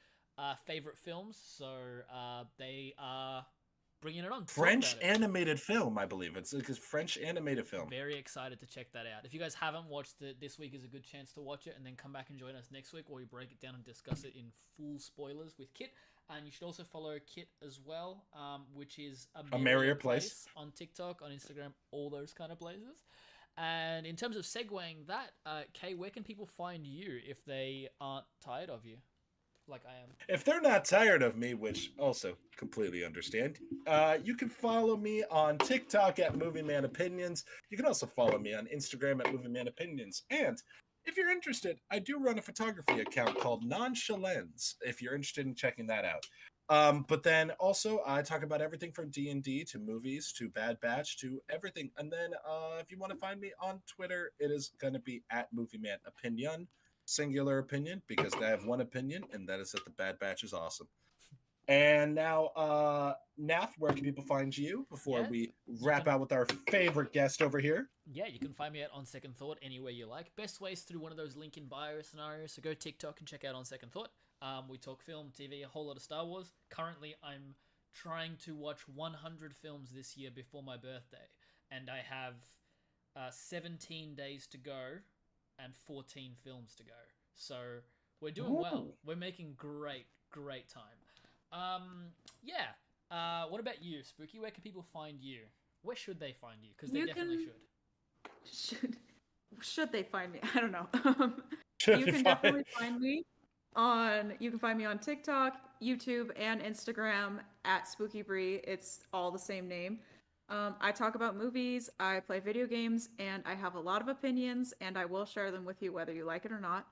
favorite films, so they are bringing it on. to talk French about it. animated film, I believe. It's a French animated film. Very excited to check that out. If you guys haven't watched it, this week is a good chance to watch it, and then come back and join us next week where we break it down and discuss it in full spoilers with Kit. And you should also follow Kit as well, which is a merrier place on TikTok, on Instagram, all those kind of places. And in terms of segueing that, Kay, where can people find you if they aren't tired of you, like I am? If they're not tired of me, which also completely understand, you can follow me on TikTok at Movieman Opinions. You can also follow me on Instagram at Movieman Opinions. And if you're interested, I do run a photography account called Nonchalens, if you're interested in checking that out. But then also I talk about everything from D&D to movies to Bad Batch to everything. And then if you want to find me on Twitter, it is going to be at Movieman Opinion, singular opinion, because I have one opinion, and that is that the Bad Batch is awesome. And now, Naf, where can people find you before we wrap out with our favorite guest over here? Yeah, you can find me at On Second Thought anywhere you like. Best ways through one of those link in bio scenarios. So go TikTok and check out On Second Thought. We talk film, TV, a whole lot of Star Wars. Currently, I'm trying to watch 100 films this year before my birthday. And I have 17 days to go and 14 films to go. So we're doing well. We're making great time. What about you, Spooky? Where can people find you? Where should they find you? Because they definitely should. Should they find me? I don't know. You can definitely find me on TikTok, YouTube, and Instagram at Spookibree. It's all the same name. I talk about movies, I play video games, and I have a lot of opinions, and I will share them with you whether you like it or not.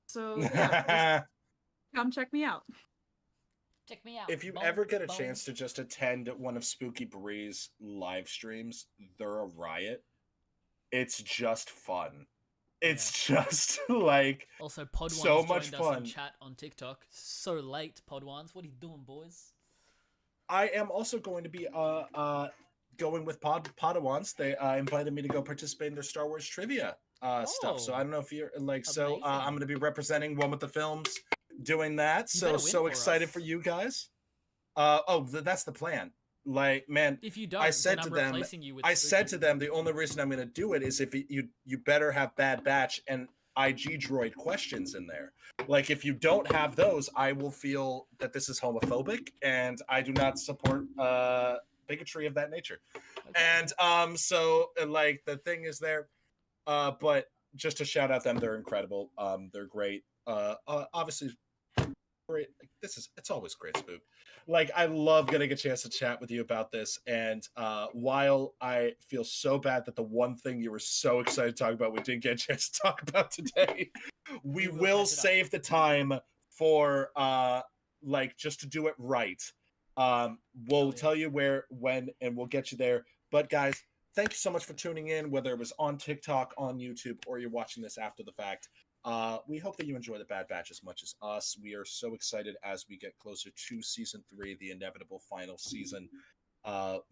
So yeah, just come check me out. Check me out. If you ever get a chance to just attend one of Spookybree's live streams, they're a riot. It's just fun. It's just like also Podwans so much joined us fun. in chat on TikTok. So late, Podwans. What are you doing, boys? I am also going to be going with Podawans. They invited me to go participate in their Star Wars trivia stuff. So I don't know if you're like. So I'm going to be representing One with the Films, doing that. So excited for you guys. That's the plan. Like, man, if you don't, I said then to them, the only reason I'm going to do it is if you better have Bad Batch and IG Droid questions in there. Like, if you don't have those, I will feel that this is homophobic, and I do not support bigotry of that nature. Okay. And so like the thing is there, but just to shout out them, they're incredible. They're great. Obviously, great. It's always great, Spook. Like, I love getting a chance to chat with you about this. And while I feel so bad that the one thing you were so excited to talk about we didn't get a chance to talk about today, we will save the time for like just to do it right. Hell We'll yeah. tell you where, when, and we'll get you there. But guys, thank you so much for tuning in, whether it was on TikTok, on YouTube, or you're watching this after the fact. We hope that you enjoy the Bad Batch as much as us. We are so excited as we get closer to season 3, the inevitable final season.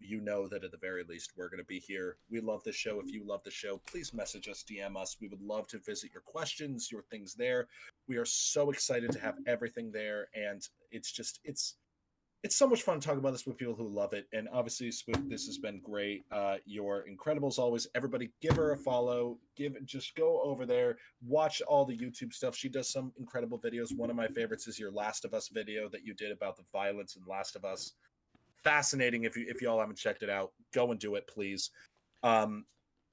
You know that at the very least we're going to be here. We love the show. If you love the show, please message us, DM us. We would love to visit your questions, your things there. We are so excited to have everything there, and it's so much fun to talk about this with people who love it. And obviously, Spook, this has been great. You're incredible as always. Everybody, give her a follow. Just go over there, watch all the YouTube stuff. She does some incredible videos. One of my favorites is your Last of Us video that you did about the violence in Last of Us. Fascinating. If y'all haven't checked it out, go and do it, please.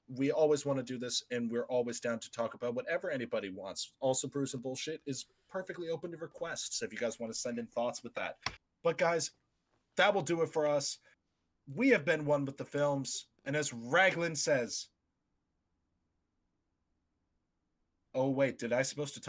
We always want to do this, and we're always down to talk about whatever anybody wants. Also, Brews and Bullshit is perfectly open to requests if you guys want to send in thoughts with that. But guys, that will do it for us. We have been one with the films, and as Raglan says, oh wait, did I supposed to talk?